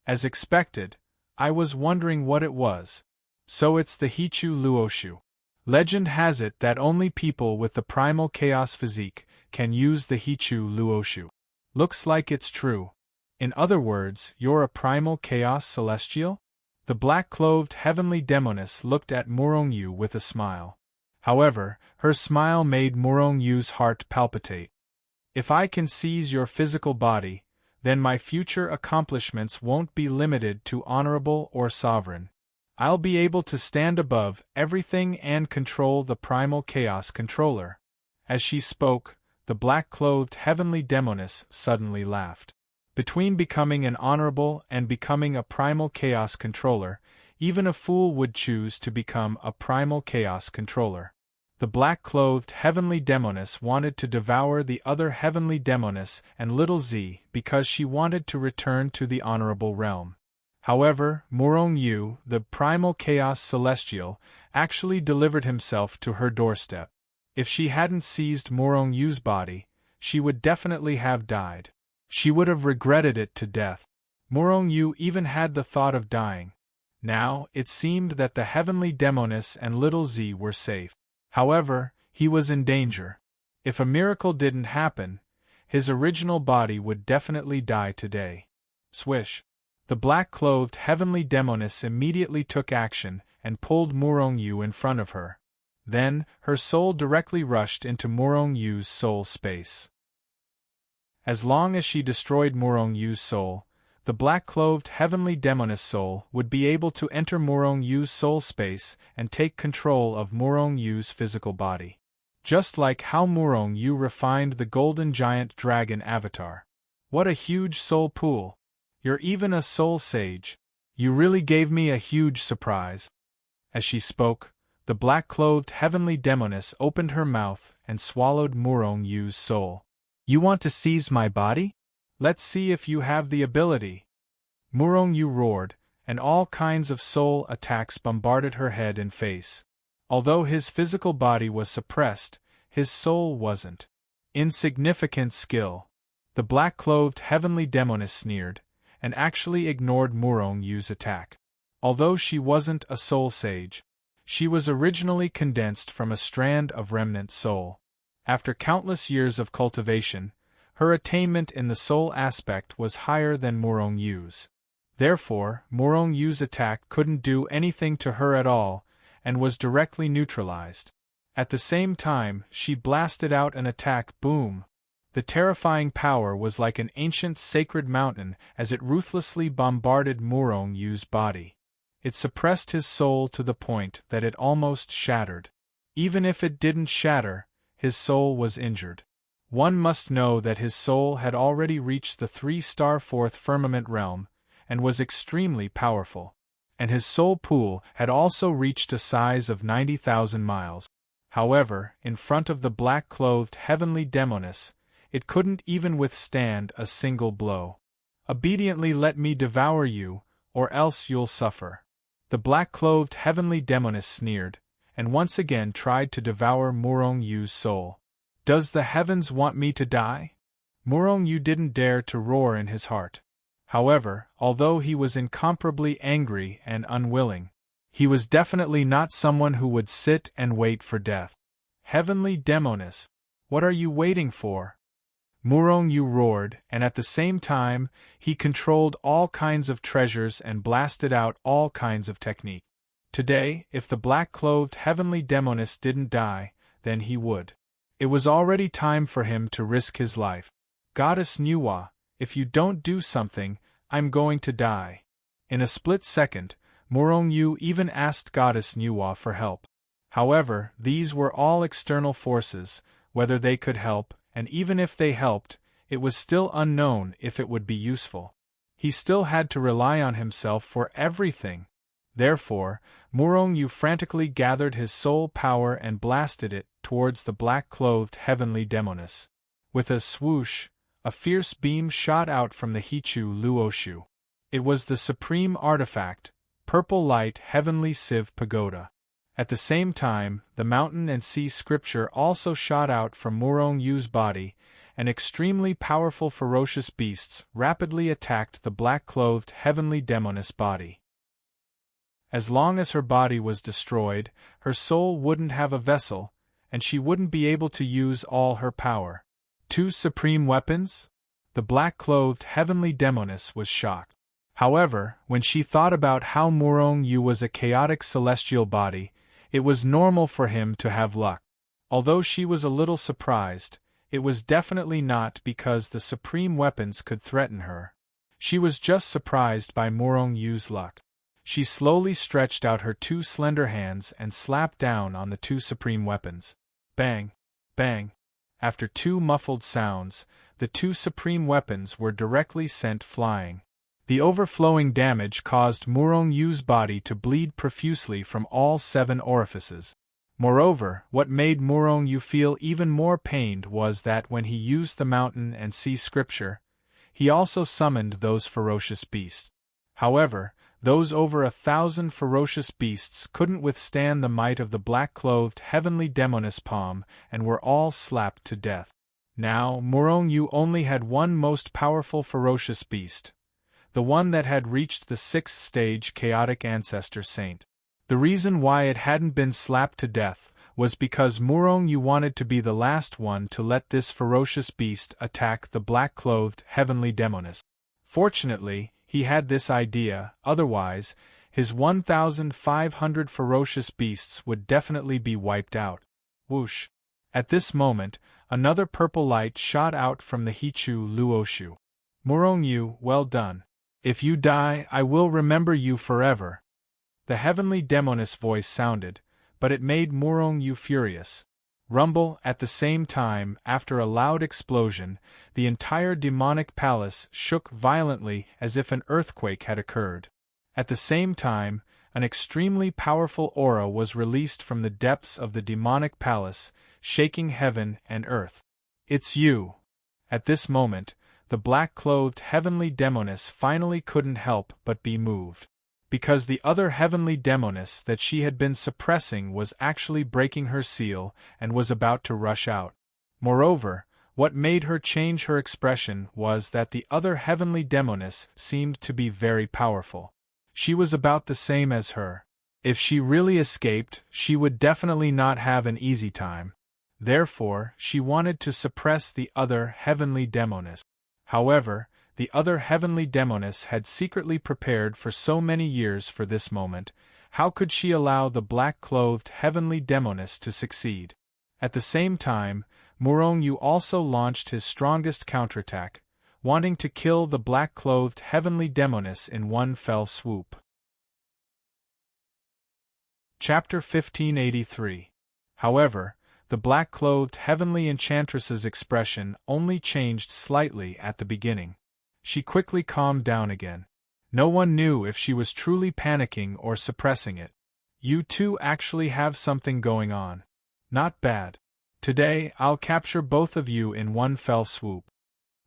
A: As expected, I was wondering what it was. So it's the Hichu Luoshu. Legend has it that only people with the primal chaos physique can use the Hichu Luoshu. Looks like it's true. In other words, you're a primal chaos celestial? The black-clothed heavenly demoness looked at Murong-yu with a smile. However, her smile made Murong-yu's heart palpitate. If I can seize your physical body, then my future accomplishments won't be limited to honorable or sovereign. I'll be able to stand above everything and control the primal chaos controller. As she spoke, the black-clothed heavenly demoness suddenly laughed. Between becoming an honorable and becoming a primal chaos controller, even a fool would choose to become a primal chaos controller. The black-clothed heavenly demoness wanted to devour the other heavenly demoness and little Z because she wanted to return to the honorable realm. However, Murong-yu, the primal chaos celestial, actually delivered himself to her doorstep. If she hadn't seized Murong-yu's body, she would definitely have died. She would have regretted it to death. Murong-yu even had the thought of dying. Now, it seemed that the heavenly demoness and little Z were safe. However, he was in danger. If a miracle didn't happen, his original body would definitely die today. Swish! The black-clothed heavenly demoness immediately took action and pulled Murong-yu in front of her. Then, her soul directly rushed into Murong-yu's soul space. As long as she destroyed Murong-yu's soul, the black-clothed heavenly demoness soul would be able to enter Murong-yu's soul space and take control of Murong-yu's physical body. Just like how Murong-yu refined the golden giant dragon avatar. What a huge soul pool! You're even a soul sage. You really gave me a huge surprise. As she spoke, the black-clothed heavenly demoness opened her mouth and swallowed Murong-yu's soul. You want to seize my body? Let's see if you have the ability. Murong-yu roared, and all kinds of soul attacks bombarded her head and face. Although his physical body was suppressed, his soul wasn't. Insignificant skill. The black-clothed heavenly demoness sneered, and actually ignored Murong-yu's attack. Although she wasn't a soul sage, she was originally condensed from a strand of remnant soul. After countless years of cultivation, her attainment in the soul aspect was higher than Murong-yu's. Therefore, Murong-yu's attack couldn't do anything to her at all, and was directly neutralized. At the same time, she blasted out an attack boom. The terrifying power was like an ancient sacred mountain as it ruthlessly bombarded Murong-yu's body. It suppressed his soul to the point that it almost shattered. Even if it didn't shatter, his soul was injured. One must know that his soul had already reached the 3-star fourth firmament realm, and was extremely powerful. And his soul pool had also reached a size of 90,000 miles. However, in front of the black-clothed heavenly demoness, it couldn't even withstand a single blow. Obediently let me devour you, or else you'll suffer. The black-clothed heavenly demoness sneered, and once again tried to devour Murong-yu's soul. Does the heavens want me to die? Murong-yu didn't dare to roar in his heart. However, although he was incomparably angry and unwilling, he was definitely not someone who would sit and wait for death. Heavenly demoness, what are you waiting for? Murong-yu roared, and at the same time, he controlled all kinds of treasures and blasted out all kinds of technique. Today, if the black-clothed heavenly demoness didn't die, then he would. It was already time for him to risk his life. Goddess Nuwa, if you don't do something, I'm going to die. In a split second, Murong-yu even asked Goddess Nuwa for help. However, these were all external forces, whether they could help, and even if they helped, it was still unknown if it would be useful. He still had to rely on himself for everything. Therefore, Murong-yu frantically gathered his soul power and blasted it towards the black-clothed heavenly demoness. With a swoosh, a fierce beam shot out from the Hichu Luoshu. It was the supreme artifact, purple light heavenly sieve pagoda. At the same time, the mountain and sea scripture also shot out from Murong Yu's body, and extremely powerful ferocious beasts rapidly attacked the black-clothed heavenly demoness body. As long as her body was destroyed, her soul wouldn't have a vessel, and she wouldn't be able to use all her power. 2 supreme weapons? The black-clothed heavenly demoness was shocked. However, when she thought about how Murong Yu was a chaotic celestial body, it was normal for him to have luck. Although she was a little surprised, it was definitely not because the supreme weapons could threaten her. She was just surprised by Murong Yu's luck. She slowly stretched out her 2 slender hands and slapped down on the 2 supreme weapons. Bang! Bang! After 2 muffled sounds, the 2 supreme weapons were directly sent flying. The overflowing damage caused Murong Yu's body to bleed profusely from all 7 orifices. Moreover, what made Murong Yu feel even more pained was that when he used the mountain and sea scripture, he also summoned those ferocious beasts. However, those over 1,000 ferocious beasts couldn't withstand the might of the black-clothed heavenly demoness palm and were all slapped to death. Now, Murong Yu only had one most powerful ferocious beast, the one that had reached the 6th stage chaotic ancestor saint. The reason why it hadn't been slapped to death was because Murong Yu wanted to be the last one to let this ferocious beast attack the black-clothed heavenly demoness. Fortunately, he had this idea, otherwise, his 1,500 ferocious beasts would definitely be wiped out. Whoosh! At this moment, another purple light shot out from the Hichu Luoshu. Murong Yu, well done. If you die, I will remember you forever. The heavenly demoness voice sounded, but it made Murong Yu furious. Rumble, at the same time, after a loud explosion, the entire demonic palace shook violently as if an earthquake had occurred. At the same time, an extremely powerful aura was released from the depths of the demonic palace, shaking heaven and earth. It's you. At this moment, the black-clothed heavenly demoness finally couldn't help but be moved. Because the other heavenly demoness that she had been suppressing was actually breaking her seal and was about to rush out. Moreover, what made her change her expression was that the other heavenly demoness seemed to be very powerful. She was about the same as her. If she really escaped, she would definitely not have an easy time. Therefore, she wanted to suppress the other heavenly demoness. However, the other heavenly demoness had secretly prepared for so many years for this moment. How could she allow the black-clothed heavenly demoness to succeed? At the same time, Murong Yu also launched his strongest counterattack, wanting to kill the black-clothed heavenly demoness in one fell swoop. Chapter 1583. However, the black-clothed heavenly enchantress's expression only changed slightly at the beginning. She quickly calmed down again. No one knew if she was truly panicking or suppressing it. You two actually have something going on. Not bad. Today, I'll capture both of you in one fell swoop.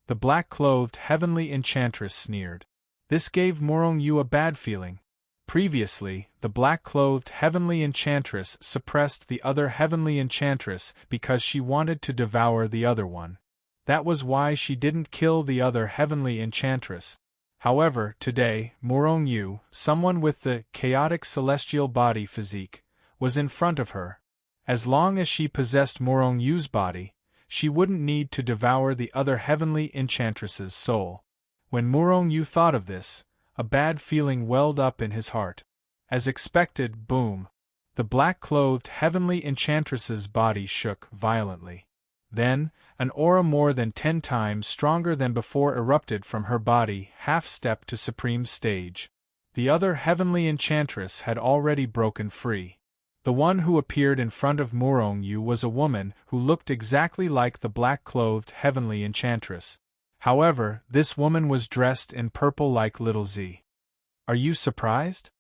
A: The black-clothed heavenly enchantress sneered. This gave Murong Yu a bad feeling. Previously, the black-clothed heavenly enchantress suppressed the other heavenly enchantress because she wanted to devour the other one. That was why she didn't kill the other heavenly enchantress. However, today, Murong Yu, someone with the chaotic celestial body physique, was in front of her. As long as she possessed Murong Yu's body, she wouldn't need to devour the other heavenly enchantress's soul. When Murong Yu thought of this, a bad feeling welled up in his heart. As expected, boom! The black-clothed heavenly enchantress's body shook violently. Then, an aura more than 10 times stronger than before erupted from her body, half-stepped to supreme stage. The other heavenly enchantress had already broken free. The one who appeared in front of Murong Yu was a woman who looked exactly like the black-clothed heavenly enchantress. However, this woman was dressed in purple like Little Z. Are you surprised?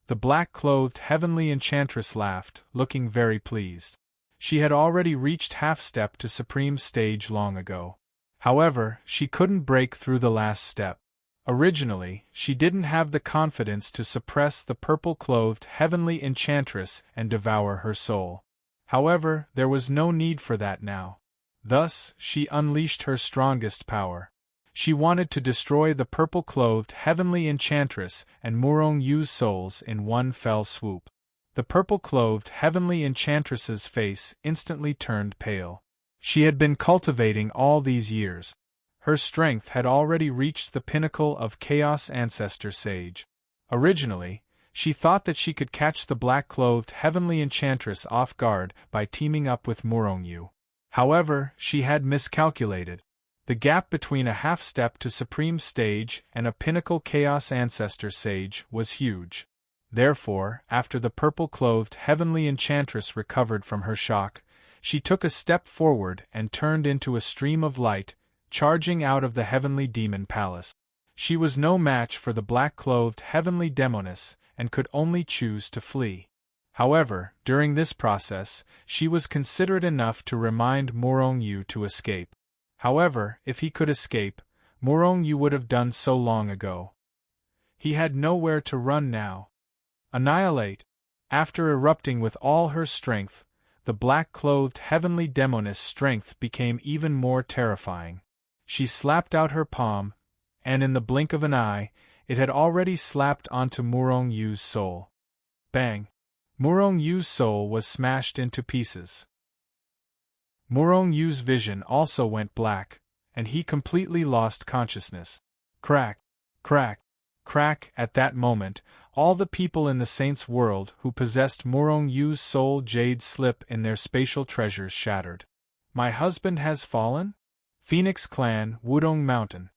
A: The black-clothed heavenly enchantress laughed, looking very pleased. She had already reached half-step to supreme stage long ago. However, she couldn't break through the last step. Originally, she didn't have the confidence to suppress the purple-clothed heavenly enchantress and devour her soul. However, there was no need for that now. Thus, she unleashed her strongest power. She wanted to destroy the purple-clothed heavenly enchantress and Murong Yu's souls in one fell swoop. The purple-clothed heavenly enchantress's face instantly turned pale. She had been cultivating all these years. Her strength had already reached the pinnacle of Chaos Ancestor Sage. Originally, she thought that she could catch the black-clothed heavenly enchantress off guard by teaming up with Murong Yu. However, she had miscalculated. The gap between a half-step to Supreme Stage and a pinnacle Chaos Ancestor Sage was huge. Therefore, after the purple-clothed heavenly enchantress recovered from her shock, she took a step forward and turned into a stream of light, charging out of the heavenly demon palace. She was no match for the black-clothed heavenly demoness and could only choose to flee. However, during this process, she was considerate enough to remind Murong Yu to escape. However, if he could escape, Murong Yu would have done so long ago. He had nowhere to run now. Annihilate! After erupting with all her strength, the black-clothed heavenly demoness' strength became even more terrifying. She slapped out her palm, and in the blink of an eye, it had already slapped onto Murong Yu's soul. Bang! Murong Yu's soul was smashed into pieces. Murong Yu's vision also went black, and he completely lost consciousness. Crack! Crack! Crack! At that moment, all the people in the saint's world who possessed Murong Yu's soul jade slip in their spatial treasures shattered. My husband has fallen? Phoenix Clan, Wudong Mountain.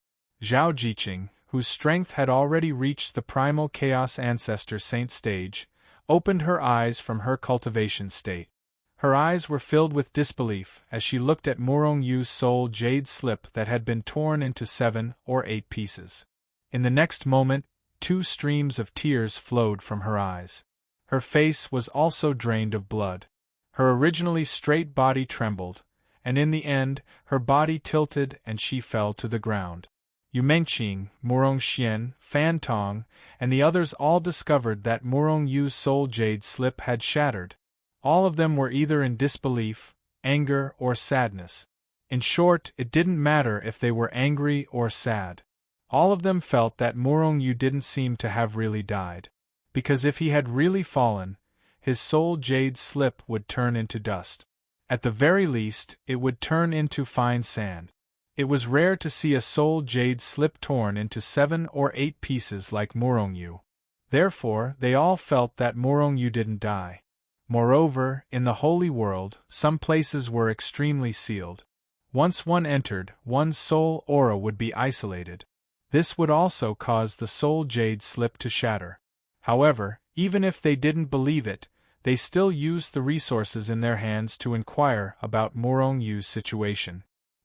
A: Zhao Jiqing, whose strength had already reached the primal Chaos Ancestor Saint stage, opened her eyes from her cultivation state. Her eyes were filled with disbelief as she looked at Murong Yu's soul jade slip that had been torn into 7 or 8 pieces. In the next moment, 2 streams of tears flowed from her eyes. Her face was also drained of blood. Her originally straight body trembled, and in the end, her body tilted and she fell to the ground. Yu Mengqing, Murong Xian, Fan Tong, and the others all discovered that Murong Yu's soul jade slip had shattered. All of them were either in disbelief, anger, or sadness. In short, it didn't matter if they were angry or sad. All of them felt that Murong Yu didn't seem to have really died. Because if he had really fallen, his soul jade slip would turn into dust. At the very least, it would turn into fine sand. It was rare to see a soul jade slip torn into 7 or 8 pieces like Murong Yu. Therefore, they all felt that Murong Yu didn't die. Moreover, in the Holy World, some places were extremely sealed. Once one entered, one's soul aura would be isolated. This would also cause the soul jade slip to shatter. However, even if they didn't believe it, they still used the resources in their hands to inquire about Murong Yu's situation.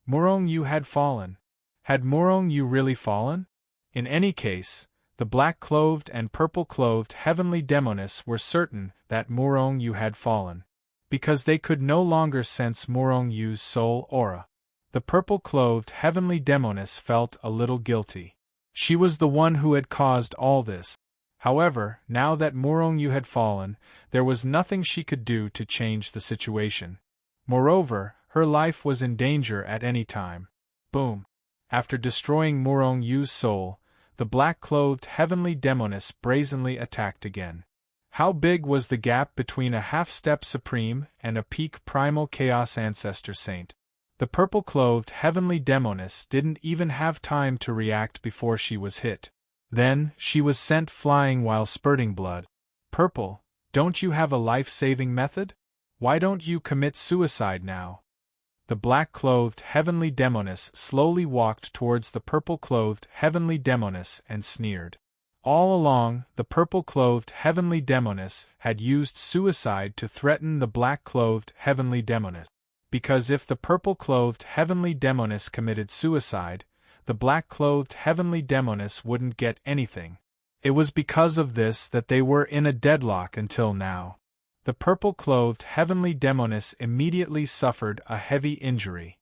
A: Murong Yu had fallen. Had Murong Yu really fallen? In any case, the black-clothed and purple-clothed heavenly demoness were certain that Murong Yu had fallen, because they could no longer sense Murong Yu's soul aura. The purple-clothed heavenly demoness felt a little guilty. She was the one who had caused all this. However, now that Murong Yu had fallen, there was nothing she could do to change the situation. Moreover, her life was in danger at any time. Boom! After destroying Murong Yu's soul, the black-clothed heavenly demoness brazenly attacked again. How big was the gap between a half-step supreme and a peak primal chaos ancestor saint? The purple-clothed heavenly demoness didn't even have time to react before she was hit. Then, she was sent flying while spurting blood. Purple, don't you have a life-saving method? Why don't you commit suicide now? The black-clothed heavenly demoness slowly walked towards the purple-clothed heavenly demoness and sneered. All along, the purple-clothed heavenly demoness had used suicide to threaten the black-clothed heavenly demoness. Because if the purple-clothed heavenly demoness committed suicide, the black-clothed heavenly demoness wouldn't get anything. It was because of this that they were in a deadlock until now. The purple-clothed heavenly demoness immediately suffered a heavy injury.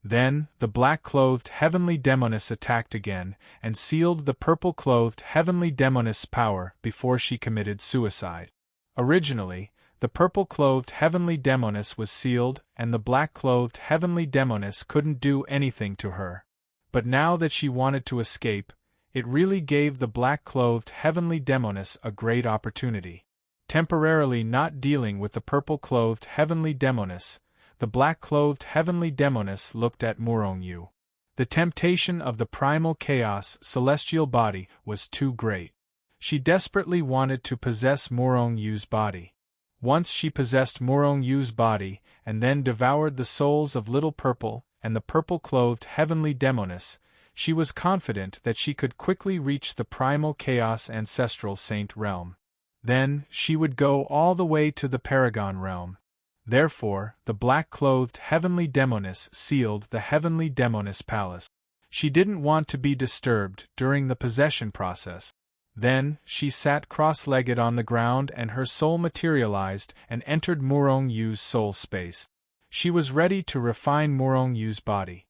A: Then, the black-clothed heavenly demoness attacked again, and sealed the purple-clothed heavenly demoness' power before she committed suicide. Originally, the purple-clothed heavenly demoness was sealed and the black-clothed heavenly demoness couldn't do anything to her. But now that she wanted to escape, it really gave the black-clothed heavenly demoness a great opportunity. Temporarily not dealing with the purple-clothed heavenly demoness, the black-clothed heavenly demoness looked at Morong-yu. The temptation of the primal chaos celestial body was too great. She desperately wanted to possess Morong-yu's body. Once she possessed Morong-yu's body and then devoured the souls of Little Purple and the purple-clothed heavenly demoness, she was confident that she could quickly reach the primal chaos ancestral saint realm. Then, she would go all the way to the Paragon realm. Therefore, the black-clothed heavenly demoness sealed the heavenly demoness palace. She didn't want to be disturbed during the possession process. Then, she sat cross-legged on the ground and her soul materialized and entered Morong-yu's soul space. She was ready to refine Morong-yu's body.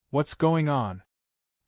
A: What's going on?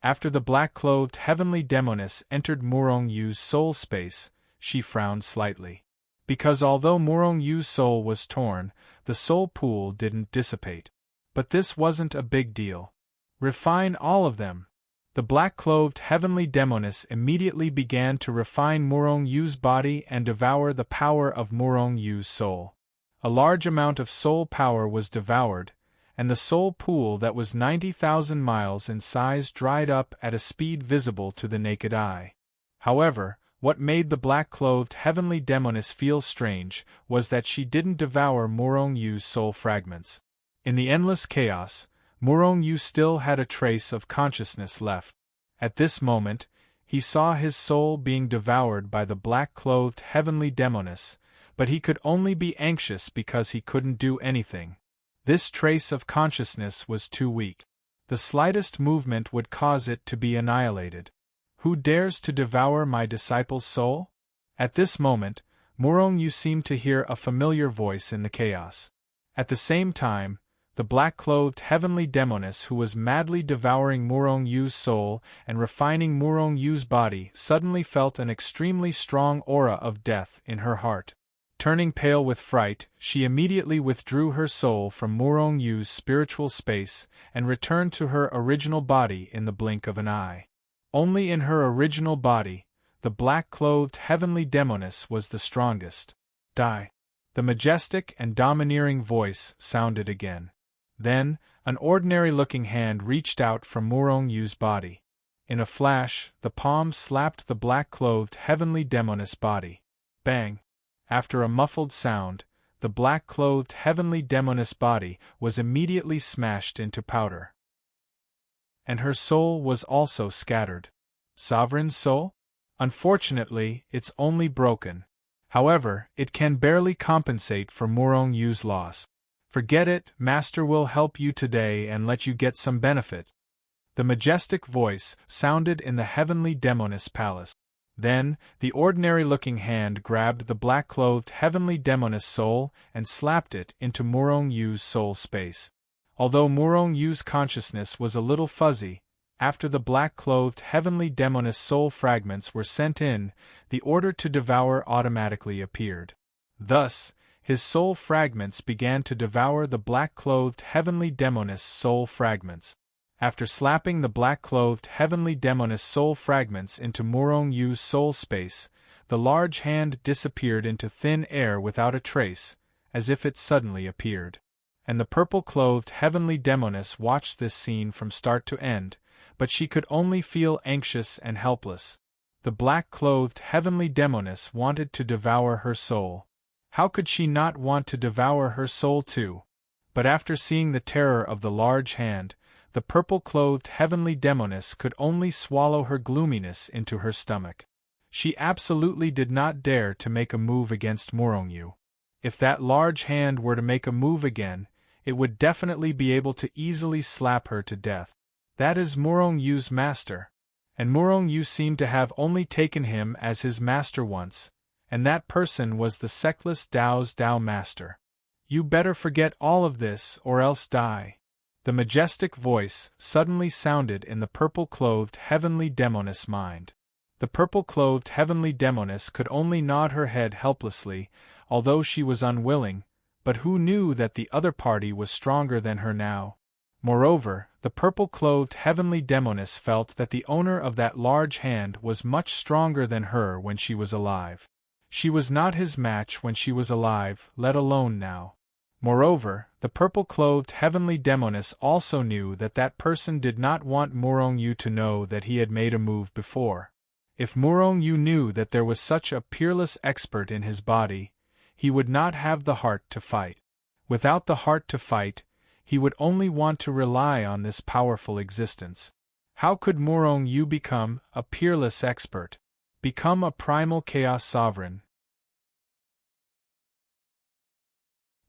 A: After the black-clothed heavenly demoness entered Morong-yu's soul space, she frowned slightly. Because although Morong-yu's soul was torn, the soul pool didn't dissipate. But this wasn't a big deal. Refine all of them. The black-clothed heavenly demoness immediately began to refine Morong-yu's body and devour the power of Morong-yu's soul. A large amount of soul power was devoured, and the soul pool that was 90,000 miles in size dried up at a speed visible to the naked eye. However, what made the black-clothed heavenly demoness feel strange was that she didn't devour Morong-yu's soul fragments. In the endless chaos, Morong-yu still had a trace of consciousness left. At this moment, he saw his soul being devoured by the black-clothed heavenly demoness, but he could only be anxious because he couldn't do anything. This trace of consciousness was too weak. The slightest movement would cause it to be annihilated. Who dares to devour my disciple's soul? At this moment, Morong-yu seemed to hear a familiar voice in the chaos. At the same time, the black-clothed heavenly demoness who was madly devouring Morong-yu's soul and refining Morong-yu's body suddenly felt an extremely strong aura of death in her heart. Turning pale with fright, she immediately withdrew her soul from Morong-yu's spiritual space and returned to her original body in the blink of an eye. Only in her original body, the black-clothed heavenly demoness was the strongest. Die. The majestic and domineering voice sounded again. Then, an ordinary-looking hand reached out from Morong-yu's body. In a flash, the palm slapped the black-clothed heavenly demoness body. Bang! After a muffled sound, the black-clothed heavenly demoness body was immediately smashed into powder. And her soul was also scattered. Sovereign's soul? Unfortunately, it's only broken. However, it can barely compensate for Morong-yu's loss. Forget it, Master will help you today and let you get some benefit. The majestic voice sounded in the heavenly demoness palace. Then, the ordinary-looking hand grabbed the black-clothed heavenly demoness soul and slapped it into Morong-yu's soul space. Although Morong-yu's consciousness was a little fuzzy, after the black-clothed heavenly demoness soul fragments were sent in, the order to devour automatically appeared. Thus, his soul fragments began to devour the black-clothed heavenly demoness soul fragments. After slapping the black-clothed heavenly demoness soul fragments into Morong-yu's soul space, the large hand disappeared into thin air without a trace, as if it suddenly appeared. And the purple-clothed heavenly demoness watched this scene from start to end, but she could only feel anxious and helpless. The black-clothed heavenly demoness wanted to devour her soul. How could she not want to devour her soul too? But after seeing the terror of the large hand, the purple-clothed heavenly demoness could only swallow her gloominess into her stomach. She absolutely did not dare to make a move against Morong-yu. If that large hand were to make a move again, it would definitely be able to easily slap her to death. That is Morong-yu's master. And Morong-yu seemed to have only taken him as his master once, and that person was the sectless Dao's Dao master. You better forget all of this or else die. The majestic voice suddenly sounded in the purple-clothed heavenly demoness' mind. The purple-clothed heavenly demoness could only nod her head helplessly, although she was unwilling, but who knew that the other party was stronger than her now? Moreover, the purple-clothed heavenly demoness felt that the owner of that large hand was much stronger than her when she was alive. She was not his match when she was alive, let alone now. Moreover, the purple-clothed heavenly demoness also knew that that person did not want Morong-yu to know that he had made a move before. If Morong-yu knew that there was such a peerless expert in his body, he would not have the heart to fight. Without the heart to fight, he would only want to rely on this powerful existence. How could Morong-yu become a peerless expert? Become a primal chaos sovereign?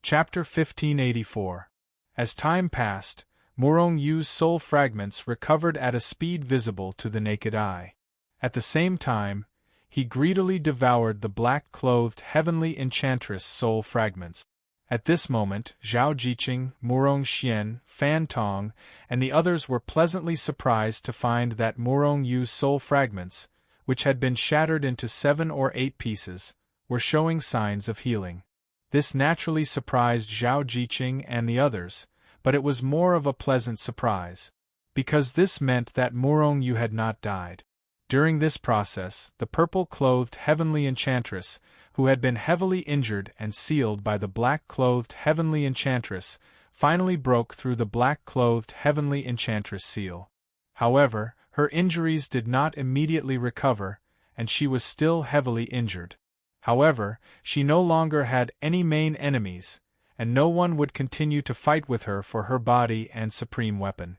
A: Chapter 1584. As time passed, Morong-yu's soul fragments recovered at a speed visible to the naked eye. At the same time, he greedily devoured the black-clothed heavenly enchantress' soul fragments. At this moment, Zhao Jiqing, Morong Xian, Fan Tong, and the others were pleasantly surprised to find that Morong-yu's soul fragments, which had been shattered into 7 or 8 pieces, were showing signs of healing. This naturally surprised Zhao Jiqing and the others, but it was more of a pleasant surprise, because this meant that Morong-yu had not died. During this process, the purple-clothed heavenly enchantress, who had been heavily injured and sealed by the black-clothed heavenly enchantress, finally broke through the black-clothed heavenly enchantress seal. However, her injuries did not immediately recover, and she was still heavily injured. However, she no longer had any main enemies, and no one would continue to fight with her for her body and supreme weapon.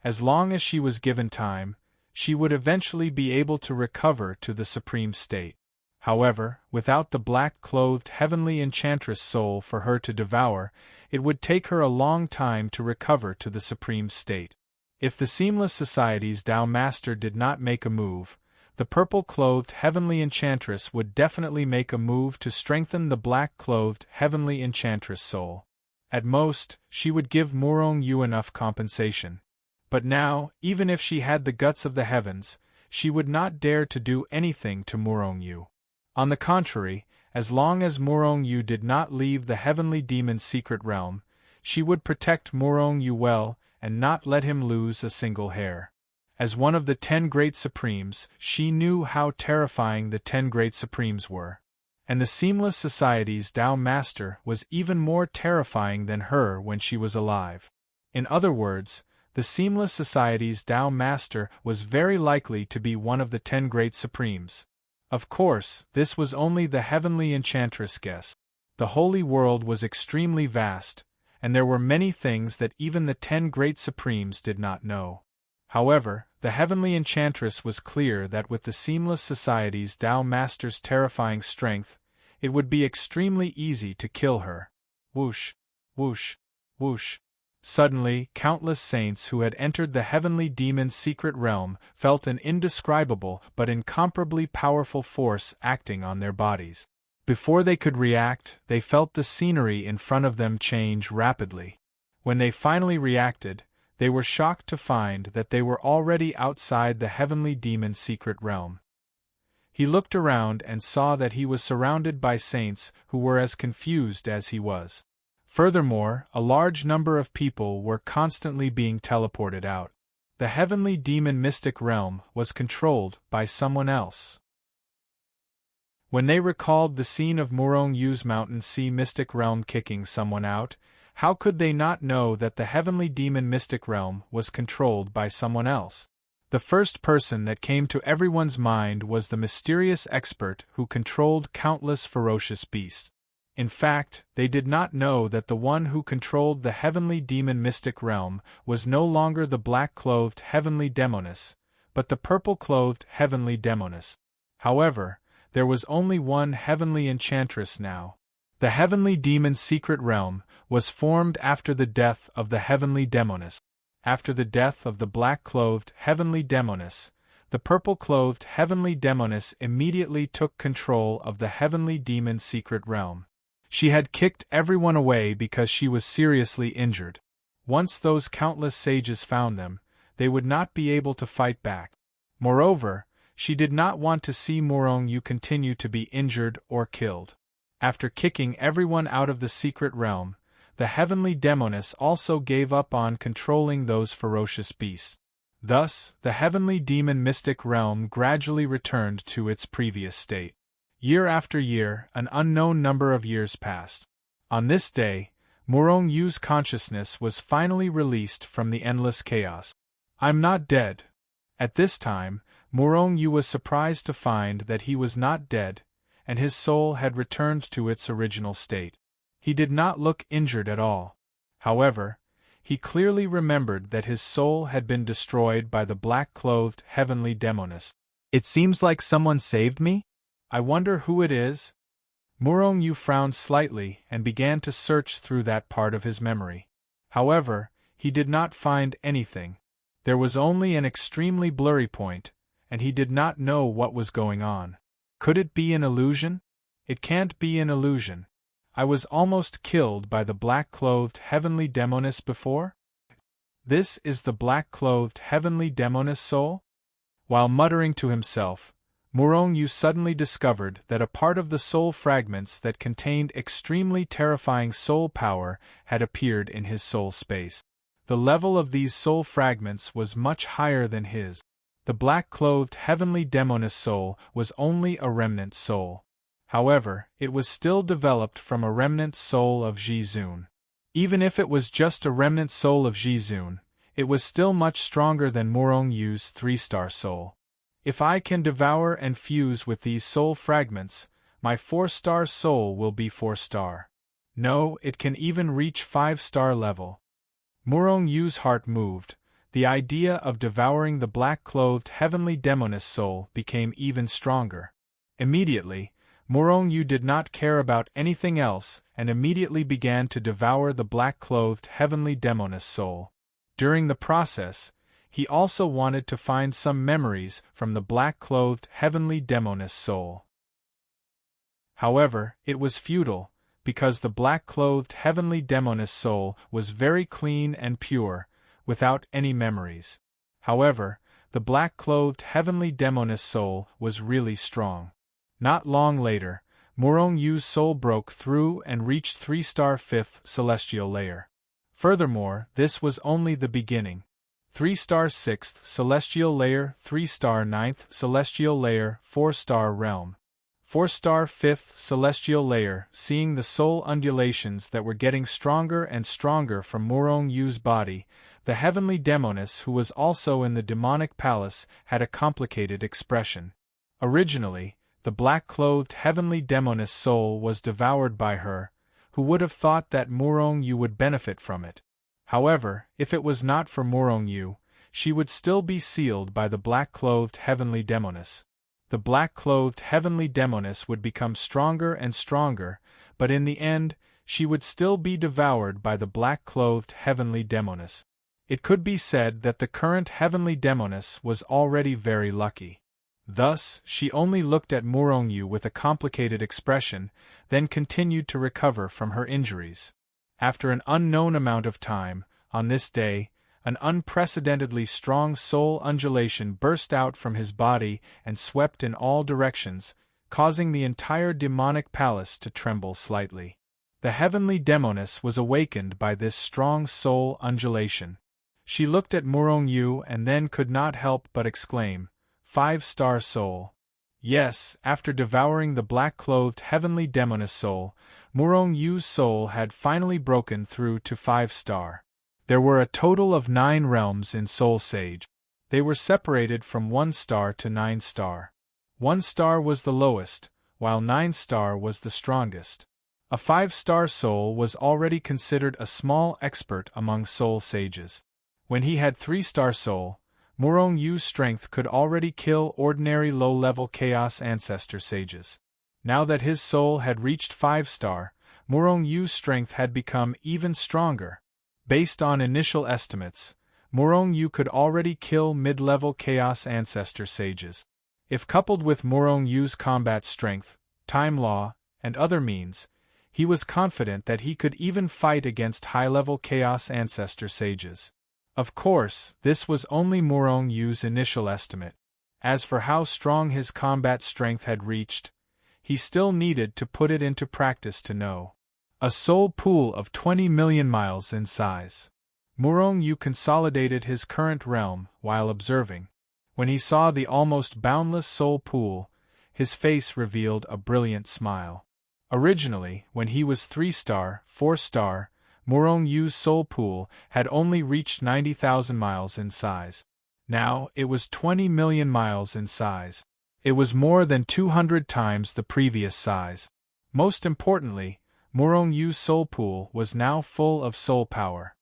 A: As long as she was given time, she would eventually be able to recover to the supreme state. However, without the black-clothed heavenly enchantress soul for her to devour, it would take her a long time to recover to the supreme state. If the Seamless Society's Tao Master did not make a move, the purple-clothed heavenly enchantress would definitely make a move to strengthen the black-clothed heavenly enchantress soul. At most, she would give Morong-yu enough compensation. But now, even if she had the guts of the heavens, she would not dare to do anything to Morong-yu. On the contrary, as long as Morong-yu did not leave the heavenly demon's secret realm, she would protect Morong-yu well and not let him lose a single hair. As one of the 10 Great Supremes, she knew how terrifying the 10 Great Supremes were. And the Seamless Society's Tao Master was even more terrifying than her when she was alive. In other words, the Seamless Society's Tao Master was very likely to be one of the 10 Great Supremes. Of course, this was only the heavenly enchantress guess. The holy world was extremely vast, and there were many things that even the 10 Great Supremes did not know. However, the heavenly enchantress was clear that with the Seamless Society's Tao Master's terrifying strength, it would be extremely easy to kill her. Whoosh, whoosh, whoosh. Suddenly, countless saints who had entered the heavenly demon's secret realm felt an indescribable but incomparably powerful force acting on their bodies. Before they could react, they felt the scenery in front of them change rapidly. When they finally reacted, they were shocked to find that they were already outside the heavenly demon's secret realm. He looked around and saw that he was surrounded by saints who were as confused as he was. Furthermore, a large number of people were constantly being teleported out. The heavenly demon mystic realm was controlled by someone else. When they recalled the scene of Morong-yu's Mountain Sea mystic realm kicking someone out, how could they not know that the heavenly demon mystic realm was controlled by someone else? The first person that came to everyone's mind was the mysterious expert who controlled countless ferocious beasts. In fact, they did not know that the one who controlled the heavenly demon mystic realm was no longer the black-clothed heavenly demoness, but the purple-clothed heavenly demoness. However, there was only one heavenly enchantress now. The heavenly demon's secret realm was formed after the death of the heavenly demoness. After the death of the black-clothed heavenly demoness, the purple-clothed heavenly demoness immediately took control of the heavenly demon's secret realm. She had kicked everyone away because she was seriously injured. Once those countless sages found them, they would not be able to fight back. Moreover, she did not want to see Morong Yu continue to be injured or killed. After kicking everyone out of the secret realm, the heavenly demoness also gave up on controlling those ferocious beasts. Thus, the heavenly demon mystic realm gradually returned to its previous state. Year after year, an unknown number of years passed. On this day, Morong Yu's consciousness was finally released from the endless chaos. "I'm not dead." At this time, Morong Yu was surprised to find that he was not dead, and his soul had returned to its original state. He did not look injured at all. However, he clearly remembered that his soul had been destroyed by the black-clothed heavenly demoness. "It seems like someone saved me? I wonder who it is?" Morong Yu frowned slightly and began to search through that part of his memory. However, he did not find anything. There was only an extremely blurry point, and he did not know what was going on. Could it be an illusion? It can't be an illusion. I was almost killed by the black-clothed heavenly demoness before? This is the black-clothed heavenly demoness soul? While muttering to himself, Morong Yu suddenly discovered that a part of the soul fragments that contained extremely terrifying soul power had appeared in his soul space. The level of these soul fragments was much higher than his. The black-clothed heavenly demoness soul was only a remnant soul. However, it was still developed from a remnant soul of Ji-Zun. Even if it was just a remnant soul of Ji-Zun, it was still much stronger than Morong Yu's 3-star soul. If I can devour and fuse with these soul fragments, my 4-star soul will be 4-star. No, it can even reach 5-star level. Morong Yu's heart moved. The idea of devouring the black-clothed heavenly demoness soul became even stronger. Immediately, Morong Yu did not care about anything else and immediately began to devour the black-clothed heavenly demoness soul. During the process, he also wanted to find some memories from the black-clothed heavenly demoness soul. However, it was futile, because the black-clothed heavenly demoness soul was very clean and pure, without any memories. However, the black-clothed heavenly demoness soul was really strong. Not long later, Morong Yu's soul broke through and reached 3-star 5th celestial layer. Furthermore, this was only the beginning. 3-star 6th celestial layer, 3-star 9th celestial layer, 4-star realm. 4-star 5th celestial layer, seeing the soul undulations that were getting stronger and stronger from Morong Yu's body, the heavenly demoness who was also in the demonic palace had a complicated expression. Originally, the black-clothed heavenly demoness soul was devoured by her, who would have thought that Morong Yu would benefit from it. However, if it was not for Morong Yu, she would still be sealed by the black-clothed heavenly demoness. The black-clothed heavenly demoness would become stronger and stronger, but in the end, she would still be devoured by the black-clothed heavenly demoness. It could be said that the current heavenly demoness was already very lucky. Thus, she only looked at Morong Yu with a complicated expression, then continued to recover from her injuries. After an unknown amount of time, on this day, an unprecedentedly strong soul undulation burst out from his body and swept in all directions, causing the entire demonic palace to tremble slightly. The heavenly demoness was awakened by this strong soul undulation. She looked at Morong Yu and then could not help but exclaim, "5-star soul." Yes, after devouring the black-clothed heavenly demoness soul, Morong Yu's soul had finally broken through to 5-star. There were a total of 9 realms in Soul Sage. They were separated from 1-star to 9-star. 1-star was the lowest, while 9-star was the strongest. A 5-star soul was already considered a small expert among soul sages. When he had 3-star soul, Morong Yu's strength could already kill ordinary low-level Chaos Ancestor sages. Now that his soul had reached 5-star, Morong Yu's strength had become even stronger. Based on initial estimates, Morong Yu could already kill mid-level Chaos Ancestor sages. If coupled with Morong Yu's combat strength, time law, and other means, He was confident that he could even fight against high-level Chaos Ancestor sages. Of course, this was only Morong Yu's initial estimate. As for how strong his combat strength had reached, he still needed to put it into practice to know. A soul pool of 20 million miles in size. Morong Yu consolidated his current realm while observing. When he saw the almost boundless soul pool, his face revealed a brilliant smile. Originally, when he was 3-star, 4-star, Morong Yu's soul pool had only reached 90,000 miles in size. Now, it was 20 million miles in size. It was more than 200 times the previous size. Most importantly, Morong Yu's soul pool was now full of soul power.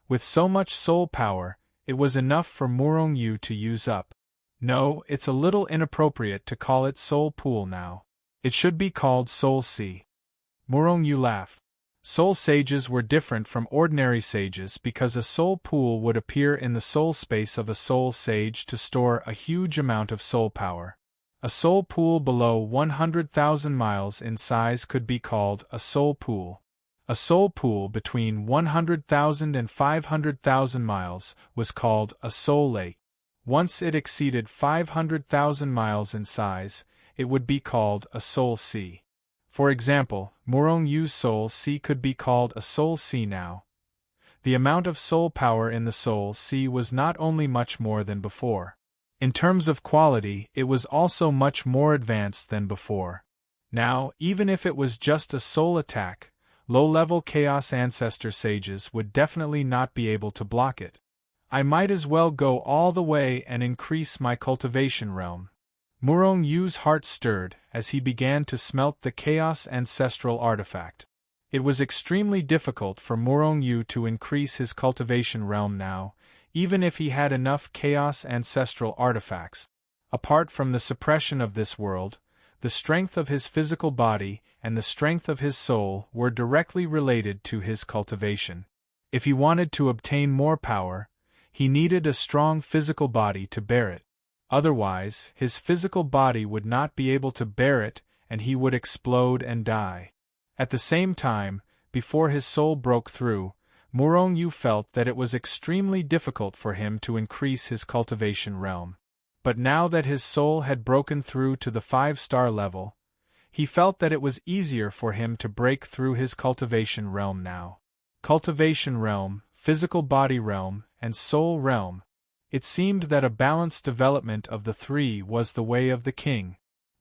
A: With so much soul power, it was enough for Morong Yu to use up. No, it's a little inappropriate to call it soul pool now. It should be called soul sea. Morong Yu laughed. Soul sages were different from ordinary sages because a soul pool would appear in the soul space of a soul sage to store a huge amount of soul power. A soul pool below 100,000 miles in size could be called a soul pool. A soul pool between 100,000 and 500,000 miles was called a soul lake. Once it exceeded 500,000 miles in size, it would be called a soul sea. For example, Morong Yu's soul sea could be called a soul sea now. The amount of soul power in the soul sea was not only much more than before. In terms of quality, it was also much more advanced than before. Now, even if it was just a soul attack, low-level Chaos Ancestor sages would definitely not be able to block it. I might as well go all the way and increase my cultivation realm. Morong Yu's heart stirred as he began to smelt the Chaos Ancestral artifact. It was extremely difficult for Morong Yu to increase his cultivation realm now, even if he had enough Chaos Ancestral artifacts. Apart from the suppression of this world, the strength of his physical body and the strength of his soul were directly related to his cultivation. If he wanted to obtain more power, he needed a strong physical body to bear it. Otherwise, his physical body would not be able to bear it and he would explode and die. At the same time, before his soul broke through, Morong Yu felt that it was extremely difficult for him to increase his cultivation realm. But now that his soul had broken through to the 5-star level, he felt that it was easier for him to break through his cultivation realm now. Cultivation realm, physical body realm, and soul realm. It seemed that a balanced development of the three was the way of the king.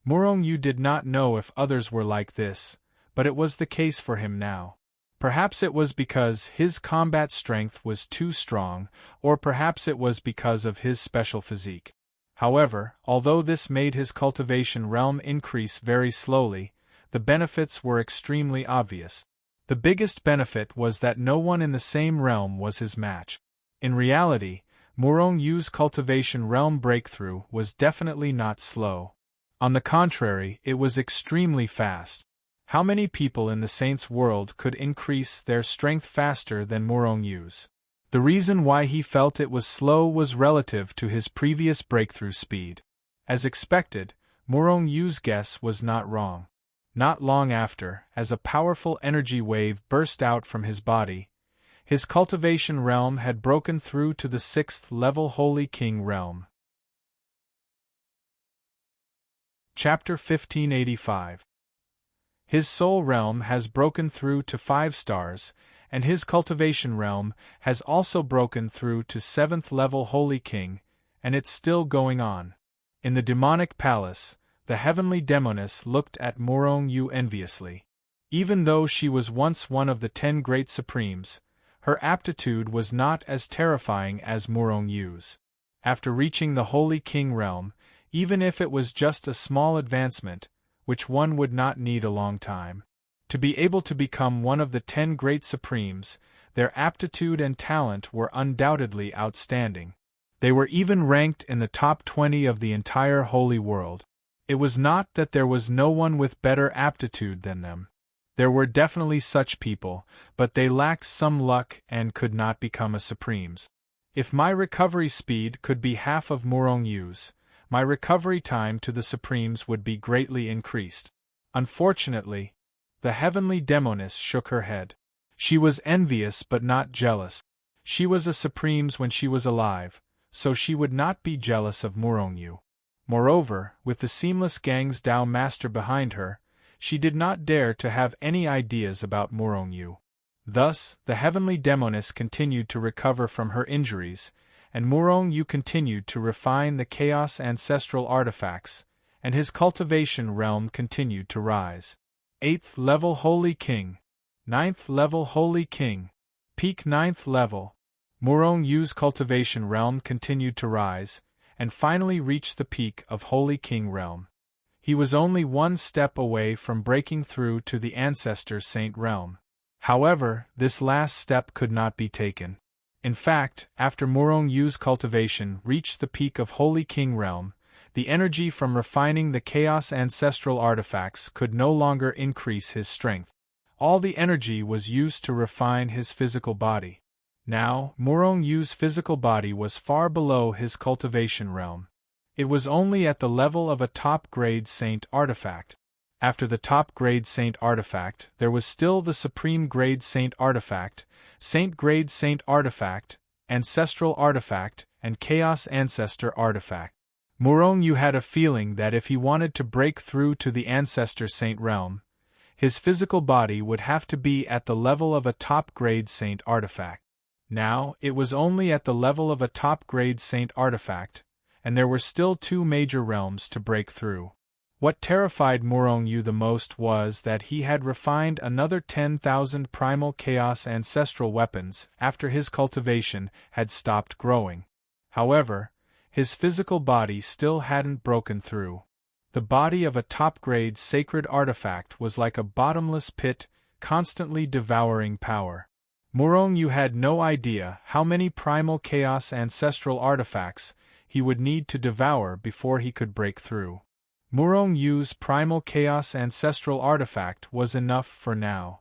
A: Morong Yu did not know if others were like this, but it was the case for him now. Perhaps it was because his combat strength was too strong, or perhaps it was because of his special physique. However, although this made his cultivation realm increase very slowly, the benefits were extremely obvious. The biggest benefit was that no one in the same realm was his match. In reality, Morong Yu's cultivation realm breakthrough was definitely not slow. On the contrary, it was extremely fast. How many people in the Saints' world could increase their strength faster than Morong Yu's? The reason why he felt it was slow was relative to his previous breakthrough speed. As expected, Morong Yu's guess was not wrong. Not long after, as a powerful energy wave burst out from his body, his cultivation realm had broken through to the 6th-level Holy King realm. Chapter 1585. His soul realm has broken through to 5 stars, and his cultivation realm has also broken through to 7th-level Holy King, and it's still going on. In the demonic palace, the heavenly demoness looked at Morong Yu enviously. Even though she was once one of the 10 great supremes, her aptitude was not as terrifying as Morong Yu's. After reaching the Holy King realm, even if it was just a small advancement, which one would not need a long time, to be able to become one of the 10 great supremes, their aptitude and talent were undoubtedly outstanding. They were even ranked in the top 20 of the entire holy world. It was not that there was no one with better aptitude than them. There were definitely such people, but they lacked some luck and could not become a supremes. If my recovery speed could be half of Morong Yu's, my recovery time to the supremes would be greatly increased. Unfortunately, The heavenly demoness shook her head. She was envious but not jealous. She was a supremes when she was alive, so she would not be jealous of Murongyu. Moreover, with the seamless Gang's Dao master behind her, she did not dare to have any ideas about Murongyu. Thus, the heavenly demoness continued to recover from her injuries, and Murongyu continued to refine the chaos ancestral artifacts, and his cultivation realm continued to rise. 8th level Holy King. 9th level Holy King. Peak 9th level. Murongyu's cultivation realm continued to rise, and finally reached the peak of Holy King realm. He was only one step away from breaking through to the Ancestor Saint realm. However, this last step could not be taken. In fact, after Murongyu's cultivation reached the peak of Holy King realm, the energy from refining the Chaos ancestral artifacts could no longer increase his strength. All the energy was used to refine his physical body. Now, Murongyu's physical body was far below his cultivation realm. It was only at the level of a top-grade Saint artifact. After the top-grade Saint artifact, there was still the supreme-grade Saint artifact, Saint-grade Saint artifact, Ancestral artifact, and Chaos Ancestor artifact. Murongyu had a feeling that if he wanted to break through to the Ancestor Saint realm, his physical body would have to be at the level of a top-grade Saint artifact. Now, it was only at the level of a top-grade Saint artifact, and there were still 2 major realms to break through. What terrified Murongyu the most was that he had refined another 10,000 primal chaos ancestral weapons after his cultivation had stopped growing. However, his physical body still hadn't broken through. The body of a top-grade sacred artifact was like a bottomless pit, constantly devouring power. Murongyu had no idea how many primal chaos ancestral artifacts he would need to devour before he could break through. Murongyu's primal chaos ancestral artifact was enough for now.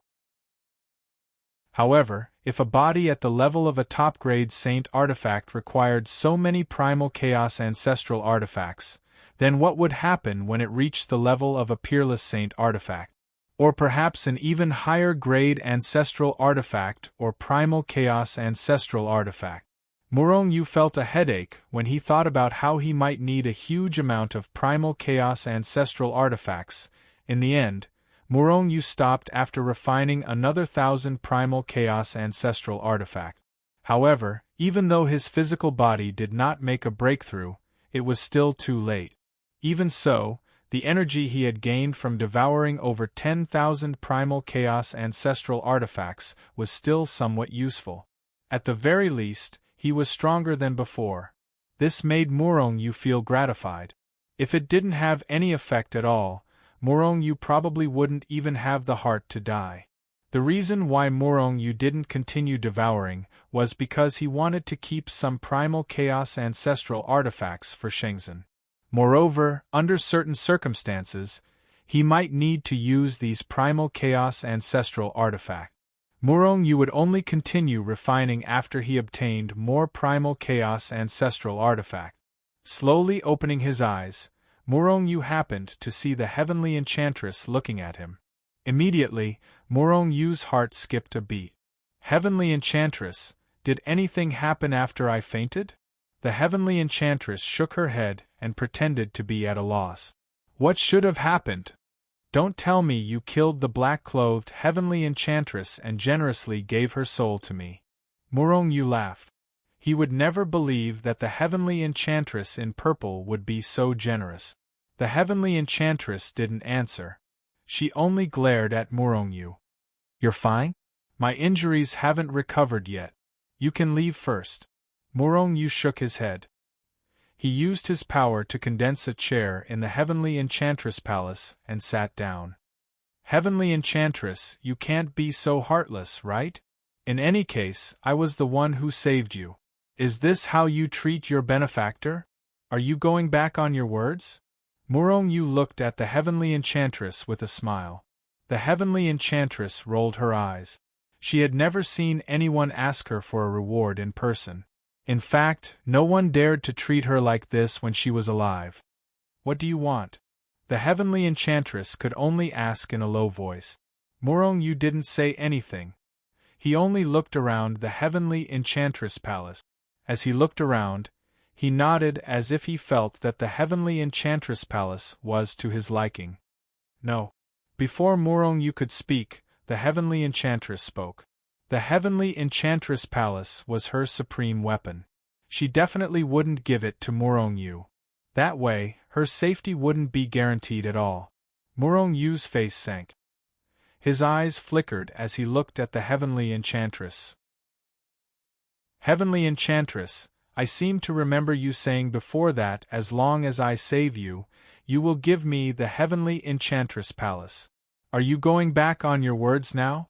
A: However, if a body at the level of a top-grade Saint artifact required so many primal chaos ancestral artifacts, then what would happen when it reached the level of a peerless Saint artifact? Or perhaps an even higher grade ancestral artifact or primal chaos ancestral artifact? Murongyu felt a headache when he thought about how he might need a huge amount of primal chaos ancestral artifacts. In the end, Murongyu stopped after refining another 1,000 primal chaos ancestral artifact. However, even though his physical body did not make a breakthrough, it was still too late. Even so, the energy he had gained from devouring over 10,000 primal chaos ancestral artifacts was still somewhat useful. At the very least, he was stronger than before. This made Murongyu feel gratified. If it didn't have any effect at all, Murongyu probably wouldn't even have the heart to die. The reason why Murongyu didn't continue devouring was because he wanted to keep some primal chaos ancestral artifacts for Shenzhen. Moreover, under certain circumstances, he might need to use these primal chaos ancestral artifacts. Murongyu would only continue refining after he obtained more primal chaos ancestral artifact. Slowly opening his eyes, Murongyu happened to see the heavenly enchantress looking at him. Immediately, Murongyu's heart skipped a beat. Heavenly enchantress, did anything happen after I fainted? The heavenly enchantress shook her head and pretended to be at a loss. What should have happened? Don't tell me you killed the black-clothed heavenly enchantress and generously gave her soul to me. Murongyu laughed. He would never believe that the heavenly enchantress in purple would be so generous. The heavenly enchantress didn't answer. She only glared at Murongyu. You're fine? My injuries haven't recovered yet. You can leave first. Murongyu shook his head. He used his power to condense a chair in the Heavenly Enchantress Palace and sat down. Heavenly Enchantress, you can't be so heartless, right? In any case, I was the one who saved you. Is this how you treat your benefactor? Are you going back on your words? Murongyu looked at the Heavenly Enchantress with a smile. The Heavenly Enchantress rolled her eyes. She had never seen anyone ask her for a reward in person. In fact, no one dared to treat her like this when she was alive. What do you want? The Heavenly Enchantress could only ask in a low voice. Morongyu didn't say anything. He only looked around the heavenly enchantress palace. As he looked around, he nodded as if he felt that the heavenly enchantress palace was to his liking. No. Before Morongyu could speak, the heavenly enchantress spoke. The heavenly enchantress palace was her supreme weapon. She definitely wouldn't give it to Morongyu. That way, her safety wouldn't be guaranteed at all. Morongyu's face sank. His eyes flickered as he looked at the heavenly enchantress. Heavenly enchantress, I seem to remember you saying before that as long as I save you, you will give me the heavenly enchantress palace. Are you going back on your words now?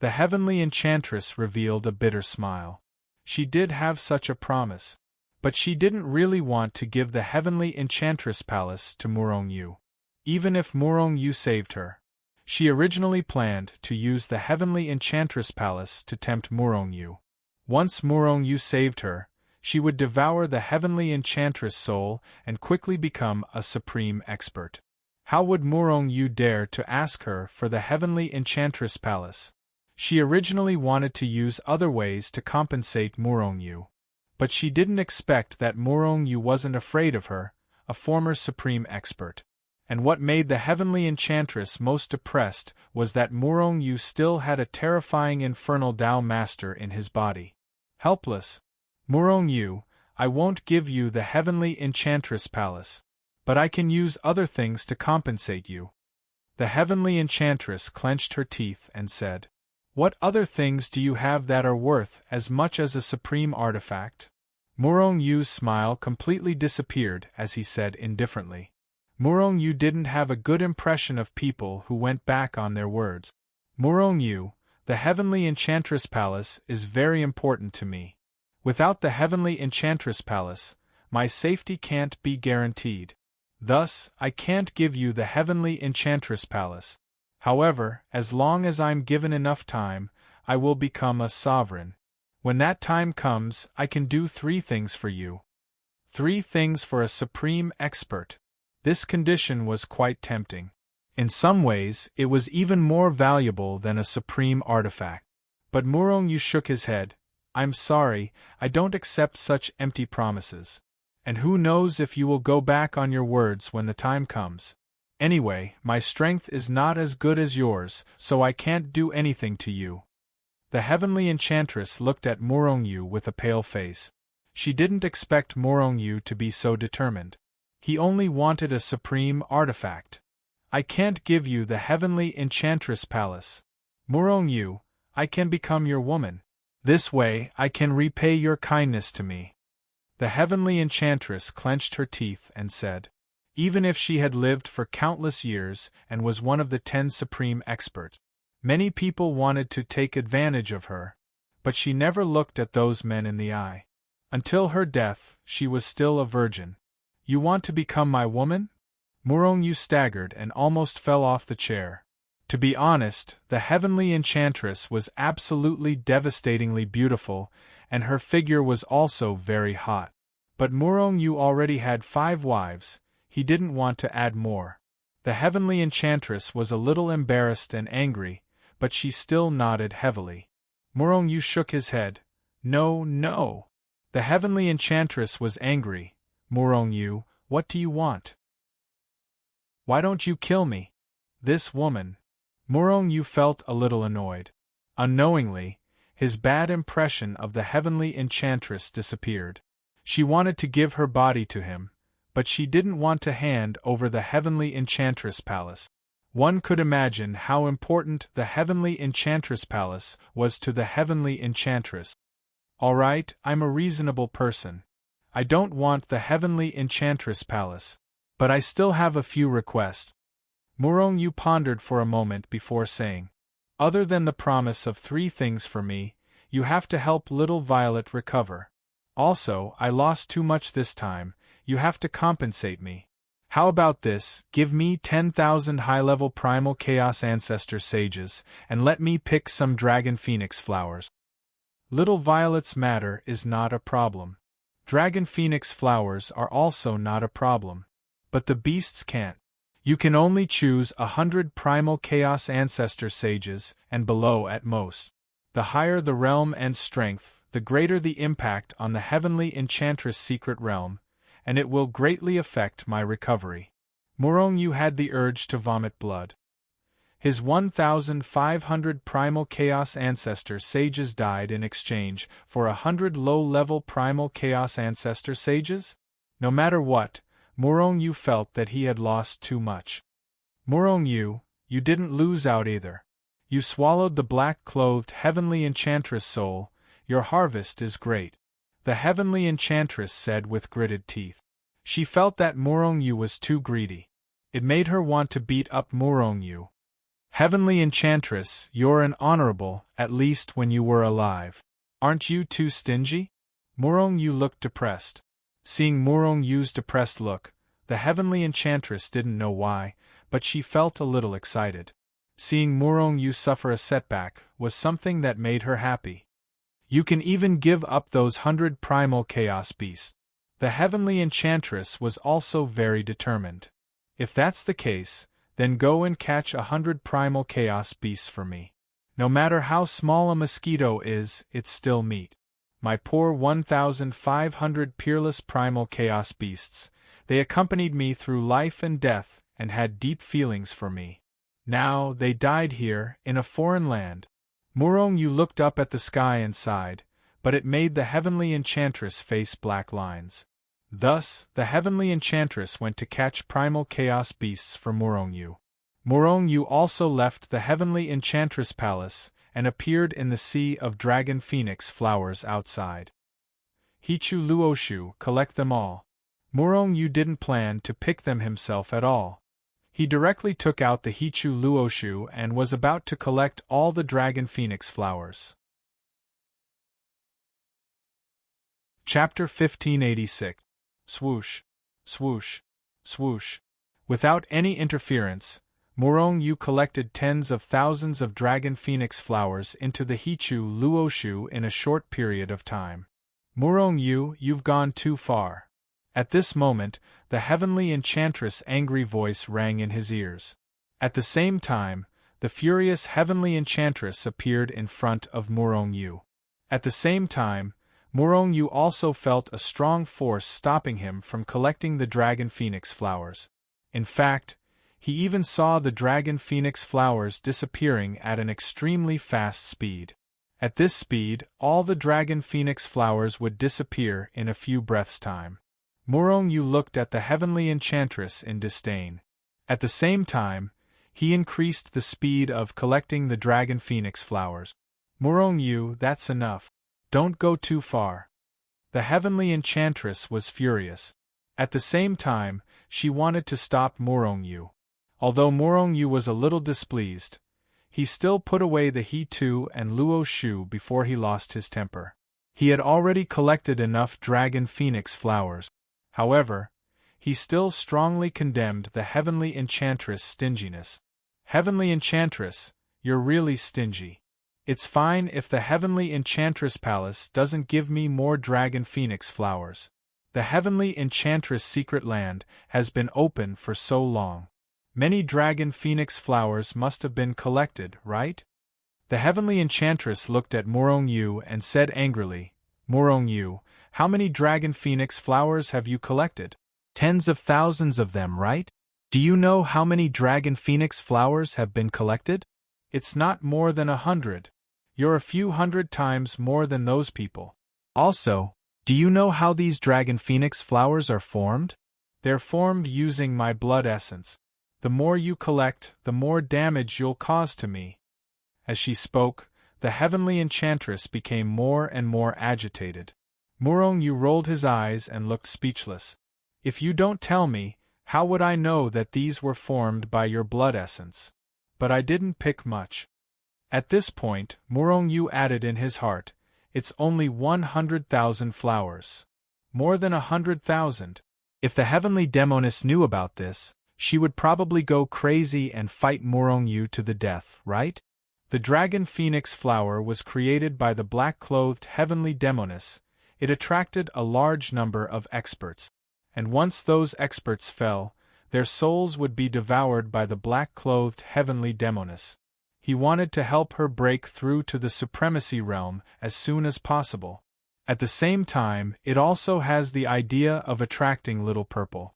A: The heavenly enchantress revealed a bitter smile. She did have such a promise. But she didn't really want to give the heavenly enchantress palace to Morongyu. Even if Morongyu saved her. She originally planned to use the heavenly enchantress palace to tempt Morongyu. Once Morongyu saved her, she would devour the heavenly enchantress soul and quickly become a supreme expert. How would Morongyu dare to ask her for the heavenly enchantress palace? She originally wanted to use other ways to compensate Morongyu. But she didn't expect that Morongyu wasn't afraid of her, a former supreme expert. And what made the heavenly enchantress most depressed was that Morongyu still had a terrifying infernal Tao master in his body. Helpless. Morongyu, I won't give you the heavenly enchantress palace. But I can use other things to compensate you. The heavenly enchantress clenched her teeth and said, What other things do you have that are worth as much as a supreme artifact? Morongyu's smile completely disappeared as he said indifferently. Morongyu didn't have a good impression of people who went back on their words. Morongyu, the heavenly enchantress palace is very important to me. Without the heavenly enchantress palace, my safety can't be guaranteed. Thus, I can't give you the heavenly enchantress palace. However, as long as I'm given enough time, I will become a sovereign. When that time comes, I can do 3 things for you. 3 things for a supreme expert. This condition was quite tempting. In some ways, it was even more valuable than a supreme artifact. But Morongyu shook his head. I'm sorry, I don't accept such empty promises. And who knows if you will go back on your words when the time comes. Anyway, my strength is not as good as yours, so I can't do anything to you. The heavenly enchantress looked at Morongyu with a pale face. She didn't expect Morongyu to be so determined. He only wanted a supreme artifact. I can't give you the heavenly enchantress palace. Morongyu, I can become your woman. This way I can repay your kindness to me. The heavenly enchantress clenched her teeth and said, even if she had lived for countless years and was one of the 10 supreme experts, many people wanted to take advantage of her, but she never looked at those men in the eye. Until her death, she was still a virgin. You want to become my woman? Morongyu staggered and almost fell off the chair. To be honest, the heavenly enchantress was absolutely devastatingly beautiful, and her figure was also very hot. But Morongyu already had 5 wives, he didn't want to add more. The heavenly enchantress was a little embarrassed and angry, but she still nodded heavily. Morongyu shook his head. No, no. The heavenly enchantress was angry. Morongyu, what do you want? Why don't you kill me? This woman. Morongyu felt a little annoyed. Unknowingly, his bad impression of the heavenly enchantress disappeared. She wanted to give her body to him, but she didn't want to hand over the heavenly enchantress palace. One could imagine how important the heavenly enchantress palace was to the heavenly enchantress. All right, I'm a reasonable person. I don't want the heavenly enchantress palace, but I still have a few requests. Morongyu pondered for a moment before saying, other than the promise of 3 things for me, you have to help little Violet recover. Also, I lost too much this time, you have to compensate me. How about this, give me 10,000 high-level primal chaos ancestor sages, and let me pick some dragon phoenix flowers. Little Violet's matter is not a problem. Dragon phoenix flowers are also not a problem. But the beasts can't. You can only choose 100 primal chaos ancestor sages, and below at most. The higher the realm and strength, the greater the impact on the heavenly enchantress secret realm, and it will greatly affect my recovery. Morongyu had the urge to vomit blood. His 1,500 primal chaos ancestor sages died in exchange for 100 low-level primal chaos ancestor sages? No matter what, Morongyu felt that he had lost too much. Morongyu, you didn't lose out either. You swallowed the black-clothed heavenly enchantress soul. Your harvest is great. The heavenly enchantress said with gritted teeth. She felt that Morongyu was too greedy. It made her want to beat up Morongyu. Heavenly enchantress, you're an honorable, at least when you were alive. Aren't you too stingy? Morongyu looked depressed. Seeing Morongyu's depressed look, the heavenly enchantress didn't know why, but she felt a little excited. Seeing Morongyu suffer a setback was something that made her happy. You can even give up those 100 primal chaos beasts. The heavenly enchantress was also very determined. If that's the case, then go and catch 100 primal chaos beasts for me. No matter how small a mosquito is, it's still meat. My poor 1,500 peerless primal chaos beasts, they accompanied me through life and death and had deep feelings for me. Now they died here, in a foreign land. Morongyu looked up at the sky and sighed, but it made the heavenly enchantress face black lines. Thus, the heavenly enchantress went to catch primal chaos beasts for Morongyu. Morongyu also left the heavenly enchantress palace and appeared in the sea of dragon phoenix flowers outside. Hichu Luoshu, collect them all. Morongyu didn't plan to pick them himself at all. He directly took out the Hichu Luoshu and was about to collect all the dragon phoenix flowers. Chapter 1586. Swoosh, swoosh, swoosh. Without any interference, Morongyu collected tens of thousands of dragon phoenix flowers into the Hichu Luoshu in a short period of time. Morongyu, you've gone too far. At this moment, the heavenly enchantress' angry voice rang in his ears. At the same time, the furious heavenly enchantress appeared in front of Morongyu. At the same time, Morongyu also felt a strong force stopping him from collecting the dragon phoenix flowers. In fact, he even saw the dragon phoenix flowers disappearing at an extremely fast speed. At this speed, all the dragon phoenix flowers would disappear in a few breaths' time. Morongyu looked at the heavenly enchantress in disdain. At the same time, he increased the speed of collecting the dragon phoenix flowers. Morongyu, that's enough. Don't go too far. The heavenly enchantress was furious. At the same time, she wanted to stop Morongyu. Although Morongyu was a little displeased, he still put away the He-Tu and Luo-Shu before he lost his temper. He had already collected enough dragon phoenix flowers. However, he still strongly condemned the heavenly enchantress' stinginess. Heavenly enchantress, you're really stingy. It's fine if the heavenly enchantress palace doesn't give me more dragon phoenix flowers. The heavenly enchantress secret land has been open for so long. Many dragon phoenix flowers must have been collected, right? The heavenly enchantress looked at Morongyu and said angrily, Morongyu, how many dragon phoenix flowers have you collected? Tens of thousands of them, right? Do you know how many dragon phoenix flowers have been collected? It's not more than 100. You're a few hundred times more than those people. Also, do you know how these dragon phoenix flowers are formed? They're formed using my blood essence. The more you collect, the more damage you'll cause to me. As she spoke, the heavenly enchantress became more and more agitated. Morongyu rolled his eyes and looked speechless. If you don't tell me, how would I know that these were formed by your blood essence? But I didn't pick much. At this point, Morongyu added in his heart, it's only 100,000 flowers. More than 100,000. If the heavenly demoness knew about this, she would probably go crazy and fight Morongyu to the death, right? The dragon phoenix flower was created by the black-clothed heavenly demoness. It attracted a large number of experts, and once those experts fell, their souls would be devoured by the black-clothed heavenly demoness. He wanted to help her break through to the supremacy realm as soon as possible. At the same time, it also has the idea of attracting Little Purple.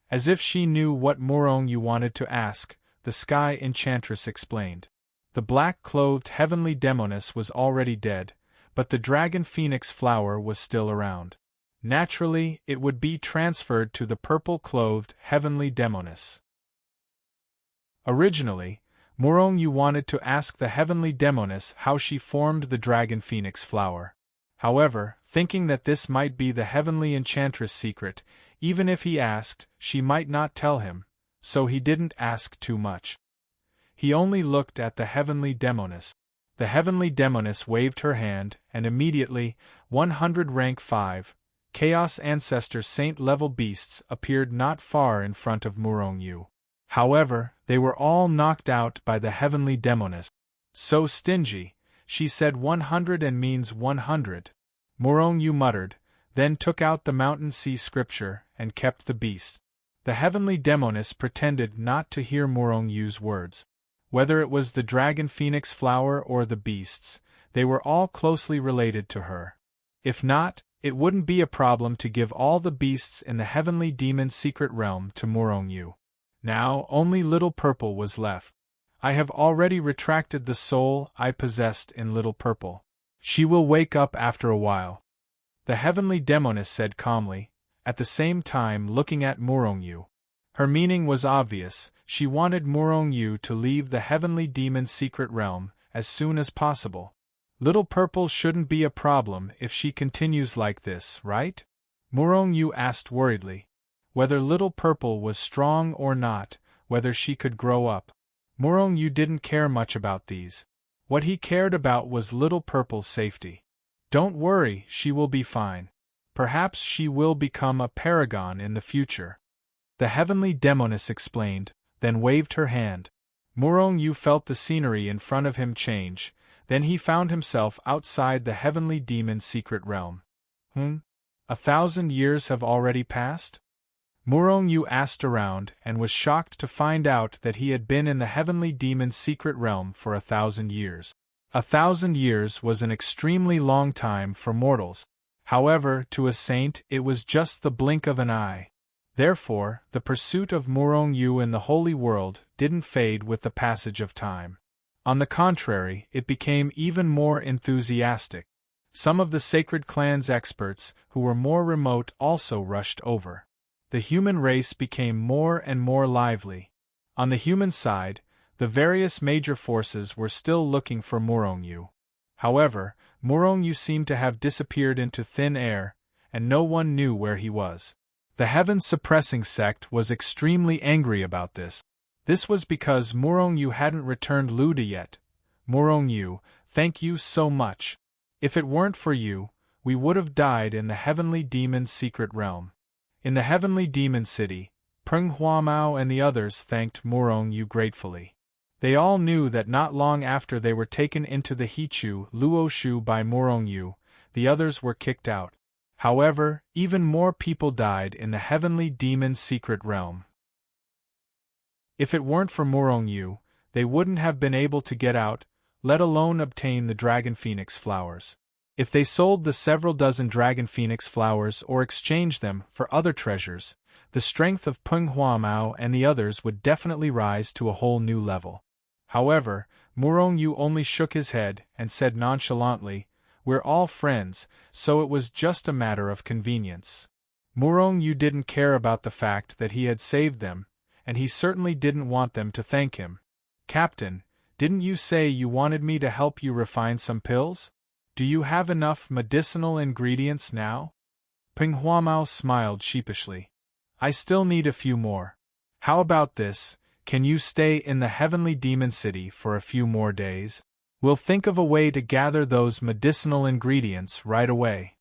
A: As if she knew what Morongyu wanted to ask, the Sky Enchantress explained. The black-clothed heavenly demoness was already dead, but the dragon phoenix flower was still around. Naturally, it would be transferred to the purple-clothed heavenly demoness. Originally, Morongyu wanted to ask the heavenly demoness how she formed the dragon phoenix flower. However, thinking that this might be the heavenly enchantress' secret, even if he asked, she might not tell him, so he didn't ask too much. He only looked at the heavenly demoness. The heavenly demoness waved her hand, and immediately, 100 rank 5, Chaos Ancestor Saint-level beasts appeared not far in front of Morongyu. However, they were all knocked out by the heavenly demoness. So stingy, she said 100 and means 100. Morongyu muttered, then took out the mountain sea scripture and kept the beast. The heavenly demoness pretended not to hear Morongyu's words. Whether it was the dragon phoenix flower or the beasts, they were all closely related to her. If not, it wouldn't be a problem to give all the beasts in the heavenly demon's secret realm to Morongyu. Now only Little Purple was left. I have already retracted the soul I possessed in Little Purple. She will wake up after a while. The heavenly demoness said calmly, at the same time looking at Morongyu. Her meaning was obvious. She wanted Morongyu to leave the heavenly demon's secret realm as soon as possible. Little Purple shouldn't be a problem if she continues like this, right? Morongyu asked worriedly. Whether Little Purple was strong or not, whether she could grow up. Morongyu didn't care much about these. What he cared about was Little Purple's safety. Don't worry, she will be fine. Perhaps she will become a paragon in the future. The heavenly demoness explained, then waved her hand. Morongyu felt the scenery in front of him change, then he found himself outside the heavenly demon's secret realm. 1,000 years have already passed? Morongyu asked around and was shocked to find out that he had been in the heavenly demon's secret realm for 1,000 years. 1,000 years was an extremely long time for mortals. However, to a saint it was just the blink of an eye. Therefore, the pursuit of Morongyu in the holy world didn't fade with the passage of time. On the contrary, it became even more enthusiastic. Some of the sacred clan's experts, who were more remote, also rushed over. The human race became more and more lively. On the human side, the various major forces were still looking for Morongyu. However, Morongyu seemed to have disappeared into thin air, and no one knew where he was. The heaven-suppressing sect was extremely angry about this. This was because Morongyu hadn't returned Luda yet. Morongyu, thank you so much. If it weren't for you, we would have died in the heavenly demon's secret realm. In the heavenly demon city, Peng Huamao and the others thanked Morongyu gratefully. They all knew that not long after they were taken into the Hichu Luoshu by Morongyu, the others were kicked out. However, even more people died in the heavenly demon's secret realm. If it weren't for Morongyu, they wouldn't have been able to get out, let alone obtain the dragon phoenix flowers. If they sold the several dozen dragon phoenix flowers or exchanged them for other treasures, the strength of Peng Huamao and the others would definitely rise to a whole new level. However, Morongyu only shook his head and said nonchalantly, "We're all friends, so it was just a matter of convenience." Morongyu didn't care about the fact that he had saved them, and he certainly didn't want them to thank him. "Captain, didn't you say you wanted me to help you refine some pills? Do you have enough medicinal ingredients now?" Peng Huamao smiled sheepishly. "I still need a few more. How about this, can you stay in the heavenly demon city for a few more days? We'll think of a way to gather those medicinal ingredients right away."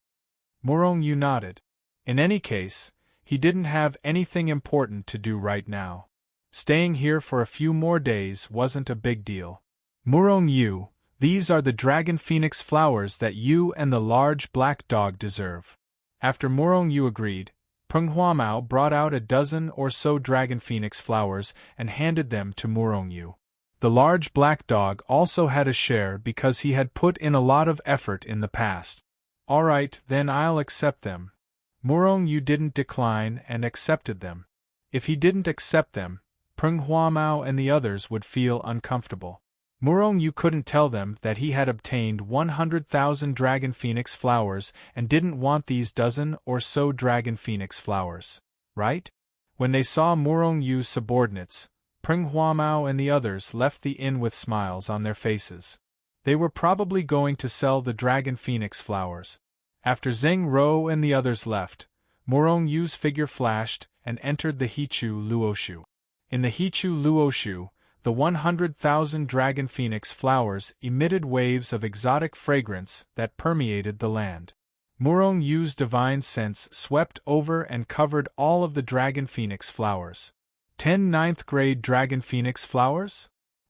A: Morongyu nodded. In any case, he didn't have anything important to do right now. Staying here for a few more days wasn't a big deal. "Morongyu, these are the dragon phoenix flowers that you and the large black dog deserve." After Morongyu agreed, Peng Huamao brought out a dozen or so dragon phoenix flowers and handed them to Murongyu. The large black dog also had a share because he had put in a lot of effort in the past. All right, then I'll accept them. Murongyu didn't decline and accepted them. If he didn't accept them, Peng Huamao and the others would feel uncomfortable. Murongyu couldn't tell them that he had obtained 100,000 dragon phoenix flowers and didn't want these dozen or so dragon phoenix flowers, right? When they saw Murongyu's subordinates, Peng Huamao and the others left the inn with smiles on their faces. They were probably going to sell the dragon phoenix flowers. After Zheng Rou and the others left, Murongyu's figure flashed and entered the Hichu Luoshu. In the Hichu Luoshu, the 100,000 dragon phoenix flowers emitted waves of exotic fragrance that permeated the land. Murongyu's divine sense swept over and covered all of the dragon phoenix flowers. 10 ninth-grade dragon phoenix flowers?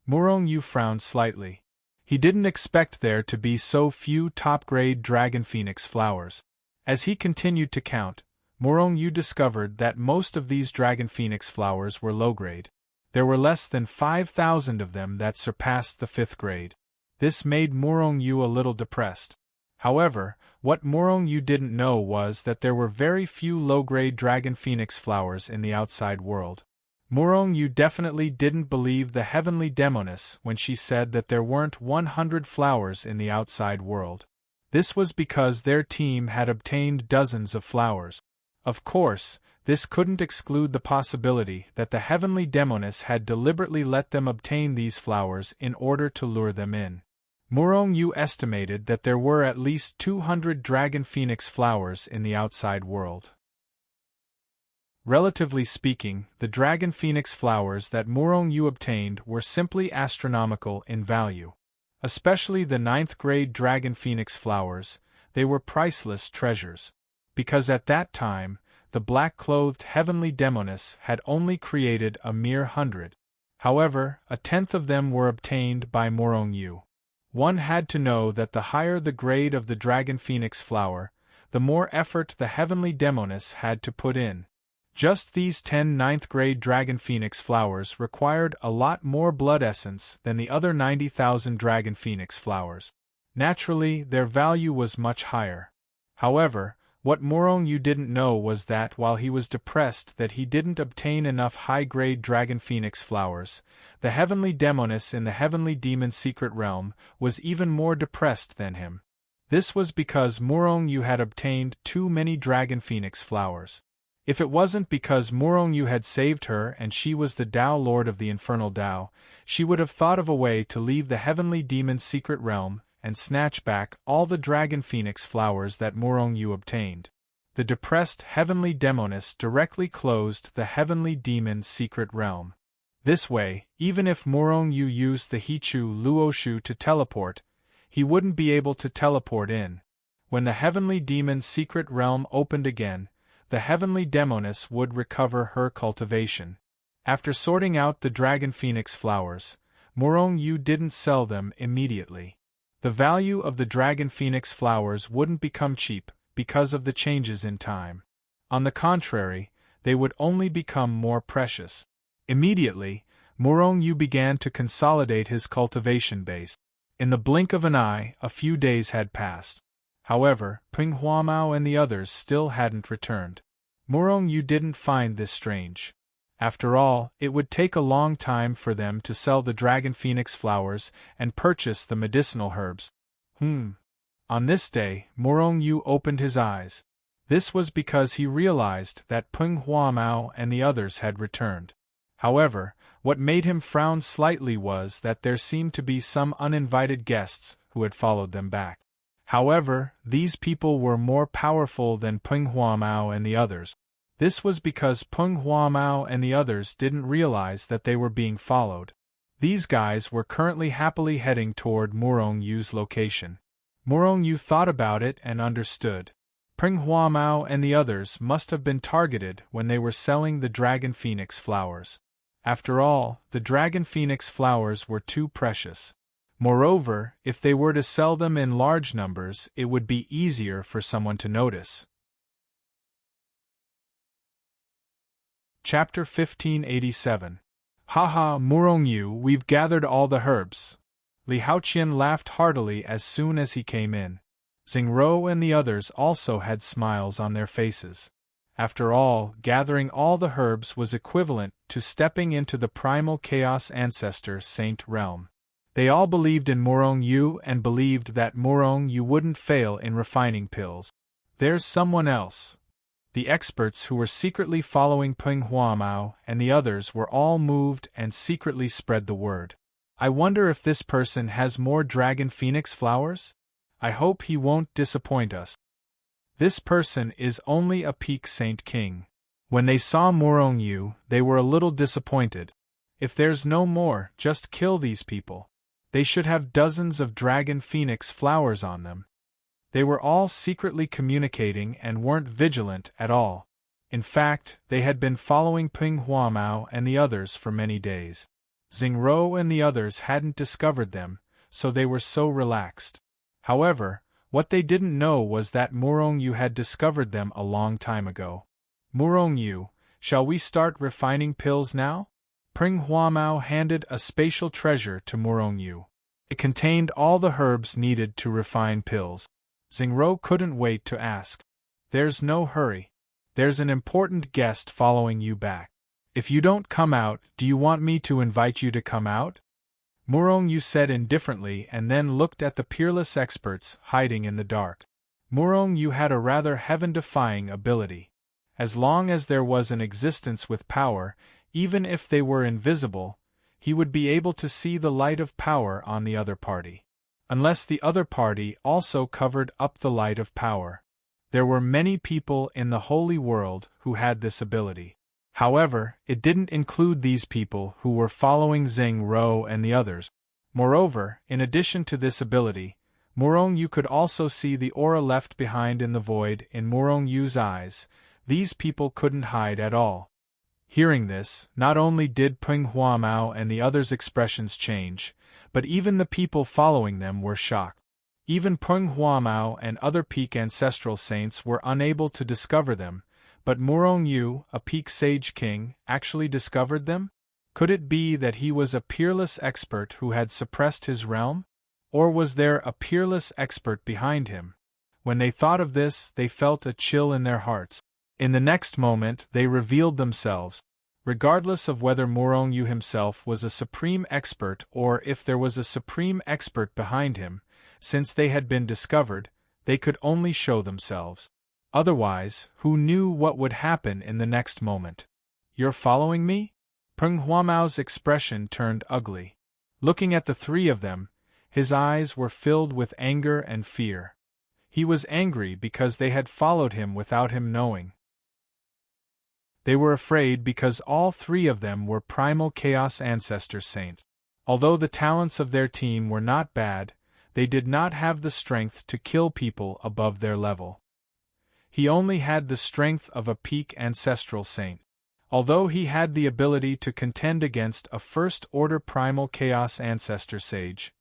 A: Murongyu frowned slightly. He didn't expect there to be so few top-grade dragon phoenix flowers. As he continued to count, Murongyu discovered that most of these dragon phoenix flowers were low-grade. There were less than 5,000 of them that surpassed the 5th grade. This made Murongyu a little depressed. However, what Murongyu didn't know was that there were very few low-grade dragon phoenix flowers in the outside world. Murongyu definitely didn't believe the heavenly demoness when she said that there weren't 100 flowers in the outside world. This was because their team had obtained dozens of flowers. Of course, this couldn't exclude the possibility that the heavenly demoness had deliberately let them obtain these flowers in order to lure them in. Murongyu estimated that there were at least 200 dragon phoenix flowers in the outside world. Relatively speaking, the dragon phoenix flowers that Murongyu obtained were simply astronomical in value. Especially the 9th-grade dragon phoenix flowers, they were priceless treasures. Because at that time, the black-clothed heavenly demoness had only created a mere 100. However, 1/10 of them were obtained by Murongyu. One had to know that the higher the grade of the dragon phoenix flower, the more effort the heavenly demoness had to put in. Just these 10 9th-grade dragon phoenix flowers required a lot more blood essence than the other 90,000 dragon phoenix flowers. Naturally, their value was much higher. However, what Murongyu didn't know was that while he was depressed that he didn't obtain enough high-grade dragon phoenix flowers, the heavenly demoness in the heavenly demon secret realm was even more depressed than him. This was because Murongyu had obtained too many dragon phoenix flowers. If it wasn't because Murongyu had saved her and she was the Tao Lord of the Infernal Tao, she would have thought of a way to leave the heavenly demon secret realm and snatch back all the dragon phoenix flowers that Murongyu obtained. The depressed heavenly demoness directly closed the heavenly demon secret realm. This way, even if Murongyu used the Hichu Luoshu to teleport, he wouldn't be able to teleport in. When the heavenly demon secret realm opened again, the heavenly demoness would recover her cultivation. After sorting out the dragon phoenix flowers, Murongyu didn't sell them immediately. The value of the dragon phoenix flowers wouldn't become cheap because of the changes in time. On the contrary, they would only become more precious. Immediately, Murongyu began to consolidate his cultivation base. In the blink of an eye, a few days had passed. However, Peng Huamao and the others still hadn't returned. Murongyu didn't find this strange. After all, it would take a long time for them to sell the dragon phoenix flowers and purchase the medicinal herbs. On this day, Murongyu opened his eyes. This was because he realized that Peng Huamao and the others had returned. However, what made him frown slightly was that there seemed to be some uninvited guests who had followed them back. However, these people were more powerful than Peng Huamao and the others. This was because Peng Huamao and the others didn't realize that they were being followed. These guys were currently happily heading toward Murongyu's location. Murongyu thought about it and understood. Peng Huamao and the others must have been targeted when they were selling the dragon phoenix flowers. After all, the dragon phoenix flowers were too precious. Moreover, if they were to sell them in large numbers, it would be easier for someone to notice. Chapter 1587. Haha, Murong Yu, we've gathered all the herbs. Li Haoqian laughed heartily as soon as he came in. Xingro and the others also had smiles on their faces. After all, gathering all the herbs was equivalent to stepping into the primal chaos ancestor saint realm. They all believed in Murong Yu and believed that Murong Yu wouldn't fail in refining pills. There's someone else. The experts who were secretly following Peng Huamao and the others were all moved and secretly spread the word. I wonder if this person has more dragon phoenix flowers? I hope he won't disappoint us. This person is only a peak saint king. When they saw Murong Yu, they were a little disappointed. If there's no more, just kill these people. They should have dozens of dragon phoenix flowers on them. They were all secretly communicating and weren't vigilant at all. In fact, they had been following Peng Huamao and the others for many days. Xingro and the others hadn't discovered them, so they were so relaxed. However, what they didn't know was that Murong Yu had discovered them a long time ago. Murong Yu, shall we start refining pills now? Peng Huamao handed a spatial treasure to Murong Yu. It contained all the herbs needed to refine pills. Xingro couldn't wait to ask. There's no hurry. There's an important guest following you back. If you don't come out, do you want me to invite you to come out? Murong Yu said indifferently and then looked at the peerless experts hiding in the dark. Murong Yu had a rather heaven-defying ability. As long as there was an existence with power, even if they were invisible, he would be able to see the light of power on the other party. Unless the other party also covered up the light of power. There were many people in the holy world who had this ability. However, it didn't include these people who were following Xingro and the others. Moreover, in addition to this ability, Murong Yu could also see the aura left behind in the void in Murong Yu's eyes. These people couldn't hide at all. Hearing this, not only did Peng Huamao and the others' expressions change, but even the people following them were shocked. Even Peng Huamao and other peak ancestral saints were unable to discover them, but Murong Yu, a peak sage king, actually discovered them? Could it be that he was a peerless expert who had suppressed his realm? Or was there a peerless expert behind him? When they thought of this, they felt a chill in their hearts. In the next moment, they revealed themselves. Regardless of whether Murong Yu himself was a supreme expert or if there was a supreme expert behind him, since they had been discovered, they could only show themselves. Otherwise, who knew what would happen in the next moment? You're following me? Peng Huamao's expression turned ugly. Looking at the three of them, his eyes were filled with anger and fear. He was angry because they had followed him without him knowing. They were afraid because all three of them were primal chaos ancestor saints. Although the talents of their team were not bad, they did not have the strength to kill people above their level. He only had the strength of a peak ancestral saint. Although he had the ability to contend against a first-order primal chaos ancestor sage,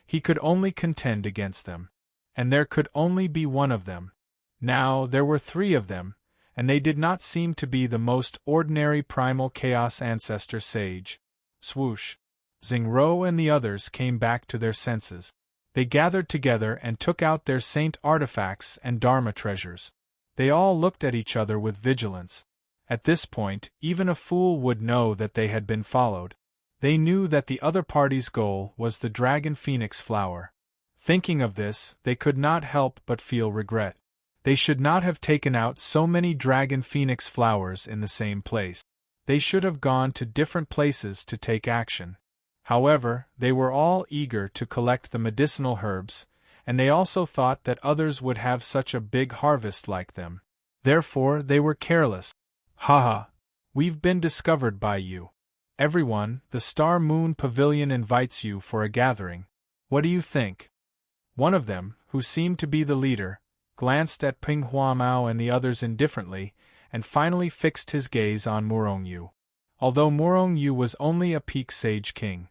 A: he could only contend against them. And there could only be one of them. Now there were three of them, and they did not seem to be the most ordinary primal chaos ancestor sage. Swoosh! Xingro and the others came back to their senses. They gathered together and took out their saint artifacts and dharma treasures. They all looked at each other with vigilance. At this point, even a fool would know that they had been followed. They knew that the other party's goal was the dragon phoenix flower. Thinking of this, they could not help but feel regret. They should not have taken out so many dragon phoenix flowers in the same place. They should have gone to different places to take action. However, they were all eager to collect the medicinal herbs, and they also thought that others would have such a big harvest like them. Therefore, they were careless. Haha! We've been discovered by you. Everyone, the Star Moon Pavilion invites you for a gathering. What do you think? One of them, who seemed to be the leader, glanced at Peng Huamao and the others indifferently, and finally fixed his gaze on Murong Yu. Although Murong Yu was only a peak sage king,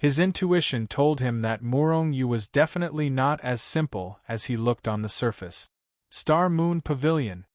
A: his intuition told him that Murong Yu was definitely not as simple as he looked on the surface. Star Moon Pavilion.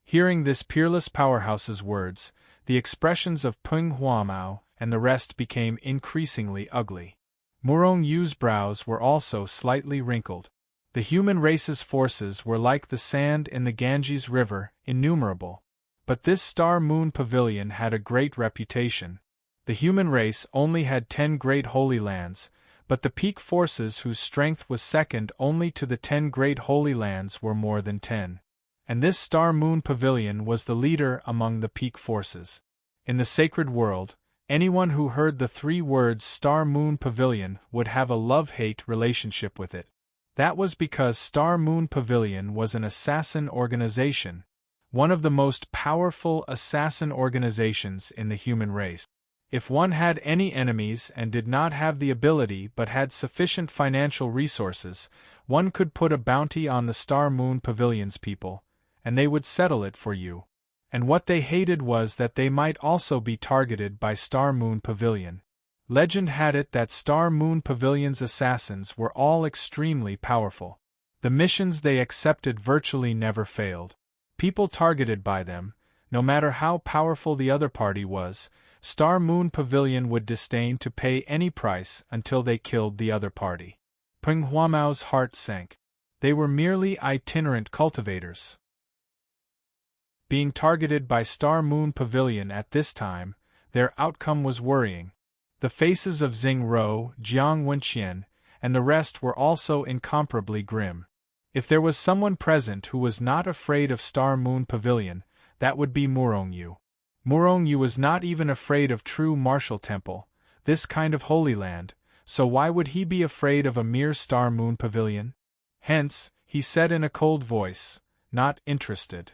A: Hearing this peerless powerhouse's words, The expressions of Peng Huamao and the rest became increasingly ugly. Murong Yu's brows were also slightly wrinkled. The human race's forces were like the sand in the Ganges River, innumerable. But this star-moon pavilion had a great reputation. The human race only had 10 great holy lands, but the peak forces whose strength was second only to the 10 great holy lands were more than 10. And this star-moon pavilion was the leader among the peak forces. In the sacred world, anyone who heard the 3 words Star-Moon Pavilion would have a love-hate relationship with it. That was because Star-Moon Pavilion was an assassin organization, one of the most powerful assassin organizations in the human race. If one had any enemies and did not have the ability but had sufficient financial resources, one could put a bounty on the Star-Moon Pavilion's people, and they would settle it for you. And what they hated was that they might also be targeted by Star-Moon Pavilion. Legend had it that Star-Moon Pavilion's assassins were all extremely powerful. The missions they accepted virtually never failed. People targeted by them, no matter how powerful the other party was, Star-Moon Pavilion would disdain to pay any price until they killed the other party. Peng Huamao's heart sank. They were merely itinerant cultivators. Being targeted by Star-Moon Pavilion at this time, their outcome was worrying. The faces of Xing Rou, Jiang Wenqian, and the rest were also incomparably grim. If there was someone present who was not afraid of Star-Moon Pavilion, that would be Murong Yu. Murong Yu was not even afraid of true martial temple, this kind of holy land, so why would he be afraid of a mere Star-Moon Pavilion? Hence, he said in a cold voice, not interested.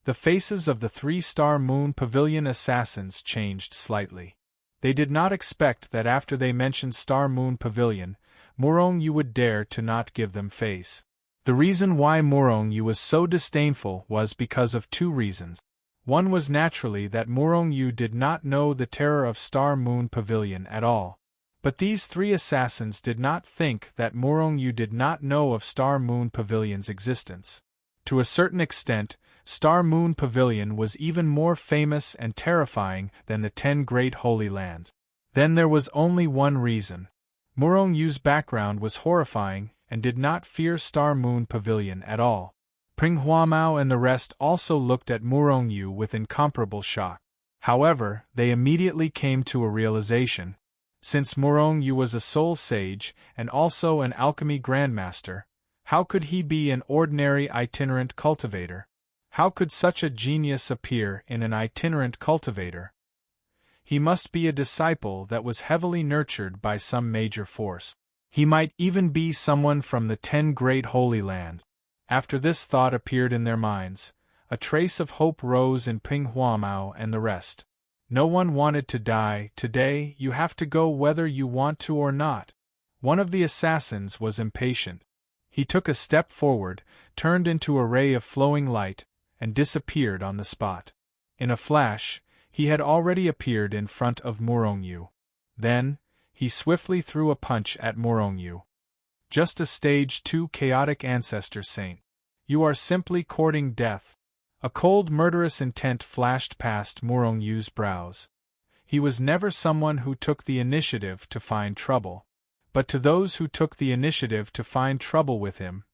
A: The faces of the 3 Star-Moon Pavilion assassins changed slightly. They did not expect that after they mentioned Star-Moon Pavilion, Murong Yu would dare to not give them face. The reason why Murong Yu was so disdainful was because of 2 reasons. One was naturally that Murong Yu did not know the terror of Star-Moon Pavilion at all. But these 3 assassins did not think that Murong Yu did not know of Star-Moon Pavilion's existence. To a certain extent, Star-Moon Pavilion was even more famous and terrifying than the 10 great holy lands. Then there was only one reason. Murong Yu's background was horrifying and did not fear Star-Moon Pavilion at all. Peng Huamao and the rest also looked at Murong Yu with incomparable shock. However, they immediately came to a realization. Since Murong Yu was a soul sage and also an alchemy grandmaster, how could he be an ordinary itinerant cultivator? How could such a genius appear in an itinerant cultivator? He must be a disciple that was heavily nurtured by some major force. He might even be someone from the 10 great holy land. After this thought appeared in their minds, a trace of hope rose in Peng Huamao and the rest. No one wanted to die. Today you have to go whether you want to or not. One of the assassins was impatient. He took a step forward, turned into a ray of flowing light, and disappeared on the spot. In a flash, he had already appeared in front of Murong Yu. Then, he swiftly threw a punch at Murong Yu. Just a stage 2 chaotic ancestor saint. You are simply courting death. A cold murderous intent flashed past Murong Yu's brows. He was never someone who took the initiative to find trouble. But to those who took the initiative to find trouble with him,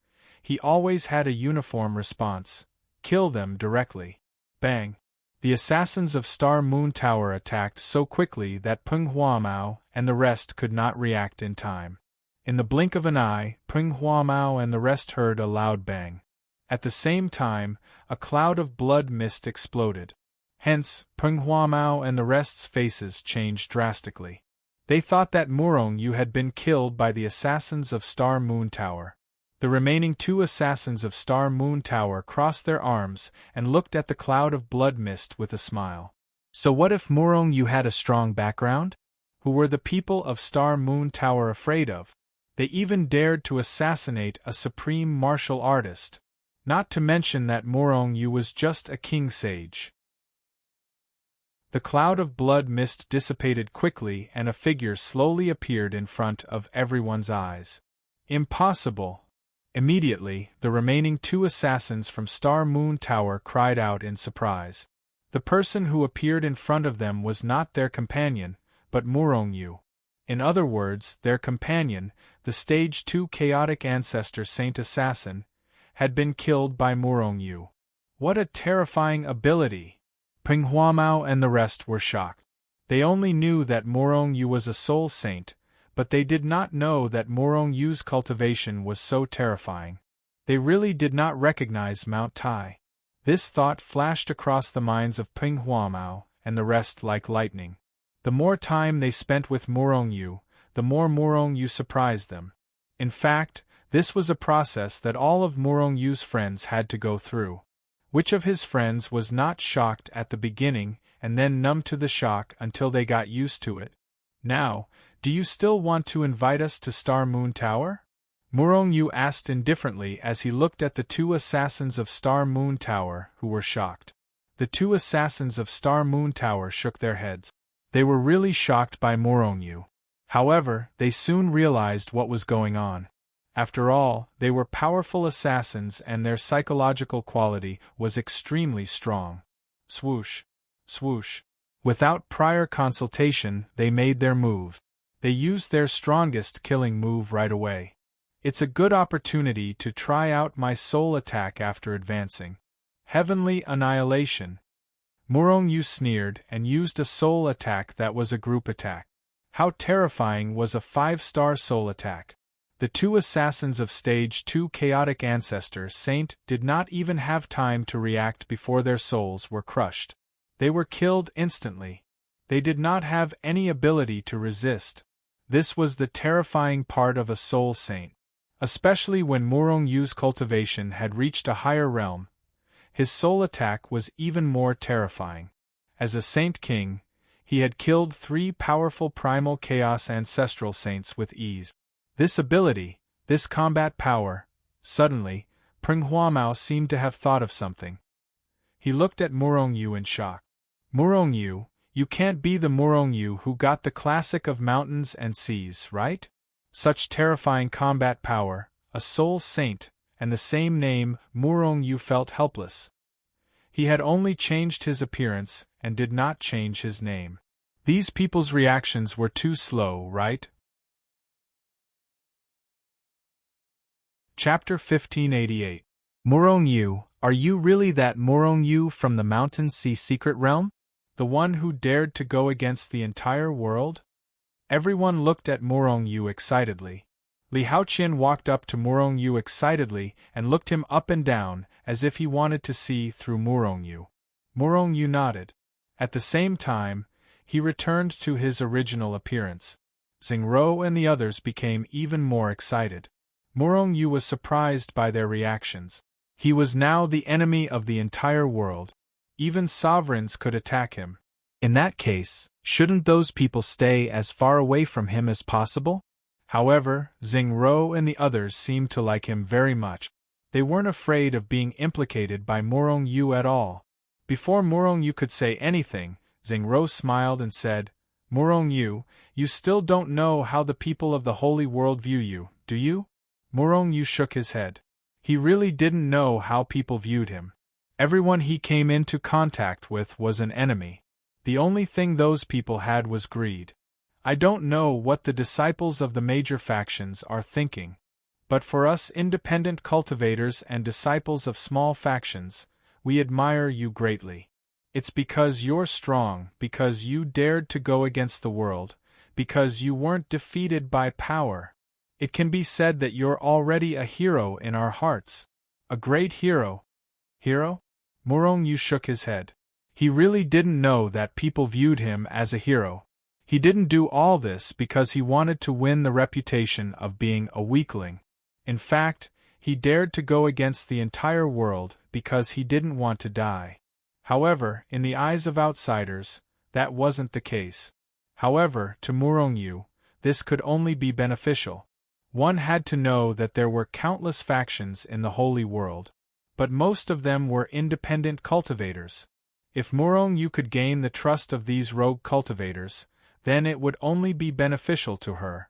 A: he always had a uniform response. Kill them directly. Bang! The assassins of Star-Moon Tower attacked so quickly that Peng Huamao and the rest could not react in time. In the blink of an eye, Peng Huamao and the rest heard a loud bang. At the same time, a cloud of blood mist exploded. Hence, Peng Huamao and the rest's faces changed drastically. They thought that Murong Yu had been killed by the assassins of Star-Moon Tower. The remaining 2 assassins of Star-Moon Tower crossed their arms and looked at the cloud of blood mist with a smile. So what if Murong Yu had a strong background? Who were the people of Star-Moon Tower afraid of? They even dared to assassinate a supreme martial artist. Not to mention that Murong Yu was just a king sage. The cloud of blood mist dissipated quickly and a figure slowly appeared in front of everyone's eyes. Impossible! Immediately, the remaining 2 assassins from Star-Moon Tower cried out in surprise. The person who appeared in front of them was not their companion, but Murong-yu. In other words, their companion, the Stage 2 chaotic ancestor Saint Assassin, had been killed by Murong-yu. What a terrifying ability! Peng Huamao and the rest were shocked. They only knew that Murong-yu was a soul saint, but they did not know that Murong-yu's cultivation was so terrifying. They really did not recognize Mount Tai. This thought flashed across the minds of Peng Huamao and the rest like lightning. The more time they spent with Murong-yu, the more Murong-yu surprised them. In fact, this was a process that all of Murong-yu's friends had to go through. Which of his friends was not shocked at the beginning and then numb to the shock until they got used to it? Now, do you still want to invite us to Star Moon Tower? Murong-yu asked indifferently as he looked at the two assassins of Star Moon Tower who were shocked. The two assassins of Star Moon Tower shook their heads. They were really shocked by Murong-yu. However, they soon realized what was going on. After all, they were powerful assassins and their psychological quality was extremely strong. Swoosh. Swoosh. Without prior consultation, they made their move. They used their strongest killing move right away. It's a good opportunity to try out my soul attack after advancing. Heavenly Annihilation. Murong-yu sneered and used a soul attack that was a group attack. How terrifying was a 5-star soul attack! The two assassins of Stage 2 Chaotic Ancestor Saint did not even have time to react before their souls were crushed. They were killed instantly. They did not have any ability to resist. This was the terrifying part of a soul saint. Especially when Murong-yu's cultivation had reached a higher realm, his soul attack was even more terrifying. As a Saint King, he had killed 3 powerful primal chaos ancestral saints with ease. This ability, this combat power, suddenly, Peng Huamao seemed to have thought of something. He looked at Murong-yu in shock. Murong-yu, you can't be the Murong-yu who got the classic of mountains and seas, right? Such terrifying combat power, a soul saint, and the same name, Murong-yu felt helpless. He had only changed his appearance and did not change his name. These people's reactions were too slow, right? Chapter 1588. Murong-yu, are you really that Murong-yu from the Mountain Sea Secret Realm? The one who dared to go against the entire world? Everyone looked at Murong-yu excitedly. Li Haoqian walked up to Murong-yu excitedly and looked him up and down as if he wanted to see through Murong-yu. Murong-yu nodded. At the same time, he returned to his original appearance. Xingro and the others became even more excited. Murong-yu was surprised by their reactions. He was now the enemy of the entire world. Even sovereigns could attack him. In that case, shouldn't those people stay as far away from him as possible? However, Xingro and the others seemed to like him very much. They weren't afraid of being implicated by Murong-yu at all. Before Murong-yu could say anything, Xingro smiled and said, Murong-yu, you still don't know how the people of the holy world view you, do you? Murong-yu shook his head. He really didn't know how people viewed him. Everyone he came into contact with was an enemy. The only thing those people had was greed. I don't know what the disciples of the major factions are thinking. But for us independent cultivators and disciples of small factions, we admire you greatly. It's because you're strong, because you dared to go against the world, because you weren't defeated by power. It can be said that you're already a hero in our hearts. A great hero. Hero? Murong-yu shook his head. He really didn't know that people viewed him as a hero. He didn't do all this because he wanted to win the reputation of being a weakling. In fact, he dared to go against the entire world because he didn't want to die. However, in the eyes of outsiders, that wasn't the case. However, to Murong-yu, this could only be beneficial. One had to know that there were countless factions in the holy world. But most of them were independent cultivators. If Murong-yu could gain the trust of these rogue cultivators, then it would only be beneficial to her.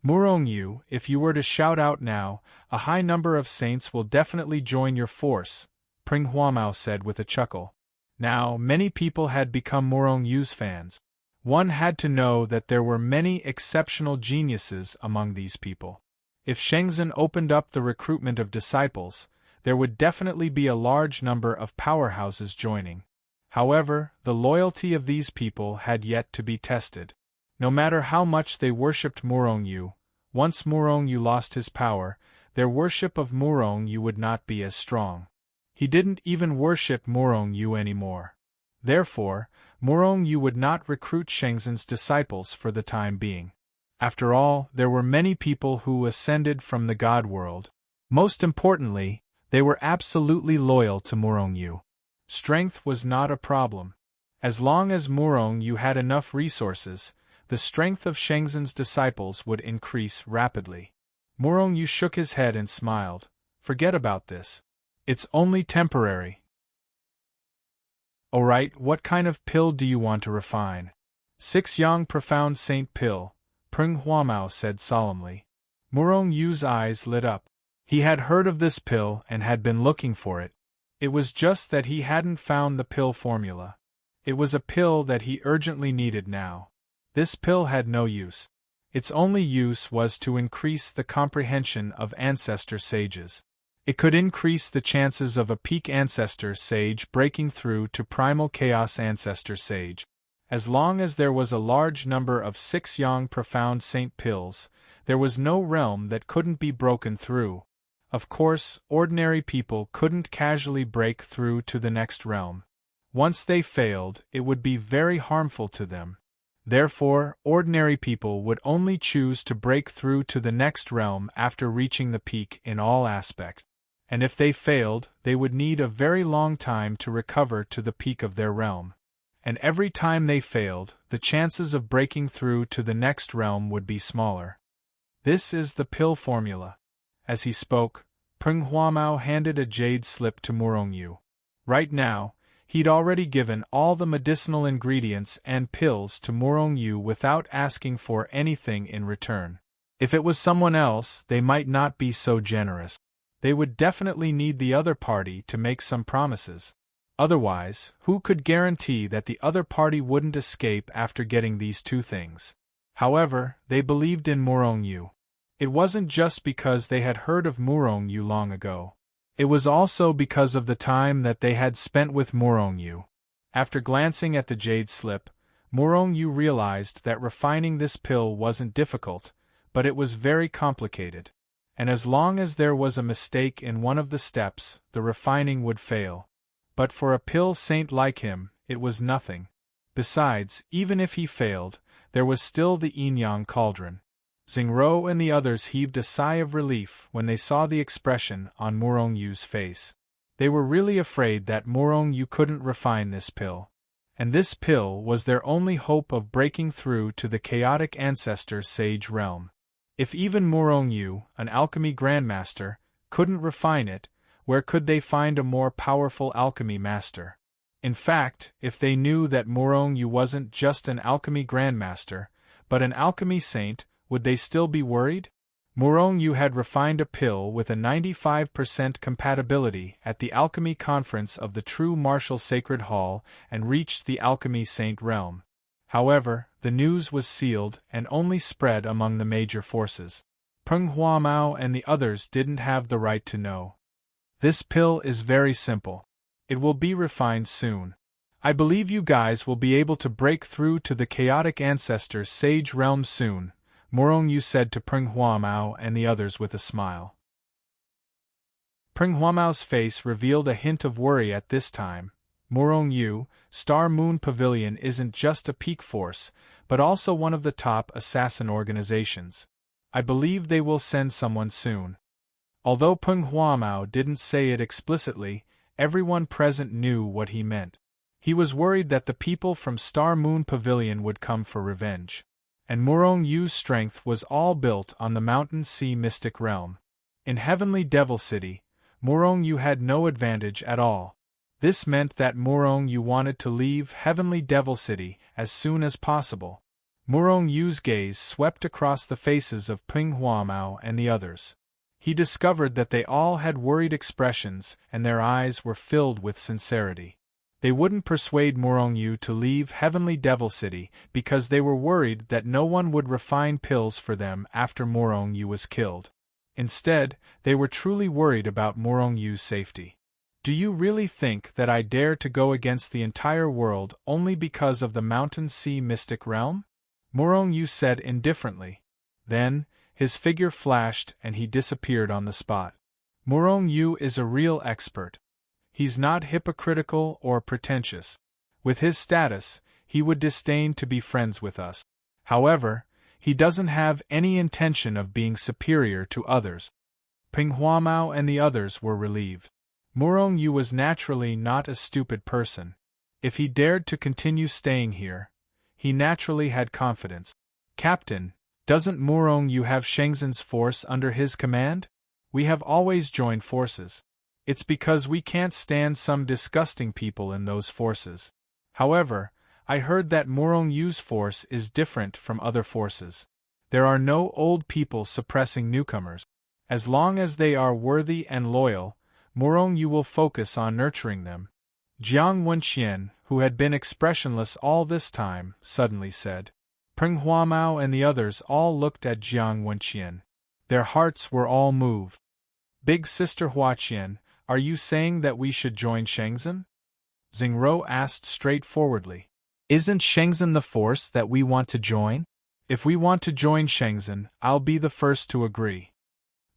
A: Murong-yu, if you were to shout out now, a high number of saints will definitely join your force, Peng Huamao said with a chuckle. Now, many people had become Morong Yu's fans. One had to know that there were many exceptional geniuses among these people. If Shenzhen opened up the recruitment of disciples, there would definitely be a large number of powerhouses joining. However, the loyalty of these people had yet to be tested. No matter how much they worshipped Morong Yu, once Morong Yu lost his power, their worship of Morong Yu would not be as strong. He didn't even worship Morong Yu anymore. Therefore, Morong Yu would not recruit Shenzhen's disciples for the time being. After all, there were many people who ascended from the God world. Most importantly, they were absolutely loyal to Morong Yu. Strength was not a problem. As long as Morong Yu had enough resources, the strength of Shenzhen's disciples would increase rapidly. Morong Yu shook his head and smiled. Forget about this. It's only temporary. Alright, what kind of pill do you want to refine? 6 Yang Profound Saint Pill, Peng Huamao said solemnly. Morong Yu's eyes lit up. He had heard of this pill and had been looking for it. It was just that he hadn't found the pill formula. It was a pill that he urgently needed now. This pill had no use. Its only use was to increase the comprehension of ancestor sages. It could increase the chances of a peak ancestor sage breaking through to primal chaos ancestor sage. As long as there was a large number of 6 Yang Profound Saint Pills, there was no realm that couldn't be broken through. Of course, ordinary people couldn't casually break through to the next realm. Once they failed, it would be very harmful to them. Therefore, ordinary people would only choose to break through to the next realm after reaching the peak in all aspects. And if they failed, they would need a very long time to recover to the peak of their realm. And every time they failed, the chances of breaking through to the next realm would be smaller. This is the pill formula. As he spoke, Peng Huamao handed a jade slip to Morong Yu. Right now, he'd already given all the medicinal ingredients and pills to Morong Yu without asking for anything in return. If it was someone else, they might not be so generous. They would definitely need the other party to make some promises. Otherwise, who could guarantee that the other party wouldn't escape after getting these two things? However, they believed in Morong Yu. It wasn't just because they had heard of Morong Yu long ago. It was also because of the time that they had spent with Morong Yu. After glancing at the jade slip, Morong Yu realized that refining this pill wasn't difficult, but it was very complicated. And as long as there was a mistake in one of the steps, the refining would fail. But for a pill saint like him, it was nothing. Besides, even if he failed, there was still the yin-yang cauldron. Xingro and the others heaved a sigh of relief when they saw the expression on Morong Yu's face. They were really afraid that Morong Yu couldn't refine this pill. And this pill was their only hope of breaking through to the chaotic ancestor sage realm. If even Morong Yu, an alchemy grandmaster, couldn't refine it, where could they find a more powerful alchemy master? In fact, if they knew that Morong Yu wasn't just an alchemy grandmaster, but an alchemy saint, would they still be worried? Morong Yu had refined a pill with a 95% compatibility at the alchemy conference of the True Martial Sacred Hall and reached the alchemy saint realm. However, the news was sealed and only spread among the major forces. Peng Huamao and the others didn't have the right to know. This pill is very simple. It will be refined soon. I believe you guys will be able to break through to the chaotic ancestor sage realm soon, Morong Yu said to Peng Huamao and the others with a smile. Peng Huamao's face revealed a hint of worry at this time. Morong Yu, Star Moon Pavilion isn't just a peak force, but also one of the top assassin organizations. I believe they will send someone soon. Although Peng Huamao didn't say it explicitly, everyone present knew what he meant. He was worried that the people from Star Moon Pavilion would come for revenge. And Morong Yu's strength was all built on the Mountain Sea Mystic Realm. In Heavenly Devil City, Morong Yu had no advantage at all. This meant that Morong Yu wanted to leave Heavenly Devil City as soon as possible. Morong Yu's gaze swept across the faces of Peng Huamao and the others. He discovered that they all had worried expressions and their eyes were filled with sincerity. They wouldn't persuade Morongyu to leave Heavenly Devil City because they were worried that no one would refine pills for them after Morongyu was killed. Instead, they were truly worried about Morongyu's safety. Do you really think that I dare to go against the entire world only because of the Mountain Sea Mystic Realm? Morongyu said indifferently. Then, his figure flashed and he disappeared on the spot. Morongyu is a real expert. He's not hypocritical or pretentious. With his status, he would disdain to be friends with us. However, he doesn't have any intention of being superior to others. Peng Huamao and the others were relieved. Morongyu was naturally not a stupid person. If he dared to continue staying here, he naturally had confidence. Captain, doesn't Morongyu have Shengzhen's force under his command? We have always joined forces. It's because we can't stand some disgusting people in those forces. However, I heard that Morongyu's force is different from other forces. There are no old people suppressing newcomers. As long as they are worthy and loyal, Morongyu will focus on nurturing them. Jiang Wenxian, who had been expressionless all this time, suddenly said. Peng Huamao and the others all looked at Jiang Wenxian. Their hearts were all moved. Big Sister Huaqian, are you saying that we should join Shengzhen? Xingro asked straightforwardly. Isn't Shengzhen the force that we want to join? If we want to join Shengzhen, I'll be the first to agree.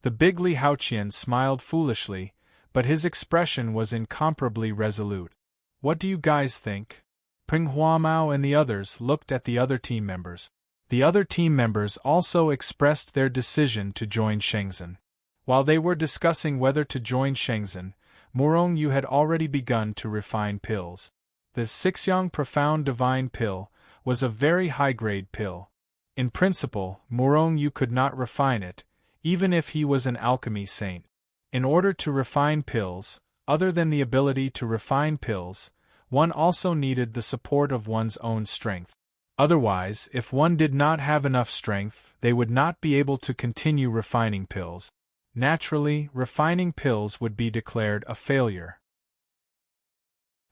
A: The big Li Haoqian smiled foolishly, but his expression was incomparably resolute. What do you guys think? Peng Huamao and the others looked at the other team members. The other team members also expressed their decision to join Shengzhen. While they were discussing whether to join Shengzhen, Morongyu had already begun to refine pills. The Sixyang Profound Divine Pill was a very high-grade pill. In principle, Morongyu could not refine it, even if he was an alchemy saint. In order to refine pills, other than the ability to refine pills, one also needed the support of one's own strength. Otherwise, if one did not have enough strength, they would not be able to continue refining pills. Naturally, refining pills would be declared a failure.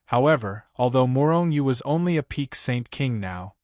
A: However, although Morongyu was only a peak Saint King now,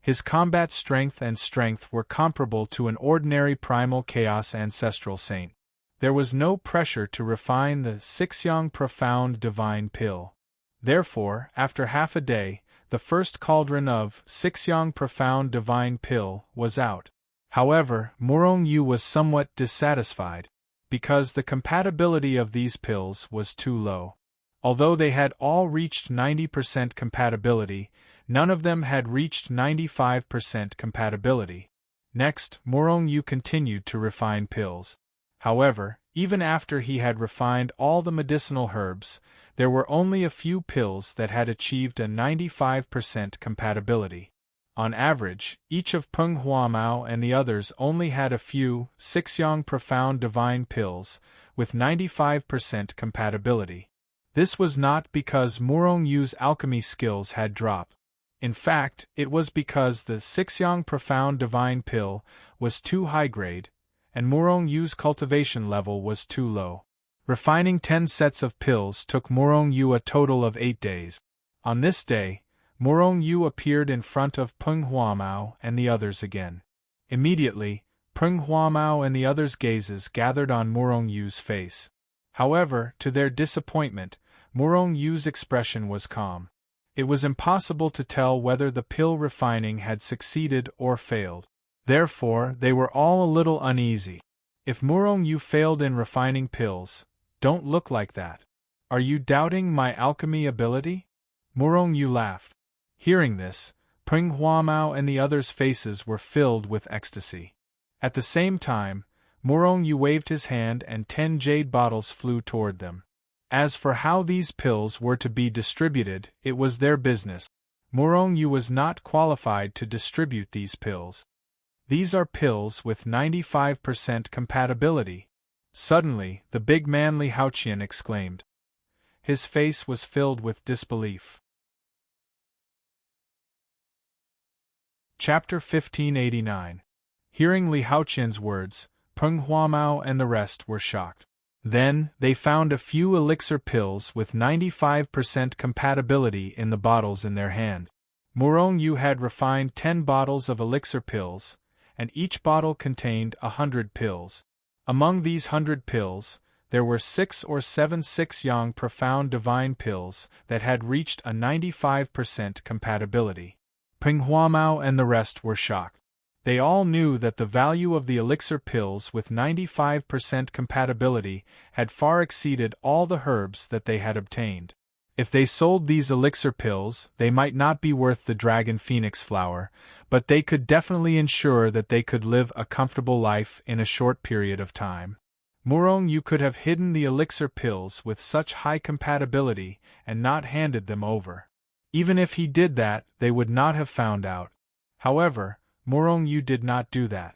A: his combat strength and strength were comparable to an ordinary primal chaos ancestral saint. There was no pressure to refine the Sixyang Profound Divine Pill. Therefore, after half a day, the first cauldron of Sixyang Profound Divine Pill was out. However, Morongyu was somewhat dissatisfied, because the compatibility of these pills was too low. Although they had all reached 90% compatibility, none of them had reached 95% compatibility. Next, Morongyu continued to refine pills. However, even after he had refined all the medicinal herbs, there were only a few pills that had achieved a 95% compatibility. On average, each of Peng Huamao and the others only had a few Sixyang Profound Divine Pills with 95% compatibility. This was not because Morongyu's alchemy skills had dropped. In fact, it was because the Sixyang Profound Divine Pill was too high-grade, and Morongyu's cultivation level was too low. Refining 10 sets of pills took Morongyu a total of 8 days. On this day, Morongyu appeared in front of Peng Huamao and the others again. Immediately, Peng Huamao and the others' gazes gathered on Morongyu's face. However, to their disappointment, Morongyu's expression was calm. It was impossible to tell whether the pill refining had succeeded or failed. Therefore, they were all a little uneasy. If Morongyu failed in refining pills, don't look like that. Are you doubting my alchemy ability? Morongyu laughed. Hearing this, Peng Huamao and the others' faces were filled with ecstasy. At the same time, Morongyu waved his hand and 10 jade bottles flew toward them. As for how these pills were to be distributed, it was their business. Morongyu was not qualified to distribute these pills. These are pills with 95% compatibility. Suddenly, the big man Li Haoqian exclaimed. His face was filled with disbelief. Chapter 1589. Hearing Li Haoqian's words, Peng Huamao and the rest were shocked. Then, they found a few elixir pills with 95% compatibility in the bottles in their hand. Morong Yu had refined 10 bottles of elixir pills, and each bottle contained 100 pills. Among these 100 pills, there were 6 or 7 6-yang profound divine pills that had reached a 95% compatibility. Peng Huamao and the rest were shocked. They all knew that the value of the elixir pills with 95% compatibility had far exceeded all the herbs that they had obtained. If they sold these elixir pills, they might not be worth the dragon phoenix flower, but they could definitely ensure that they could live a comfortable life in a short period of time. Morong Yu could have hidden the elixir pills with such high compatibility and not handed them over. Even if he did that, they would not have found out. However, Morong Yu did not do that.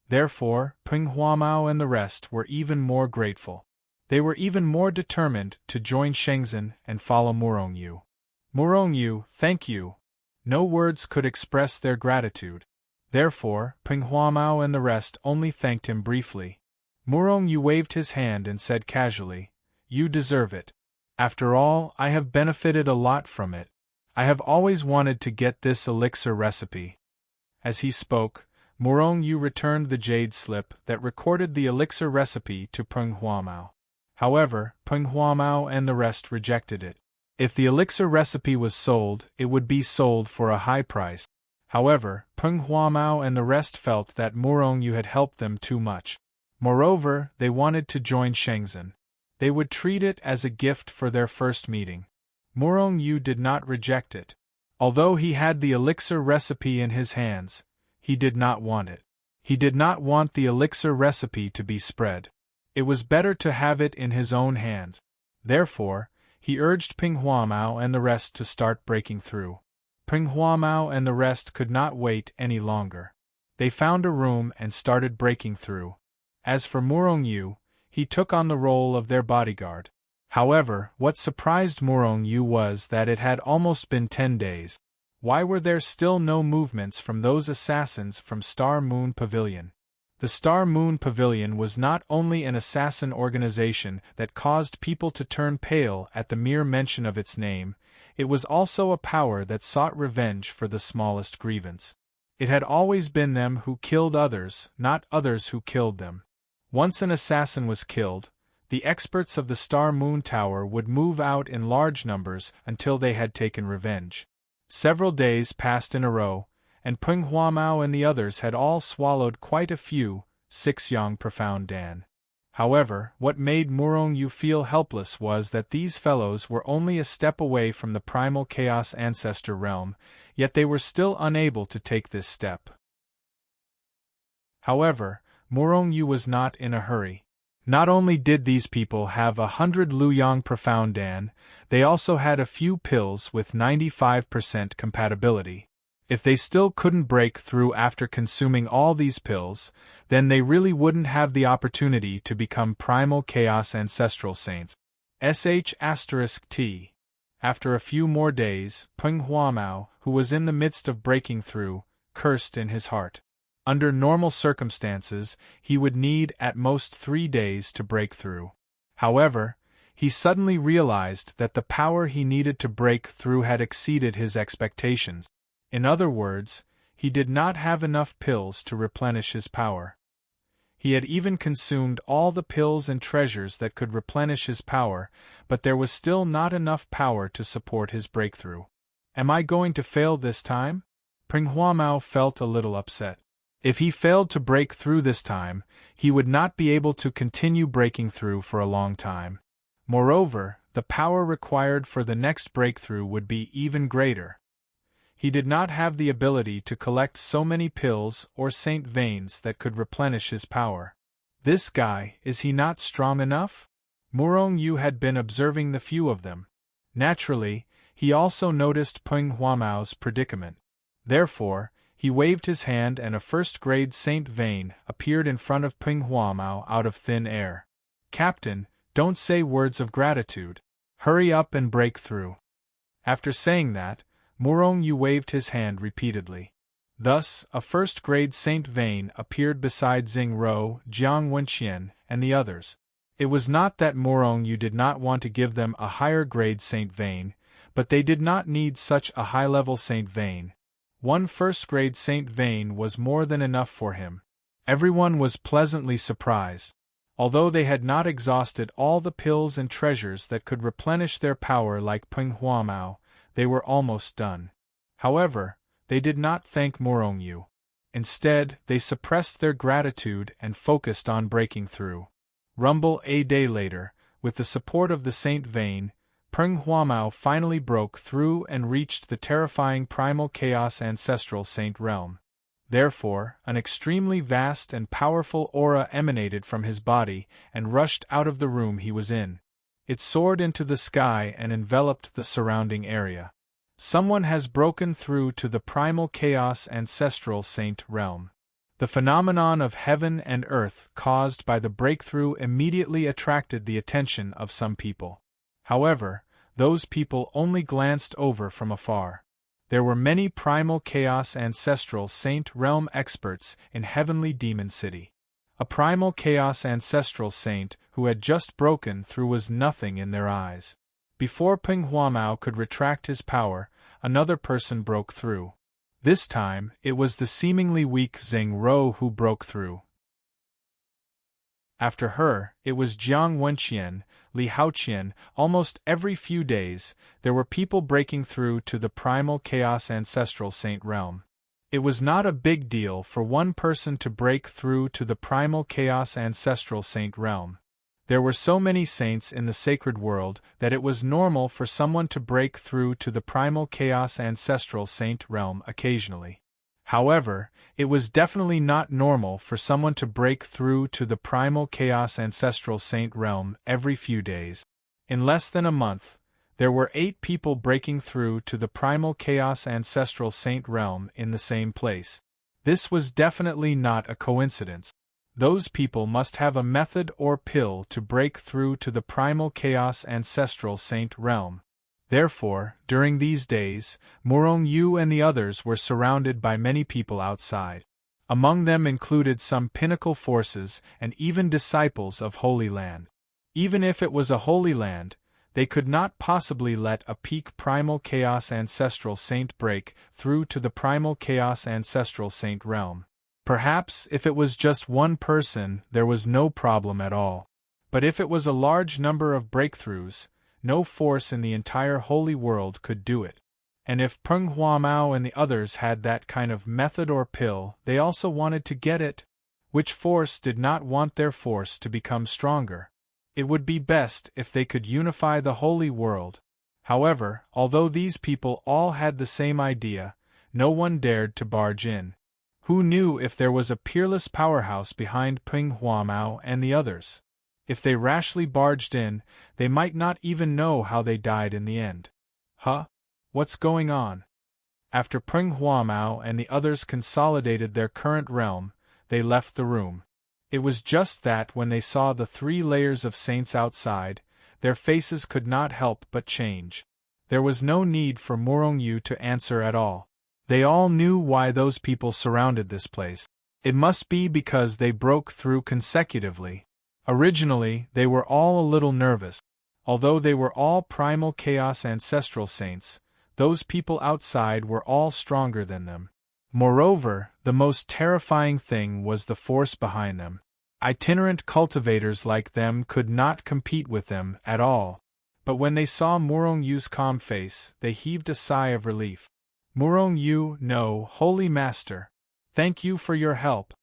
A: Therefore, Peng Huamao and the rest were even more grateful. They were even more determined to join Shengzhen and follow Morong Yu. Morong Yu, thank you. No words could express their gratitude. Therefore, Peng Huamao and the rest only thanked him briefly. Morong Yu waved his hand and said casually, "You deserve it. After all, I have benefited a lot from it. I have always wanted to get this elixir recipe." As he spoke, Morong Yu returned the jade slip that recorded the elixir recipe to Peng Huamao. However, Peng Huamao and the rest rejected it. If the elixir recipe was sold, it would be sold for a high price. However, Peng Huamao and the rest felt that Morong Yu had helped them too much. Moreover, they wanted to join Shengzhen. They would treat it as a gift for their first meeting. Morong Yu did not reject it. Although he had the elixir recipe in his hands, he did not want it. He did not want the elixir recipe to be spread. It was better to have it in his own hands. Therefore, he urged Peng Huamao and the rest to start breaking through. Peng Huamao and the rest could not wait any longer. They found a room and started breaking through. As for Morong Yu, he took on the role of their bodyguard. However, what surprised Morong Yu was that it had almost been 10 days. Why were there still no movements from those assassins from Star Moon Pavilion? The Star Moon Pavilion was not only an assassin organization that caused people to turn pale at the mere mention of its name, it was also a power that sought revenge for the smallest grievance. It had always been them who killed others, not others who killed them. Once an assassin was killed, the experts of the Star Moon Tower would move out in large numbers until they had taken revenge. Several days passed in a row, and Peng Huamao and the others had all swallowed quite a few 6-yang profound dan. However, what made Morong Yu feel helpless was that these fellows were only a step away from the primal chaos ancestor realm, yet they were still unable to take this step. However, Morong Yu was not in a hurry. Not only did these people have 100 Luyang Profound Dan, they also had a few pills with 95% compatibility. If they still couldn't break through after consuming all these pills, then they really wouldn't have the opportunity to become primal chaos ancestral saints. *T. After a few more days, Peng Huamao, who was in the midst of breaking through, cursed in his heart. Under normal circumstances, he would need at most 3 days to break through. However, he suddenly realized that the power he needed to break through had exceeded his expectations. In other words, he did not have enough pills to replenish his power. He had even consumed all the pills and treasures that could replenish his power, but there was still not enough power to support his breakthrough. Am I going to fail this time? Peng Huamao felt a little upset. If he failed to break through this time, he would not be able to continue breaking through for a long time. Moreover, the power required for the next breakthrough would be even greater. He did not have the ability to collect so many pills or saint veins that could replenish his power. This guy, is he not strong enough? Morong Yu had been observing the few of them. Naturally, he also noticed Peng Huamao's predicament. Therefore, he waved his hand and a first-grade saint vein appeared in front of Peng Huamao out of thin air. "Captain, don't say words of gratitude. Hurry up and break through." After saying that, Morong Yu waved his hand repeatedly. Thus, a first-grade saint vein appeared beside Xing Ro, Jiang Wenqian, and the others. It was not that Morong Yu did not want to give them a higher grade Saint Vane, but they did not need such a high-level Saint Vane. One first-grade Saint Vane was more than enough for him. Everyone was pleasantly surprised. Although they had not exhausted all the pills and treasures that could replenish their power like Peng Huamao, they were almost done. However, they did not thank Morong Yu. Instead, they suppressed their gratitude and focused on breaking through. A day later, with the support of the Saint Vane, Peng Huamao finally broke through and reached the terrifying primal chaos ancestral saint realm. Therefore, an extremely vast and powerful aura emanated from his body and rushed out of the room he was in. It soared into the sky and enveloped the surrounding area. Someone has broken through to the primal chaos ancestral saint realm. The phenomenon of heaven and earth caused by the breakthrough immediately attracted the attention of some people. However, those people only glanced over from afar. There were many primal chaos ancestral saint realm experts in Heavenly Demon City. A primal chaos ancestral saint who had just broken through was nothing in their eyes. Before Peng Huamao could retract his power, another person broke through. This time, it was the seemingly weak Zheng Ro who broke through. After her, it was Jiang Wenqian, Li Haoqian. Almost every few days, there were people breaking through to the primal chaos ancestral saint realm. It was not a big deal for one person to break through to the primal chaos ancestral saint realm. There were so many saints in the sacred world that it was normal for someone to break through to the primal chaos ancestral saint realm occasionally. However, it was definitely not normal for someone to break through to the primal chaos ancestral saint realm every few days. In less than a month, there were 8 people breaking through to the primal chaos ancestral saint realm in the same place. This was definitely not a coincidence. Those people must have a method or pill to break through to the primal chaos ancestral saint realm. Therefore, during these days, Morong Yu and the others were surrounded by many people outside. Among them included some pinnacle forces and even disciples of Holy Land. Even if it was a Holy Land, they could not possibly let a peak primal chaos ancestral saint break through to the primal chaos ancestral saint realm. Perhaps if it was just one person, there was no problem at all. But if it was a large number of breakthroughs, no force in the entire holy world could do it. And if Peng Huamao and the others had that kind of method or pill, they also wanted to get it. Which force did not want their force to become stronger? It would be best if they could unify the holy world. However, although these people all had the same idea, no one dared to barge in. Who knew if there was a peerless powerhouse behind Peng Huamao and the others? If they rashly barged in, they might not even know how they died in the end. Huh? What's going on? After Peng Huamao and the others consolidated their current realm, they left the room. It was just that when they saw the 3 layers of saints outside, their faces could not help but change. There was no need for Morong Yu to answer at all. They all knew why those people surrounded this place. It must be because they broke through consecutively. Originally, they were all a little nervous. Although they were all primal chaos ancestral saints, those people outside were all stronger than them. Moreover, the most terrifying thing was the force behind them. Itinerant cultivators like them could not compete with them at all. But when they saw Morong Yu's calm face, they heaved a sigh of relief. Morong Yu, no, Holy Master. Thank you for your help.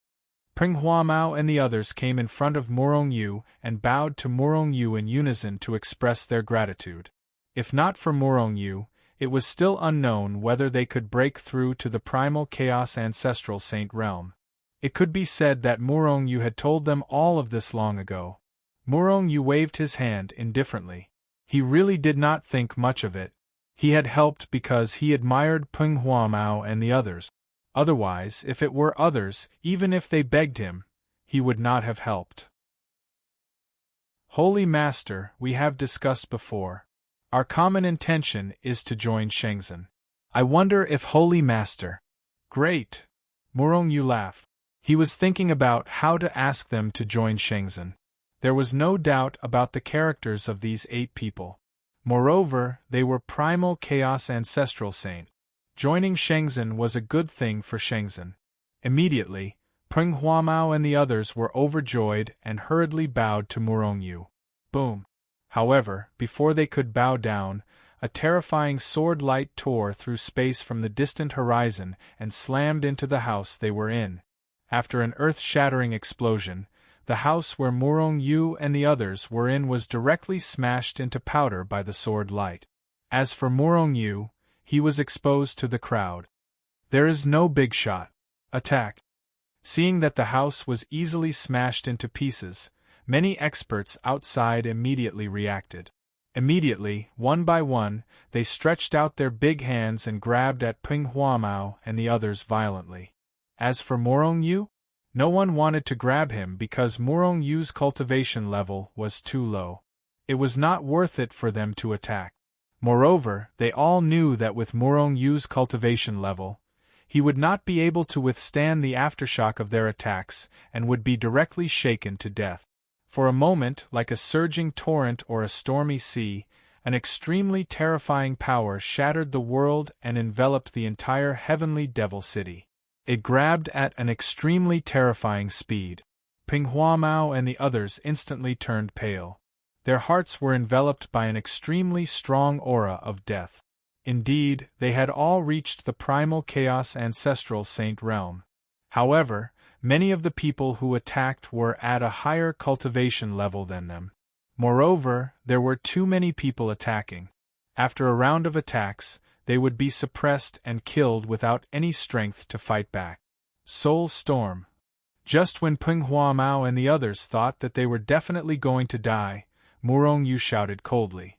A: Peng Huamao and the others came in front of Morong Yu and bowed to Morong Yu in unison to express their gratitude. If not for Morong Yu, it was still unknown whether they could break through to the primal chaos ancestral saint realm. It could be said that Morong Yu had told them all of this long ago. Morong Yu waved his hand indifferently. He really did not think much of it. He had helped because he admired Peng Huamao and the others. Otherwise, if it were others, even if they begged him, he would not have helped. Holy Master, we have discussed before. Our common intention is to join Shenzhen. I wonder if Holy Master... Great! Morong Yu laughed. He was thinking about how to ask them to join Shenzhen. There was no doubt about the characters of these 8 people. Moreover, they were primal chaos ancestral saint. Joining Shenzhen was a good thing for Shenzhen. Immediately, Peng Huamao and the others were overjoyed and hurriedly bowed to Murong Yu. Boom! However, before they could bow down, a terrifying sword light tore through space from the distant horizon and slammed into the house they were in. After an earth-shattering explosion, the house where Murong Yu and the others were in was directly smashed into powder by the sword light. As for Murong Yu, he was exposed to the crowd. There is no big shot. Attack. Seeing that the house was easily smashed into pieces, many experts outside immediately reacted. Immediately, one by one, they stretched out their big hands and grabbed at Peng Huamao and the others violently. As for Murong Yu, no one wanted to grab him because Murong Yu's cultivation level was too low. It was not worth it for them to attack. Moreover, they all knew that with Murong Yu's cultivation level, he would not be able to withstand the aftershock of their attacks and would be directly shaken to death. For a moment, like a surging torrent or a stormy sea, an extremely terrifying power shattered the world and enveloped the entire heavenly devil city. It grabbed at an extremely terrifying speed. Peng Huamao and the others instantly turned pale. Their hearts were enveloped by an extremely strong aura of death. Indeed, they had all reached the primal chaos ancestral saint realm. However, many of the people who attacked were at a higher cultivation level than them. Moreover, there were too many people attacking. After a round of attacks, they would be suppressed and killed without any strength to fight back. Soul Storm. Just when Peng Huamao and the others thought that they were definitely going to die, Murong Yu shouted coldly.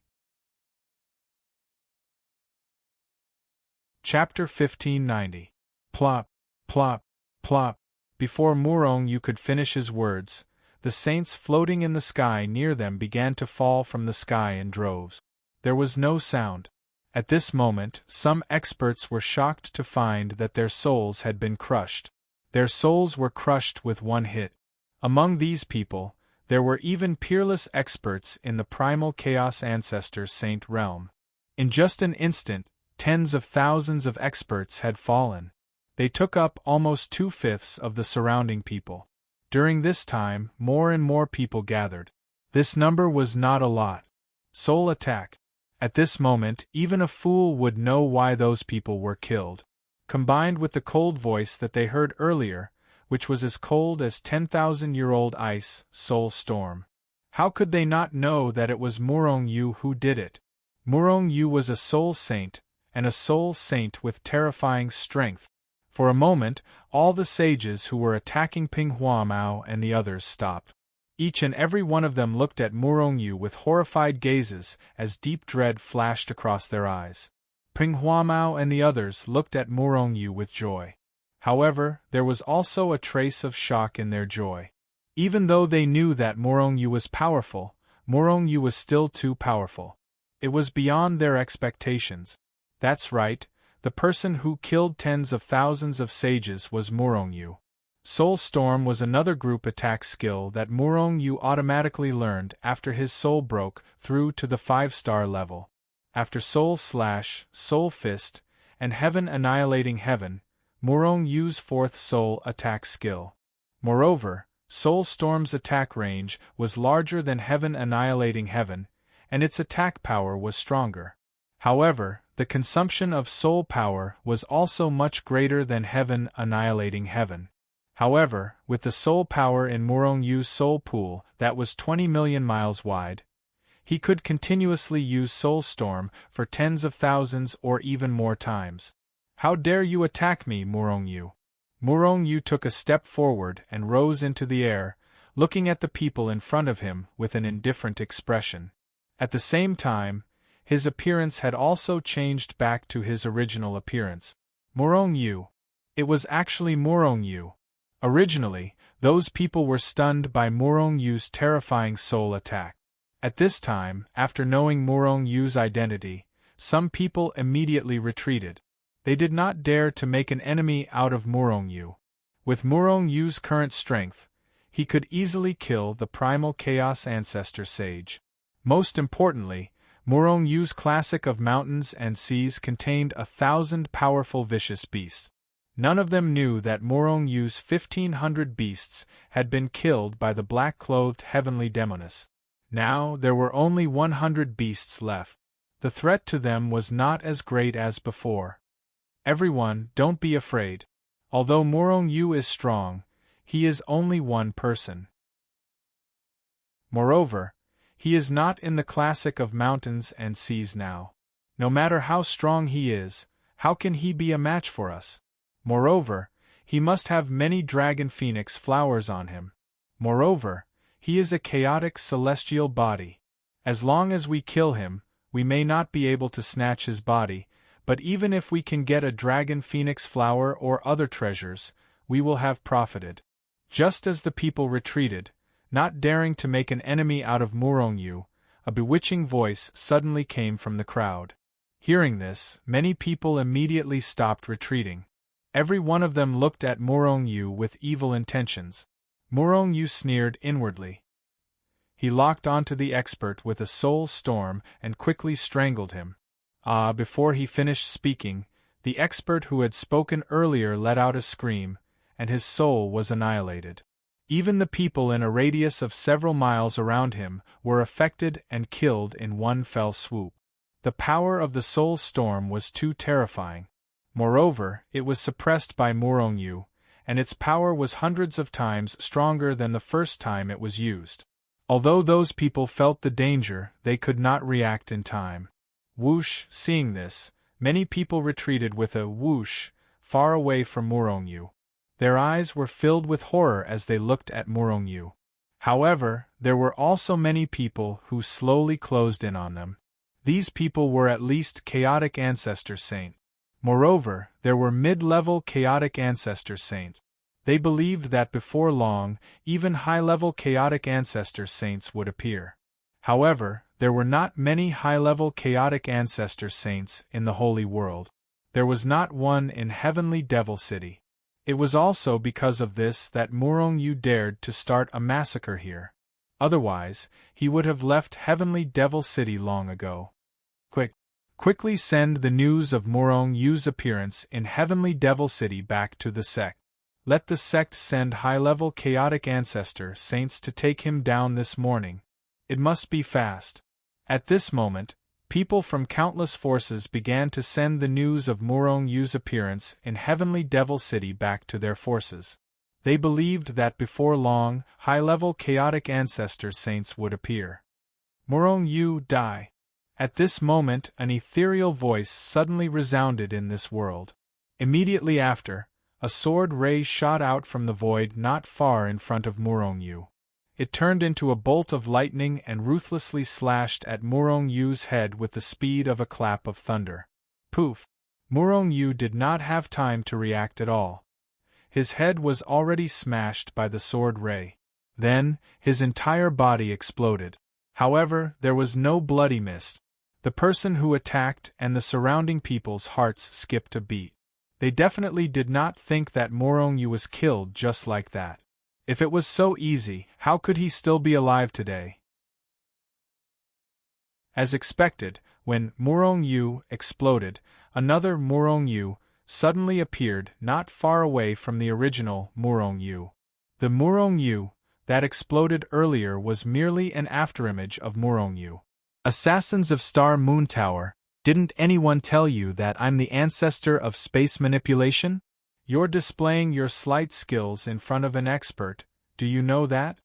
A: Chapter 1590. Plop, plop, plop. Before Murong Yu could finish his words, the saints floating in the sky near them began to fall from the sky in droves. There was no sound. At this moment, some experts were shocked to find that their souls had been crushed. Their souls were crushed with one hit. Among these people, there were even peerless experts in the primal chaos ancestor saint realm. In just an instant, tens of thousands of experts had fallen. They took up almost 2/5 of the surrounding people. During this time, more and more people gathered. This number was not a lot. Soul attack. At this moment, even a fool would know why those people were killed. Combined with the cold voice that they heard earlier, which was as cold as 10,000-year-old ice, Soul Storm. How could they not know that it was Murong Yu who did it? Murong Yu was a soul saint, and a soul saint with terrifying strength. For a moment, all the sages who were attacking Peng Huamao and the others stopped. Each and every one of them looked at Murong Yu with horrified gazes as deep dread flashed across their eyes. Peng Huamao and the others looked at Murong Yu with joy. However, there was also a trace of shock in their joy. Even though they knew that Murong Yu was powerful, Murong Yu was still too powerful. It was beyond their expectations. That's right, the person who killed tens of thousands of sages was Murong Yu. Soul Storm was another group attack skill that Murong Yu automatically learned after his soul broke through to the 5-star level. After Soul Slash, Soul Fist, and Heaven Annihilating Heaven, Murong Yu's 4th soul attack skill. Moreover, Soul Storm's attack range was larger than Heaven Annihilating Heaven, and its attack power was stronger. However, the consumption of soul power was also much greater than Heaven Annihilating Heaven. However, with the soul power in Murong Yu's soul pool that was 20 million miles wide, he could continuously use Soul Storm for tens of thousands or even more times. How dare you attack me, Murong Yu? Murong Yu took a step forward and rose into the air, looking at the people in front of him with an indifferent expression. At the same time, his appearance had also changed back to his original appearance. Murong Yu. It was actually Murong Yu. Originally, those people were stunned by Murong Yu's terrifying soul attack. At this time, after knowing Murong Yu's identity, some people immediately retreated. They did not dare to make an enemy out of Murong Yu. With Murong Yu's current strength, he could easily kill the primal Chaos Ancestor Sage. Most importantly, Murong Yu's classic of mountains and seas contained 1,000 powerful vicious beasts. None of them knew that Murong Yu's 1,500 beasts had been killed by the black-clothed heavenly demoness. Now there were only 100 beasts left. The threat to them was not as great as before. Everyone, don't be afraid. Although Murong Yu is strong, he is only one person. Moreover, he is not in the classic of mountains and seas now. No matter how strong he is, how can he be a match for us? Moreover, he must have many dragon phoenix flowers on him. Moreover, he is a chaotic celestial body. As long as we kill him, we may not be able to snatch his body, but even if we can get a dragon phoenix flower or other treasures, we will have profited. Just as the people retreated, not daring to make an enemy out of Murong Yu, a bewitching voice suddenly came from the crowd. Hearing this, many people immediately stopped retreating. Every one of them looked at Murong Yu with evil intentions. Murong Yu sneered inwardly. He locked onto the expert with a soul storm and quickly strangled him. Before he finished speaking, the expert who had spoken earlier let out a scream, and his soul was annihilated. Even the people in a radius of several miles around him were affected and killed in one fell swoop. The power of the soul storm was too terrifying. Moreover, it was suppressed by Murong Yu, and its power was hundreds of times stronger than the first time it was used. Although those people felt the danger, they could not react in time. Whoosh! Seeing this, many people retreated with a whoosh, far away from Murong Yu. Their eyes were filled with horror as they looked at Murong Yu. However, there were also many people who slowly closed in on them. These people were at least chaotic ancestor saint. Moreover, there were mid-level chaotic ancestor saints. They believed that before long, even high-level chaotic ancestor saints would appear. However, there were not many high-level chaotic ancestor saints in the Holy World. There was not one in Heavenly Devil City. It was also because of this that Murong Yu dared to start a massacre here. Otherwise, he would have left Heavenly Devil City long ago. Quickly send the news of Murong Yu's appearance in Heavenly Devil City back to the sect. Let the sect send high-level chaotic ancestor saints to take him down this morning. It must be fast. At this moment, people from countless forces began to send the news of Murong Yu's appearance in Heavenly Devil City back to their forces. They believed that before long, high-level chaotic ancestor saints would appear. Murong Yu, die. At this moment, an ethereal voice suddenly resounded in this world. Immediately after, a sword ray shot out from the void not far in front of Murong Yu. It turned into a bolt of lightning and ruthlessly slashed at Murong Yu's head with the speed of a clap of thunder. Poof! Murong Yu did not have time to react at all. His head was already smashed by the sword ray. Then, his entire body exploded. However, there was no bloody mist. The person who attacked and the surrounding people's hearts skipped a beat. They definitely did not think that Murong Yu was killed just like that. If it was so easy, how could he still be alive today? As expected, when Murong Yu exploded, another Murong Yu suddenly appeared not far away from the original Murong Yu. The Murong Yu that exploded earlier was merely an afterimage of Murong Yu. Assassins of Star Moon Tower, didn't anyone tell you that I'm the ancestor of space manipulation? You're displaying your slight skills in front of an expert, do you know that?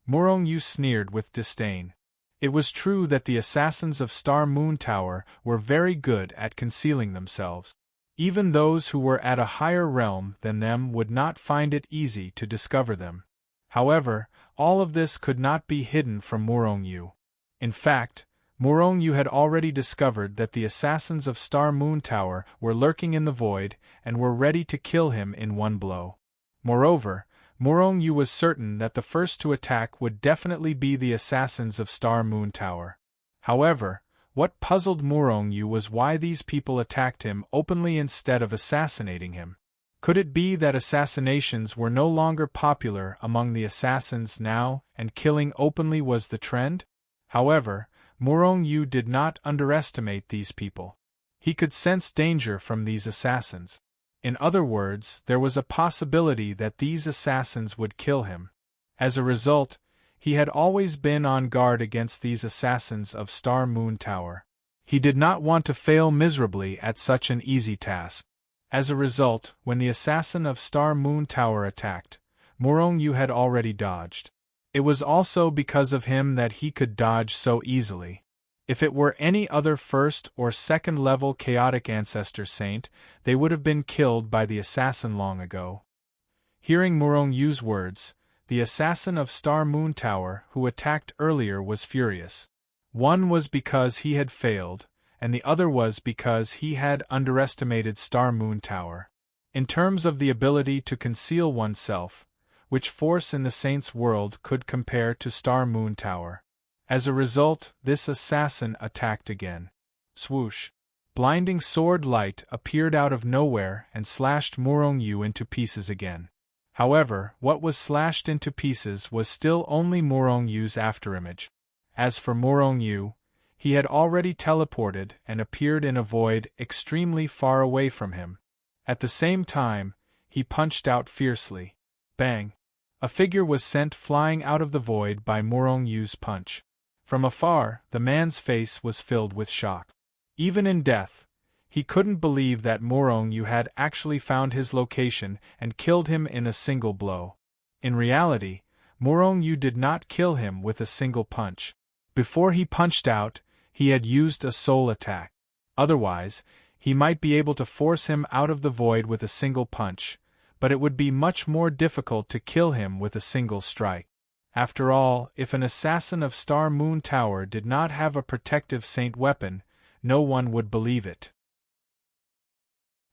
A: Murong Yu sneered with disdain. It was true that the assassins of Star Moon Tower were very good at concealing themselves. Even those who were at a higher realm than them would not find it easy to discover them. However, all of this could not be hidden from Murong Yu. In fact, Murong Yu had already discovered that the assassins of Star Moon Tower were lurking in the void and were ready to kill him in one blow. Moreover, Murong Yu was certain that the first to attack would definitely be the assassins of Star Moon Tower. However, what puzzled Murong Yu was why these people attacked him openly instead of assassinating him. Could it be that assassinations were no longer popular among the assassins now, and killing openly was the trend? However, Morong Yu did not underestimate these people. He could sense danger from these assassins. In other words, there was a possibility that these assassins would kill him. As a result, he had always been on guard against these assassins of Star Moon Tower. He did not want to fail miserably at such an easy task. As a result, when the assassin of Star Moon Tower attacked, Morong Yu had already dodged. It was also because of him that he could dodge so easily. If it were any other first or second level chaotic ancestor saint, they would have been killed by the assassin long ago. Hearing Morong Yu's words, the assassin of Star Moon Tower who attacked earlier was furious. One was because he had failed, and the other was because he had underestimated Star Moon Tower. In terms of the ability to conceal oneself, which force in the saint's world could compare to Star Moon Tower? As a result, this assassin attacked again. Swoosh! Blinding sword light appeared out of nowhere and slashed Morong Yu into pieces again. However, what was slashed into pieces was still only Morong Yu's afterimage. As for Morong Yu, he had already teleported and appeared in a void extremely far away from him. At the same time, he punched out fiercely. Bang! A figure was sent flying out of the void by Morong Yu's punch. From afar, the man's face was filled with shock. Even in death, he couldn't believe that Morong Yu had actually found his location and killed him in a single blow. In reality, Morong Yu did not kill him with a single punch. Before he punched out, he had used a soul attack. Otherwise, he might be able to force him out of the void with a single punch, but it would be much more difficult to kill him with a single strike. After all, if an assassin of Star Moon Tower did not have a protective saint weapon, no one would believe it.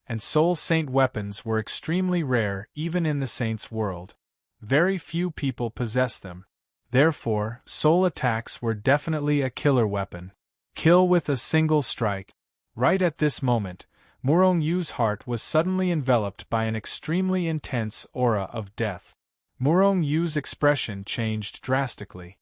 A: And soul saint weapons were extremely rare even in the saint's world. Very few people possess them. Therefore, soul attacks were definitely a killer weapon. Kill with a single strike. Right at this moment, Morong Yu's heart was suddenly enveloped by an extremely intense aura of death. Morong Yu's expression changed drastically.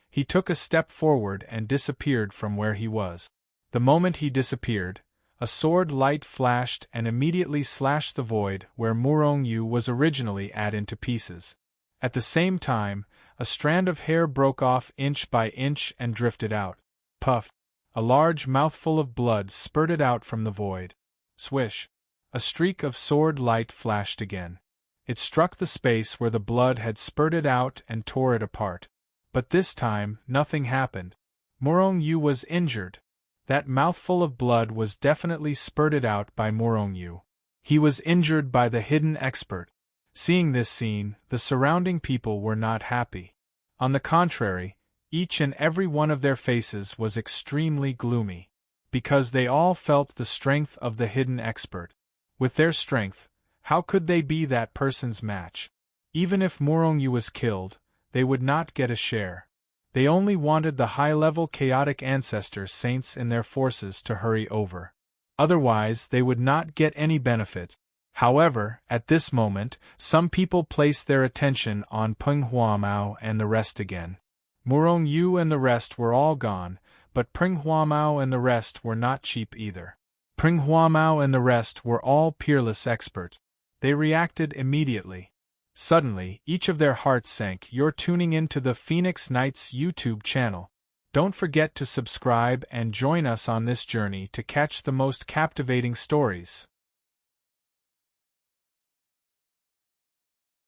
A: He took a step forward and disappeared from where he was. The moment he disappeared, a sword light flashed and immediately slashed the void where Morong Yu was originally at into pieces. At the same time, a strand of hair broke off inch by inch and drifted out. Puff! A large mouthful of blood spurted out from the void. Swish! A streak of sword light flashed again. It struck the space where the blood had spurted out and tore it apart. But this time, nothing happened. Morong Yu was injured. That mouthful of blood was definitely spurted out by Morong Yu. He was injured by the hidden expert. Seeing this scene, the surrounding people were not happy. On the contrary, each and every one of their faces was extremely gloomy. Because they all felt the strength of the hidden expert. With their strength, how could they be that person's match? Even if Morong Yu was killed, they would not get a share. They only wanted the high-level chaotic ancestor saints in their forces to hurry over. Otherwise, they would not get any benefit. However, at this moment, some people placed their attention on Peng Huamao and the rest again. Morong Yu and the rest were all gone, but Peng Huamao and the rest were not cheap either. Peng Huamao and the rest were all peerless experts. They reacted immediately. Suddenly, each of their hearts sank. You're tuning into the Phoenix Knights YouTube channel. Don't forget to subscribe and join us on this journey to catch the most captivating stories.